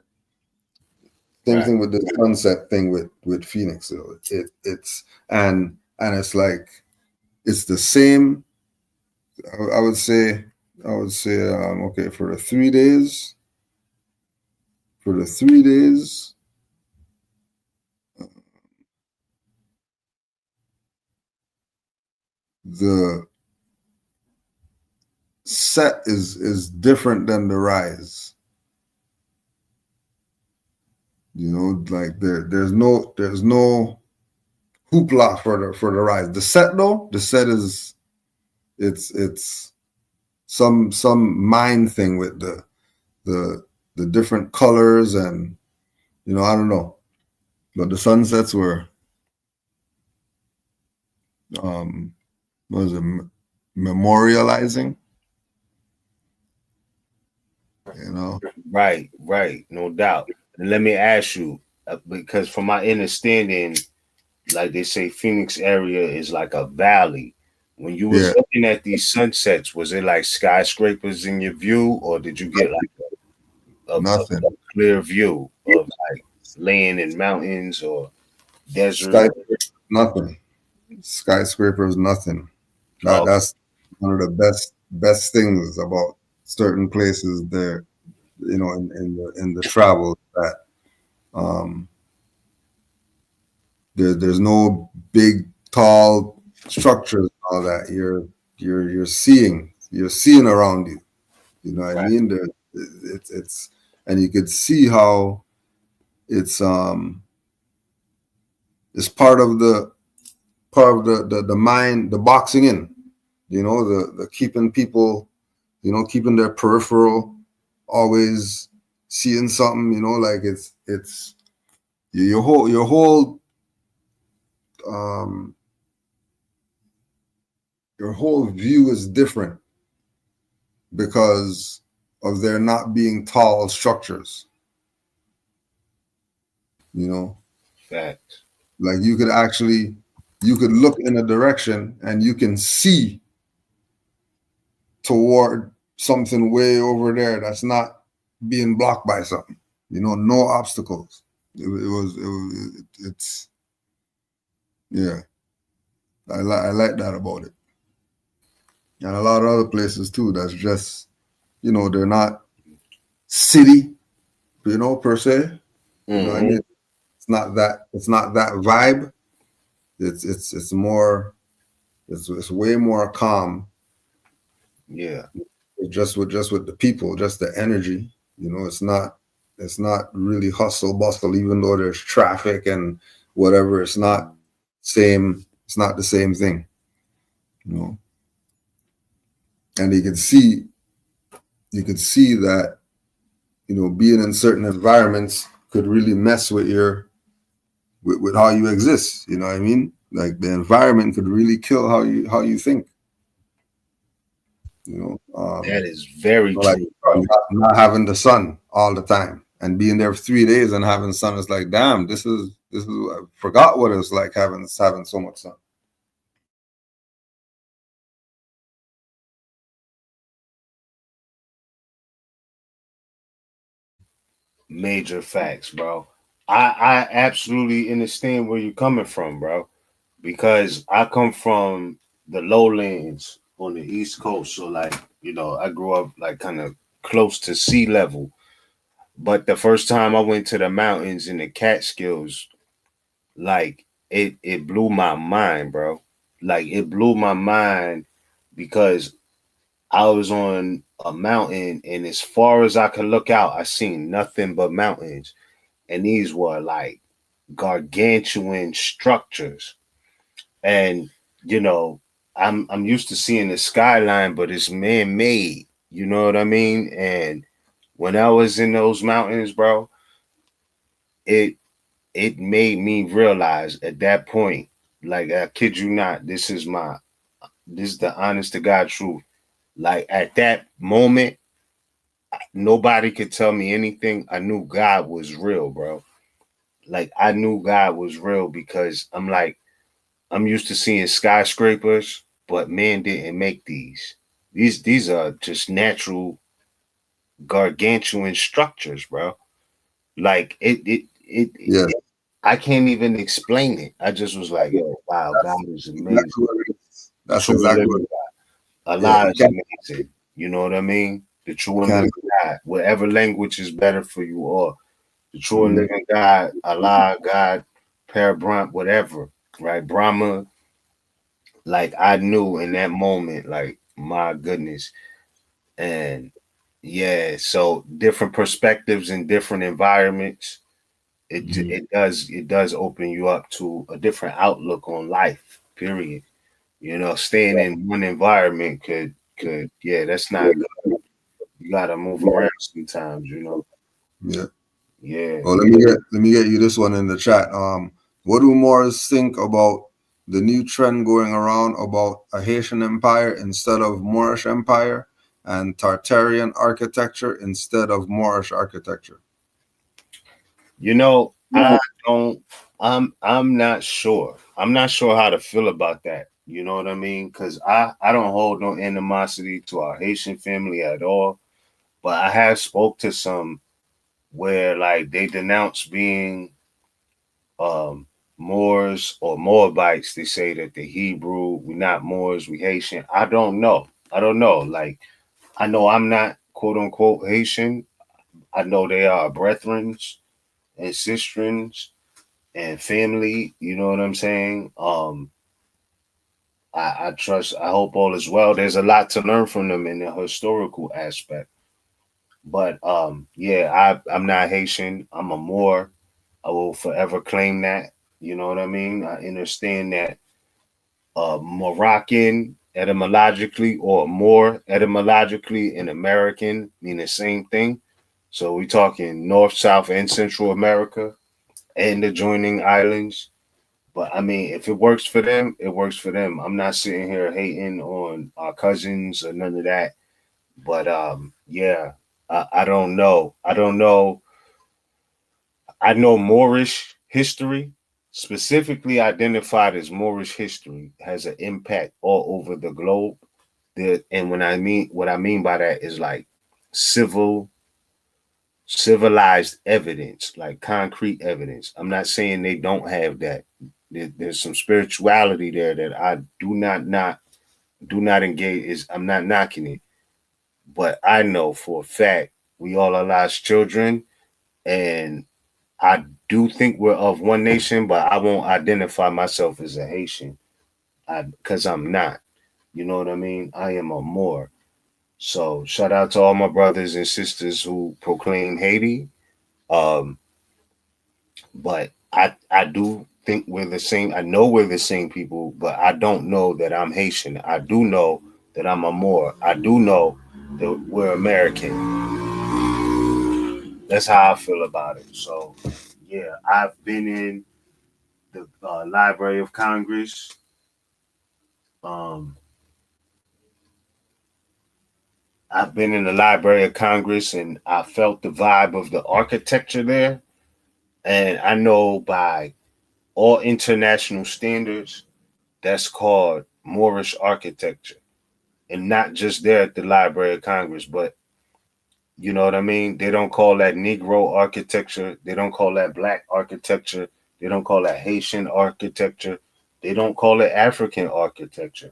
Same thing with the sunset thing with Phoenix. So it's and it's like it's the same. I would say okay, for the 3 days. For the 3 days, the set is different than the rise. Like there's no hoopla for the rise. The set though, the set is it's some mind thing with the different colors and I don't know, but the sunsets were what is it, memorializing, Right, no doubt. And let me ask you, because from my understanding, like they say, Phoenix area is like a valley. When you was looking at these sunsets, was it like skyscrapers in your view, or did you get like nothing, a clear view of like land in mountains or desert? Nothing. Skyscrapers, nothing. That's one of the best things about certain places there, in the travel, that there's no big tall structures and all that. You're seeing around you. You know what I mean? It's and you could see how it's part of the mind, the boxing in, the keeping people, keeping their peripheral always seeing something, like it's your whole view is different because of there not being tall structures. Facts. Like you could look in a direction and you can see toward something way over there that's not being blocked by something. No obstacles. It's yeah. I like that about it. And a lot of other places too, that's just, they're not city, per se. You know what I mean? It's not that vibe. It's more, it's way more calm. Yeah. Just with the people, just the energy. It's not really hustle bustle, even though there's traffic and whatever. It's not the same thing. And you could see that, being in certain environments could really mess with your with how you exist. You know what I mean? Like the environment could really kill how you think. You know, That is very like true, bro. not having the sun all the time and being there for 3 days and having sun is like, damn, this is I forgot what it's like having so much sun. Major facts, bro. I absolutely understand where you're coming from, bro, because I come from the lowlands on the East Coast. So, like, you know, I grew up like kind of close to sea level. But the first time I went to the mountains in the Catskills, like it blew my mind, bro. Like it blew my mind because I was on a mountain and as far as I could look out, I seen nothing but mountains. And these were like gargantuan structures. And you know, I'm used to seeing the skyline, but it's man-made. You know what I mean? And when I was in those mountains, bro, it it made me realize at that point, like I kid you not, this is the honest to God truth. Like at that moment, nobody could tell me anything. I knew God was real, bro. Like I knew God was real because I'm used to seeing skyscrapers, but man didn't make these. These are just natural gargantuan structures, bro. Like Yeah, I can't even explain it. I just was like, yo, wow, God is amazing. exactly what it is. That's True and exactly living what. God. Yeah, Allah is amazing. You know what I mean? The true and living God. Whatever language is better for you all. The true and living God, Allah, God, Parabrahma, whatever, right? Brahma. Like I knew in that moment, like my goodness. And yeah, so different perspectives in different environments. It does open you up to a different outlook on life, period. You know, staying in one environment could yeah, that's not good. You gotta move around sometimes, you know. Yeah. Yeah. Well, let me get you this one in the chat. What do Moors think about the new trend going around about a Haitian empire instead of Moorish empire and Tartarian architecture instead of Moorish architecture? You know, I don't I'm not sure. I'm not sure how to feel about that. You know what I mean? Because I don't hold no animosity to our Haitian family at all. But I have spoke to some where like they denounce being Moors or Moabites. They say that the Hebrew, we're not Moors, we Haitian. I don't know. I don't know. Like I know I'm not quote unquote Haitian. I know they are brethrens and sistrens and family. You know what I'm saying? I trust. I hope all is well. There's a lot to learn from them in the historical aspect. But yeah, I'm not Haitian. I'm a Moor. I will forever claim that. You know what I mean? I understand that Moroccan etymologically or more etymologically and American mean the same thing. So we talking North, South, and Central America and the adjoining islands. But I mean, if it works for them, it works for them. I'm not sitting here hating on our cousins or none of that. But yeah, I don't know. I don't know. I know Moorish history, specifically identified as Moorish history, has an impact all over the globe. And what I mean by that is like civil civilized evidence, like concrete evidence. I'm not saying they don't have that. There's some spirituality there that I do not engage. Is I'm not knocking it, but I know for a fact we all are Allah's children, and I do think we're of one nation, but I won't identify myself as a Haitian, because I'm not. You know what I mean? I am a Moor. So shout out to all my brothers and sisters who proclaim Haiti. Um, but I do think we're the same. I know we're the same people, but I don't know that I'm Haitian. I do know that I'm a Moor. I do know that we're American. That's how I feel about it. So yeah, I've been in the Library of Congress. I've been in the Library of Congress and I felt the vibe of the architecture there. And I know by all international standards, that's called Moorish architecture. And not just there at the Library of Congress, but you know what I mean? They don't call that Negro architecture. They don't call that Black architecture. They don't call that Haitian architecture. They don't call it African architecture.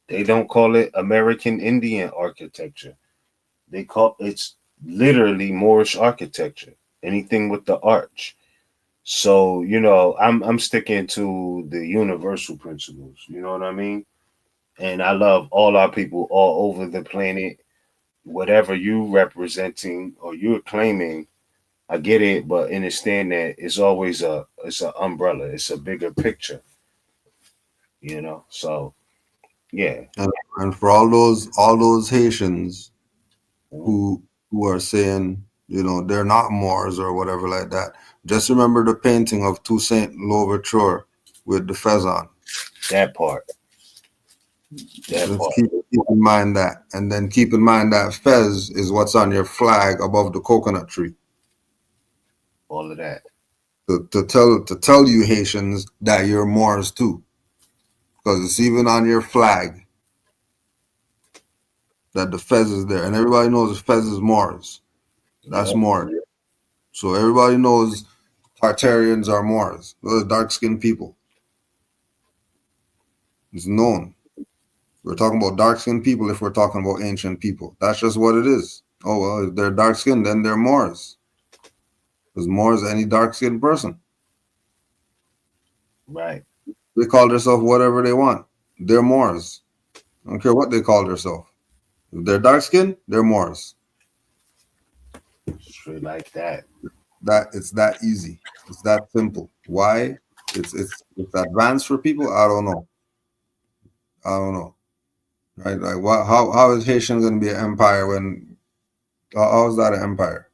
They don't call it American Indian architecture. They call it's literally Moorish architecture. Anything with the arch. So, you know, I'm sticking to the universal principles. You know what I mean? And I love all our people all over the planet. Whatever you representing or you're claiming, I get it, but understand that it's an umbrella. It's a bigger picture. You know? So yeah. And for all those Haitians who are saying, you know, they're not Moors or whatever like that, just remember the painting of Toussaint Louverture with the fez on. That part. Just keep in mind that. And then keep in mind that fez is what's on your flag above the coconut tree. All of that. To tell you Haitians that you're Moors too. Because it's even on your flag that the fez is there. And everybody knows the fez is Moors. That's Moor. So everybody knows Tartarians are Moors. Those are dark-skinned people. It's known. We're talking about dark-skinned people if we're talking about ancient people. That's just what it is. Oh, well, if they're dark-skinned, then they're Moors. Because Moors any dark-skinned person. Right. They call themselves whatever they want. They're Moors. I don't care what they call themselves. If they're dark-skinned, they're Moors. Straight like that. It's that easy. It's that simple. Why? It's advanced for people. I don't know. Right? Like how is Haitian going to be an empire when how is that an empire?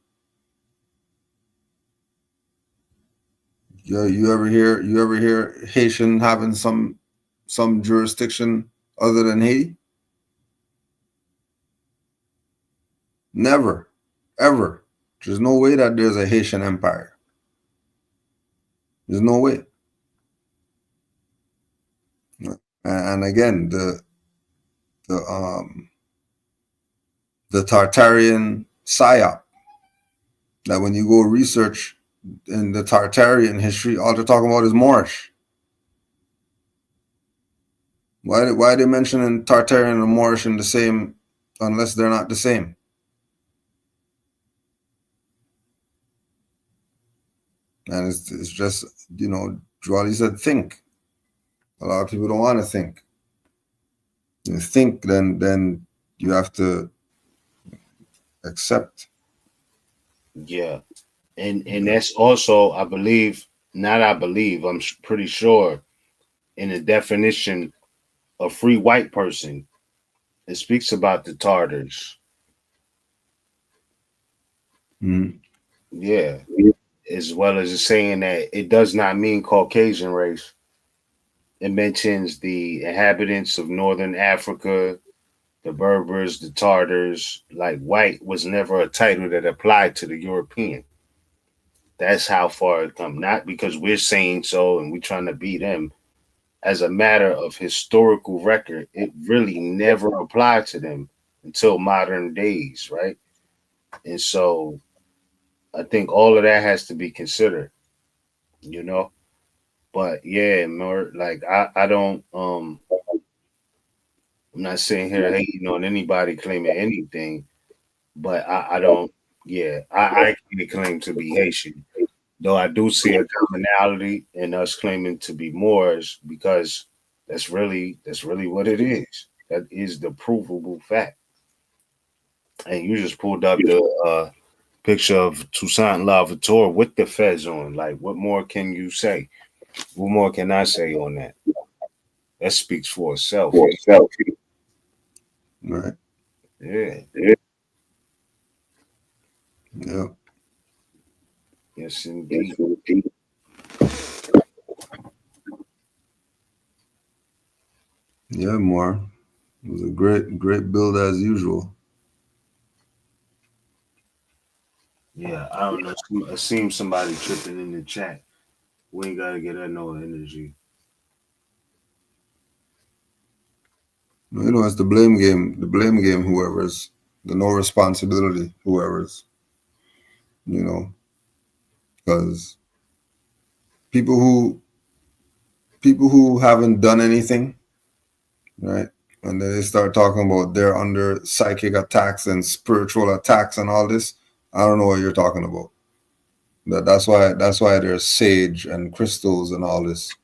You ever hear Haitian having some jurisdiction other than Haiti? Never, ever. There's no way that there's a Haitian empire. There's no way. And again, the Tartarian psyop, that when you go research in the Tartarian history, all they're talking about is Moorish. Why are they mentioning Tartarian and Moorish in the same, unless they're not the same? And it's just, you know, Jwali said think. A lot of people don't want to think. You think, then you have to accept. Yeah. And that's also, I'm pretty sure, in the definition of free white person, it speaks about the Tartars. Mm-hmm. Yeah. As well as saying that it does not mean Caucasian race. It mentions the inhabitants of Northern Africa, the Berbers, the Tartars. Like white was never a title that applied to the European. That's how far it come. Not because we're saying so and we're trying to be them. As a matter of historical record, it really never applied to them until modern days, right? And so I think all of that has to be considered, you know. But yeah, more like I don't I'm not sitting here hating on anybody claiming anything, but I don't I can't claim to be Haitian. Though I do see a commonality in us claiming to be Moors because that's really what it is. That is the provable fact. And you just pulled up the picture of Toussaint Louverture with the fez on. Like, what more can you say? What more can I say on that? That speaks for itself. Right. Yeah. Yeah. Yes, indeed. Yeah, Moore. It was a great build as usual. Yeah, I don't know. It seems somebody tripping in the chat. We ain't gotta get that no energy. You know, it's the blame game. The blame game, whoever's. The no responsibility, whoever's. You know, because people who haven't done anything, right? And then they start talking about they're under psychic attacks and spiritual attacks and all this. I don't know what you're talking about. That's why there's sage and crystals and all this.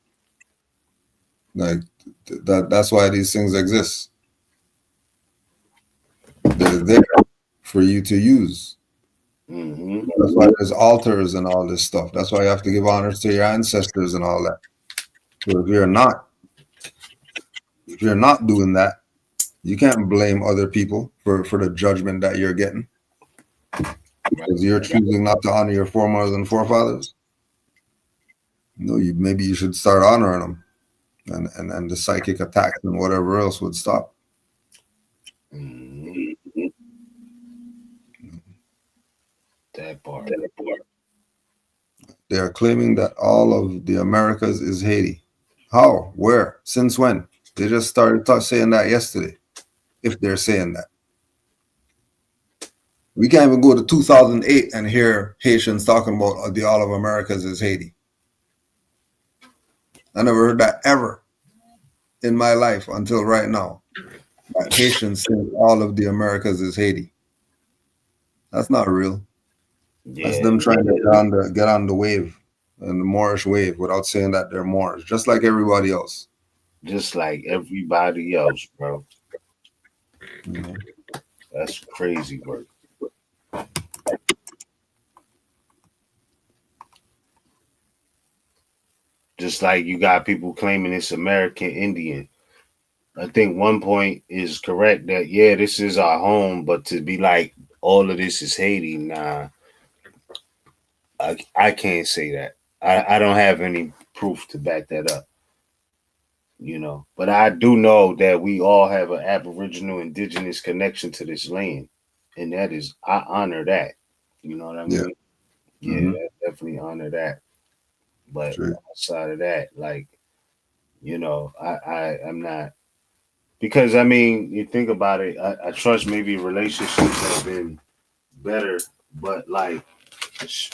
Like that's why these things exist. They're there for you to use. Mm-hmm. That's why there's altars and all this stuff. That's why you have to give honors to your ancestors and all that. So if you're not doing that, you can't blame other people for the judgment that you're getting. Because you're choosing not to honor your foremothers and forefathers. No, maybe you should start honoring them, and the psychic attacks and whatever else would stop. Mm-hmm. That part. They are claiming that all of the Americas is Haiti. How? Where? Since when? They just started saying that yesterday. If they're saying that. We can't even go to 2008 and hear Haitians talking about the all of Americas is Haiti. I never heard that ever in my life until right now. That Haitians think all of the Americas is Haiti. That's not real. Yeah. That's them trying to get on the wave, and the Moorish wave, without saying that they're Moors, just like everybody else. Just like everybody else, bro. Mm-hmm. That's crazy work. Just like you got people claiming it's American Indian. I think one point is correct that, yeah, this is our home, but to be like, all of this is Haiti, nah. I can't say that. I don't have any proof to back that up. You know, but I do know that we all have an Aboriginal indigenous connection to this land. And that is, I honor that. You know what I mean? Yeah, Mm-hmm. I definitely honor that. But outside of that, like, you know, I'm not, because I mean, you think about it, I trust maybe relationships have been better, but like,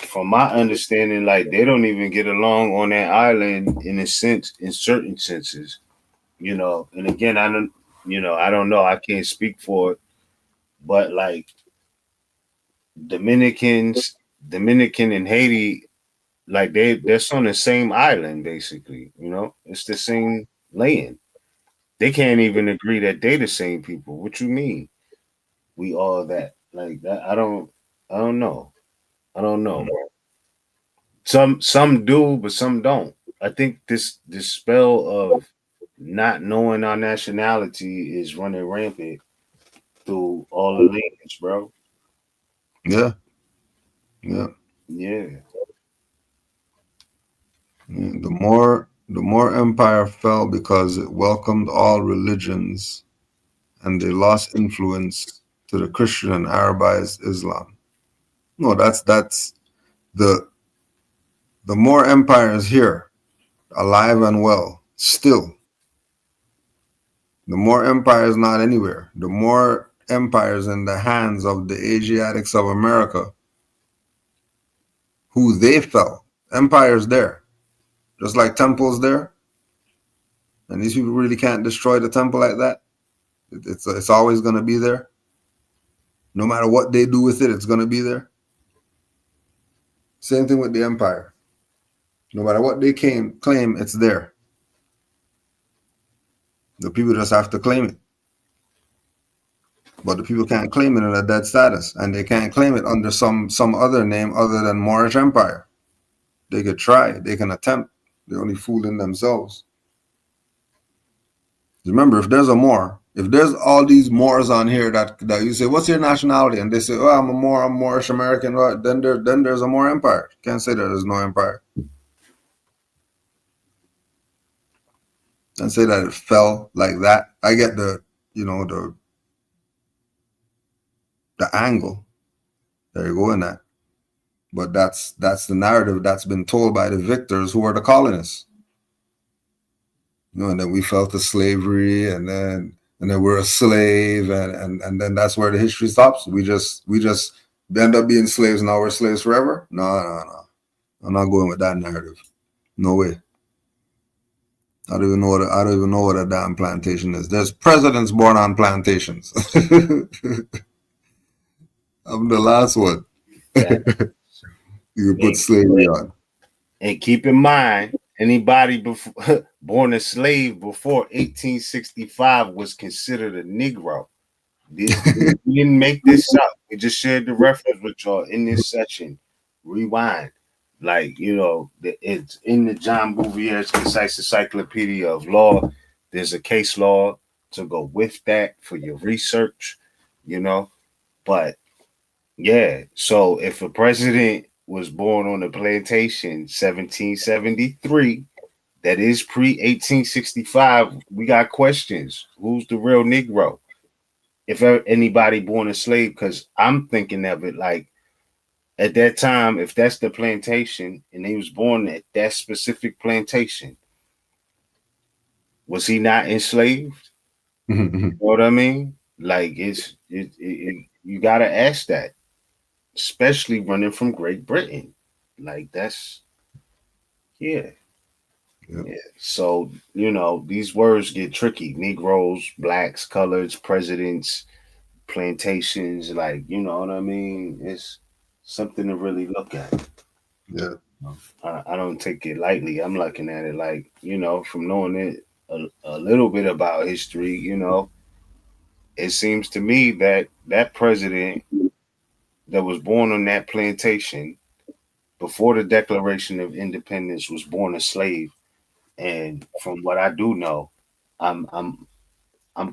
from my understanding, like, they don't even get along on that island in a sense, in certain senses, you know. And again, I don't know, I can't speak for it, but like Dominican and Haiti, like they're on the same island, basically, you know, it's the same land. They can't even agree that they the same people. What you mean? We all that, like that? I don't know. I don't know. Some do, but some don't. I think this spell of not knowing our nationality is running rampant through all the language, bro. Yeah. Yeah. The Moor Empire fell because it welcomed all religions, and they lost influence to the Christian and Arabized Islam. No, that's the Moor Empire is here, alive and well, still. The Moor Empire is not anywhere. The Moor Empire is in the hands of the Asiatics of America, who they fell. Empire's there, just like temples there. And these people really can't destroy the temple like that. It's always going to be there. No matter what they do with it, it's going to be there. Same thing with the empire. No matter what they claim, it's there. The people just have to claim it. But the people can't claim it in a dead status, and they can't claim it under some other name other than Moorish Empire. They could try, they can attempt. They're only fooling themselves. Remember, if there's a Moor, if there's all these Moors on here that you say, what's your nationality? And they say, oh, I'm a Moor, I'm Moorish American. Well, then there's a Moor Empire. Can't say there's no empire. and say that it fell like that. I get the, you know, the angle that you're going at, but that's the narrative that's been told by the victors who are the colonists. You know, and then we fell to slavery, and then we're a slave, and then that's where the history stops. We just end up being slaves. Now we're slaves forever. No. I'm not going with that narrative. No way. I don't even know what a damn plantation is. There's presidents born on plantations. I'm the last one. You put slavery on. And keep in mind, anybody born a slave before 1865 was considered a Negro. We didn't make this up. We just shared the reference with y'all in this session. Rewind. Like, you know, it's in the John Bouvier's Concise Encyclopedia of Law. There's a case law to go with that for your research, you know. But yeah, so if a president was born on a plantation 1773, that is pre-1865, we got questions. Who's the real Negro? If anybody born a slave, because I'm thinking of it like at that time, if that's the plantation and he was born at that specific plantation, was he not enslaved? You know what I mean? Like you gotta ask that, especially running from Great Britain. Like that's yeah. So, you know, these words get tricky. Negroes, blacks, coloreds, presidents, plantations, like, you know what I mean? It's something to really look at. Yeah. I don't take it lightly. I'm looking at it like, you know, from knowing it a little bit about history, you know, it seems to me that that president that was born on that plantation before the Declaration of Independence was born a slave. And from what I do know, I'm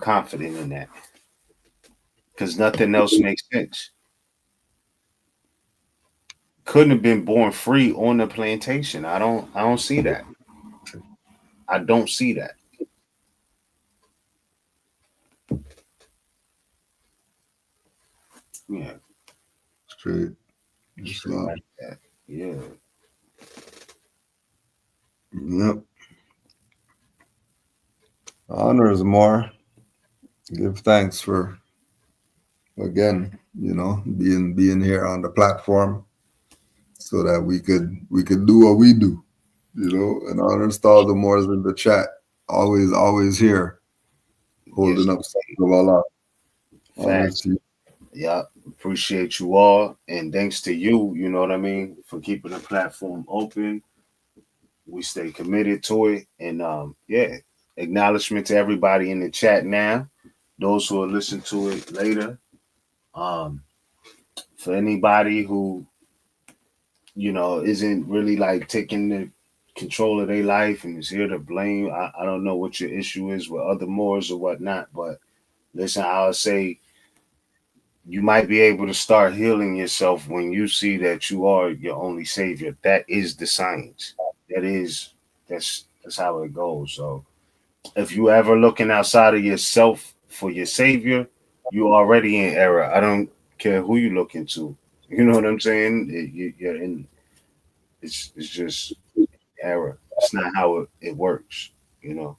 confident in that because nothing else makes sense. Couldn't have been born free on the plantation. I don't see that. I don't see that. Yeah. Straight like that. Yeah. Yep. Honors more. Give thanks for again, you know, being here on the platform so that we could do what we do, you know, and honors to all the Moors in the chat. Always here. Holding up something of Allah. Honors to you. Yeah, appreciate you all, and thanks to you, you know what I mean, for keeping the platform open. We stay committed to it, and yeah, acknowledgement to everybody in the chat now, those who will listen to it later. For anybody who, you know, isn't really like taking the control of their life and is here to blame, I don't know what your issue is with other Moors or whatnot, but listen, I'll say you might be able to start healing yourself when you see that you are your only savior. That is the science. That's how it goes. So if you ever looking outside of yourself for your savior, you already in error. I don't care who you looking to. You know what I'm saying? You're in. It's just error. It's not how it works. You know.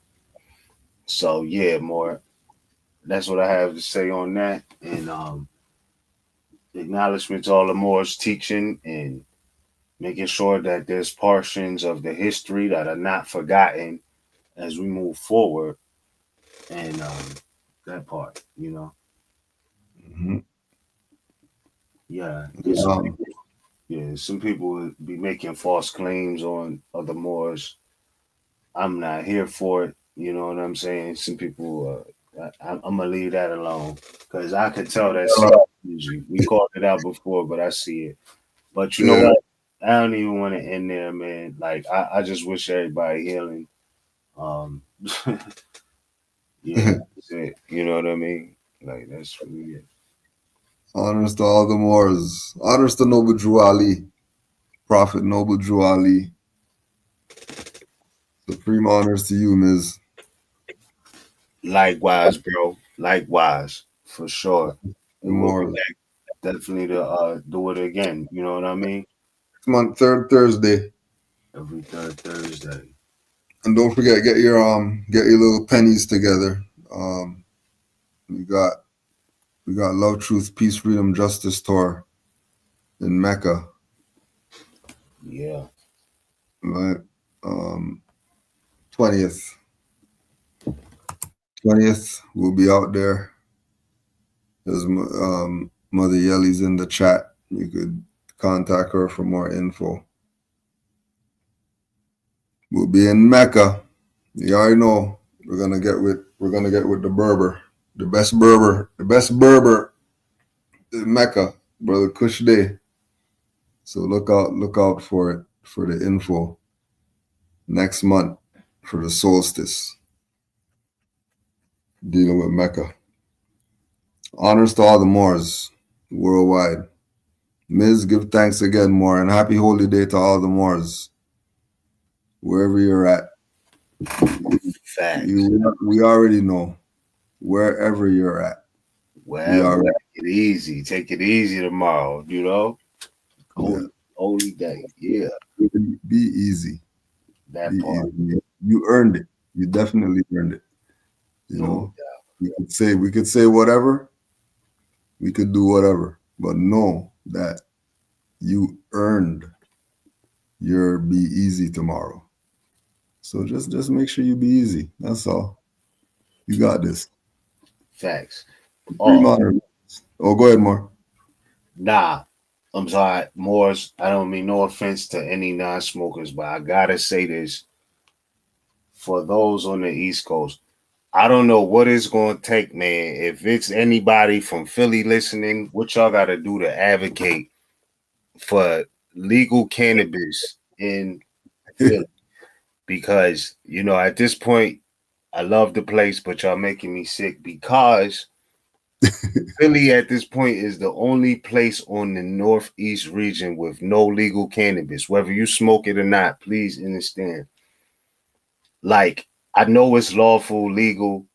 So yeah, more. That's what I have to say on that. And acknowledgement to all the Moors teaching and making sure that there's portions of the history that are not forgotten as we move forward. And that part, you know. Mm-hmm. Yeah. Some people would be making false claims on other Moors. I'm not here for it. You know what I'm saying? Some people, I'm gonna leave that alone because I could tell that we called it out before, but I see it. But you know what? I don't even want to end there, man. Like I just wish everybody healing. Yeah, that's it. You know what I mean? Like that's really it. Honors to all the Moors. Honors to Noble Drew Ali. Prophet Noble Drew Ali. Supreme honors to you, Ms. Likewise, bro. Likewise, for sure. And we'll be More back definitely to do it again. You know what I mean? next month, third Thursday. Every third Thursday. And don't forget, get your little pennies together. We got Love, Truth, Peace, Freedom, Justice tour in Mecca. Yeah. Right. 20th. 20th, we'll be out there. There's Mother Yellie's in the chat. You could contact her for more info. We'll be in Mecca. You already know we're gonna get with the Berber, the best Berber in Mecca, brother Kush Day. So look out for it, for the info next month for the solstice, dealing with Mecca. Honors to all the Moors worldwide. Ms. Give thanks again, Moor, and happy holy day to all the Moors, wherever you're at. We already know, wherever you're at. Well, take it easy tomorrow, you know? Holy day. Yeah. Be easy. That Be part. easy. You earned it. You definitely earned it. You know, we could say whatever, we could do whatever, but know that you earned your be easy tomorrow. So just make sure you be easy. That's all. You got this. Facts. Oh, go ahead, Moore. Nah, I'm sorry, Moors. I don't mean no offense to any non-smokers, but I gotta say this for those on the East Coast. I don't know what it's gonna take, man. If it's anybody from Philly listening, what y'all gotta do to advocate for legal cannabis in Philly? Because you know, at this point, I love the place, but y'all making me sick because Philly at this point is the only place on the Northeast region with no legal cannabis. Whether you smoke it or not, please understand. Like, I know it's lawful, legal,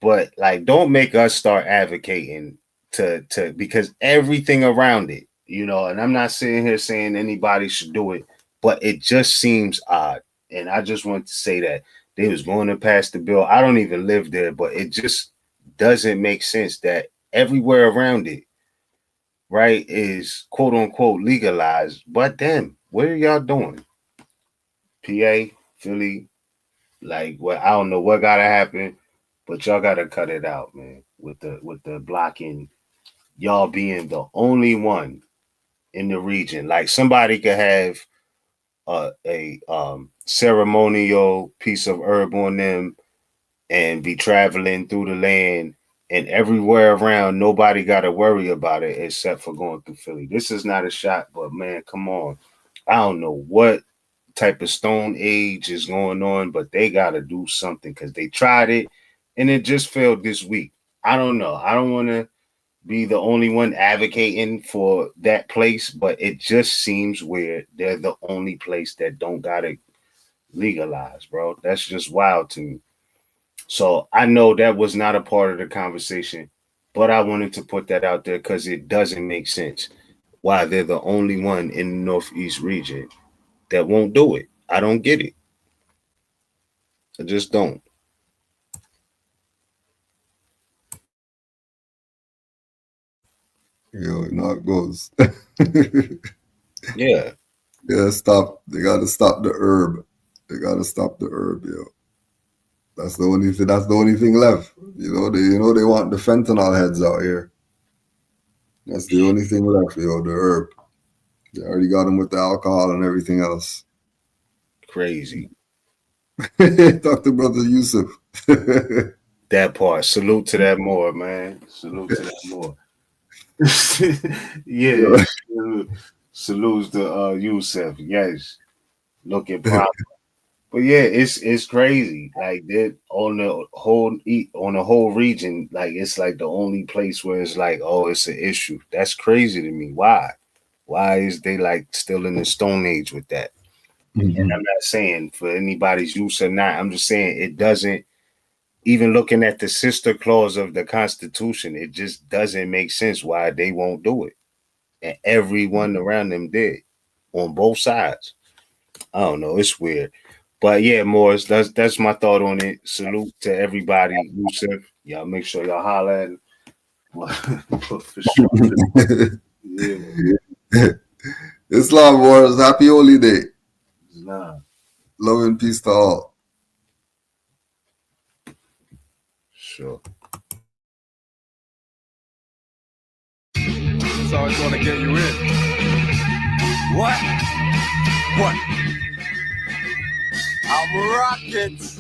but like, don't make us start advocating to because everything around it, you know, and I'm not sitting here saying anybody should do it, but it just seems odd. And I just want to say that they was going to pass the bill. I don't even live there, but it just doesn't make sense that everywhere around it, right, is quote unquote legalized. But then, what are y'all doing? PA, Philly, like, well, I don't know what gotta happen, but y'all gotta cut it out, man. With the blocking, y'all being the only one in the region. Like somebody could have a ceremonial piece of herb on them and be traveling through the land, and everywhere around, nobody got to worry about it except for going through Philly. This is not a shot, but man, come on. I don't know what type of stone age is going on, but they got to do something because they tried it and it just failed this week. I don't know. I don't want to be the only one advocating for that place, but it just seems weird. They're the only place that don't got it legalized, bro. That's just wild to me. So I know that was not a part of the conversation, but I wanted to put that out there because it doesn't make sense why they're the only one in the Northeast region that won't do it. I don't get it. I just don't. You know it goes. Yeah. Yeah, stop. They gotta stop the herb. They gotta stop the herb, yo. That's the only thing. That's the only thing left. You know they want the fentanyl heads out here. That's the only thing left, yo. The herb. They already got them with the alcohol and everything else. Crazy. Talk to Brother Yusuf. That part. Salute to that Moor, man. Salute to that Moor. Yeah. Salutes to Yusuf. Yes. Looking proper. But yeah, it's crazy. Like that on the whole region, like it's like the only place where it's like, oh, it's an issue. That's crazy to me. Why? Why is they like still in the Stone Age with that? Mm-hmm. And I'm not saying for anybody's use or not. I'm just saying it doesn't even looking at the sister clause of the Constitution, it just doesn't make sense why they won't do it. And everyone around them did on both sides. I don't know. It's weird. But yeah, Morris, that's my thought on it. Salute to everybody. Yusuf, y'all make sure y'all holler at him. For sure. Yeah. Islam, Morris. Happy Holy Day. Islam. Love and peace to all. Sure. It's always going to get you in. What? I'm rockets.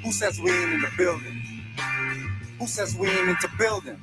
Who says we ain't in the building? Who says we ain't into building?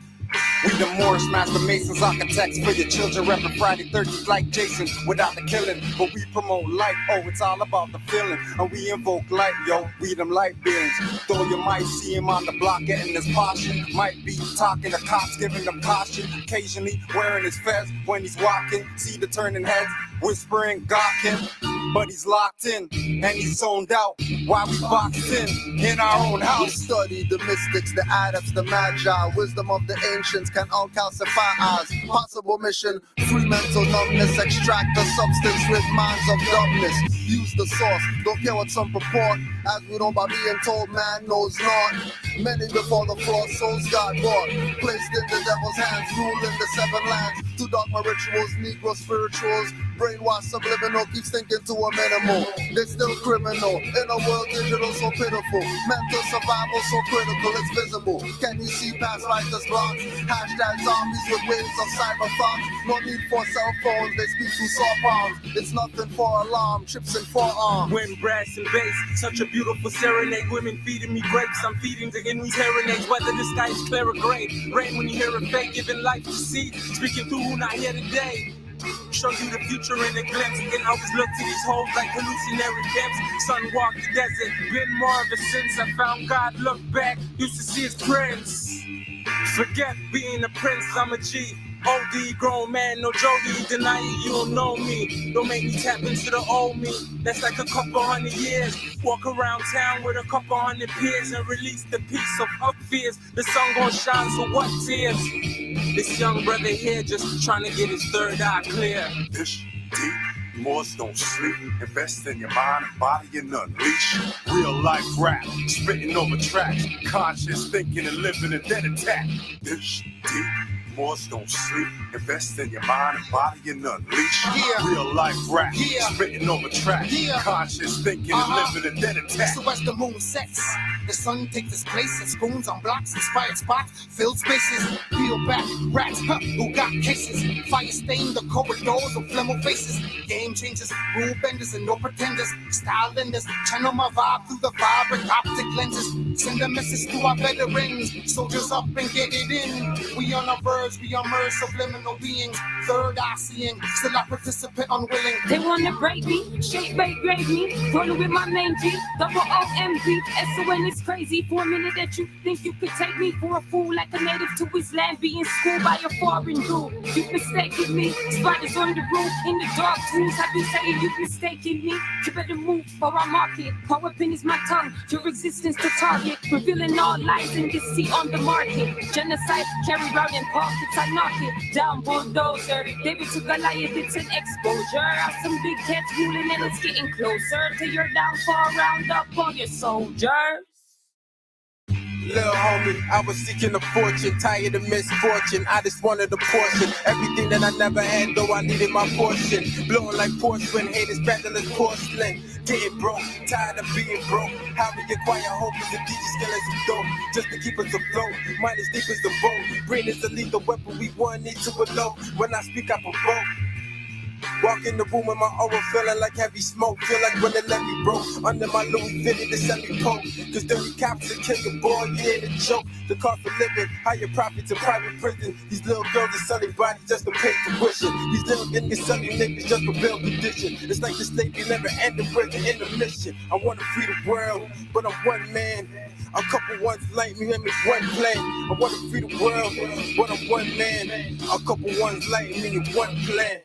We the Moorish master masons, architects for your children, repping Friday 13th like Jason without the killing. But we promote life, oh, it's all about the feeling. And we invoke light, yo, we them light beings. Though you might see him on the block getting his portion, might be talking to cops, giving them caution. Occasionally wearing his fez when he's walking, see the turning heads, whispering, gawking. But he's locked in and he's zoned out while we boxed in our own house. We study the mystics, the adepts, the magi, wisdom of the ancients can uncalcify us. Possible mission, free mental numbness, extract the substance with minds of dumbness. Use the source, don't care what some purport, as we know by being told man knows not. Many before the floor, souls got bought, placed in the devil's hands, ruling the seven lands. To dogma rituals, Negro spirituals, brainwash subliminal, keeps thinking to a minimal. They're still criminal, in a world digital so pitiful. Mental survival so critical, it's visible. Can you see past righteous blocks? Hashtag zombies with waves of cyber thoughts. No need for cell phones, they speak through saw palms. It's nothing for alarm, chips and forearms. Wind, brass, and bass, such a beautiful serenade. Women feeding me grapes, I'm feeding the enemy's serenades. Whether the sky is clear or gray, rain when you hear a fake, giving life to seed. Speaking through who not here today. Show you the future in a glimpse. And always look to these holes like hallucinatory camps. Sun walked the desert, been more ever since I found God. Look back, used to see his prince. Forget being a prince, I'm a G. OD, grown man, no Jody. Deny it, you don't know me. Don't make me tap into the old me. That's like a couple hundred years. Walk around town with a couple hundred peers and release the peace of fears. The sun gon' shine, so what tears? This young brother here just trying to get his third eye clear. Dish deep, Moors don't sleep. Invest in your mind and body and unleash. Real life rap, spitting over tracks. Conscious thinking and living and then attack. Dish deep. Moors don't sleep. Invest in your mind and body and unleash. Real life rap, spitting over tracks. Conscious thinking and living and then attack. So as the moon sets, the sun takes its place and spoons on blocks, inspired spots, filled spaces. Peel back rats, who got cases. Fire stain the corridors of flemo faces. Game changers, rule benders and no pretenders. Style lenders, channel my vibe through the vibrant optic lenses. Send a message to our veterans. Soldiers up and get it in. We on our verge, we are merged, subliminal beings. Third eye seeing, still I participate unwilling. They wanna break me, shape, bait, grade me. Rolling with my main G, double OMG. SON is crazy. For a minute that you think you could take me for a fool, like a native to his land, being schooled by a foreign dude. You've mistaken me. Spiders on the roof, in the dark rooms. I've been saying you've mistaken me. You better move or I mark it. Power pin is my tongue, your existence to target. Revealing all lies and deceit on the market. Genocide carried out in pockets. I knock it down, bulldozer. David to Goliath, it's an exposure. Some big cats ruling and it's getting closer to your downfall. Round up all your soldiers. Little homie, I was seeking a fortune, tired of misfortune. I just wanted a portion, everything that I never had, though I needed my portion. Blowing like porcelain, haters battling as porcelain. Getting broke, tired of being broke. How we acquire hope is a DJ skill as a dope, just to keep us afloat. Mind as deep as the boat, brain is a lethal weapon. We want it to elope. When I speak, I provoke. Walk in the room with my aura feeling like heavy smoke. Feel like when the levee broke under my Louis Vuitton, the semi-poke. Cause dirty cops will kill your boy, you ain't a joke. The cost of living, higher profits in private prison. These little girls are selling bodies just to pay tuition. These little niggas selling niggas just for bail condition. It's like the slavery never ended, prison in the mission. I wanna free the world, but I'm one man. A couple ones like me and me one plan. I wanna free the world, but I'm one man. A couple ones like me and one plan.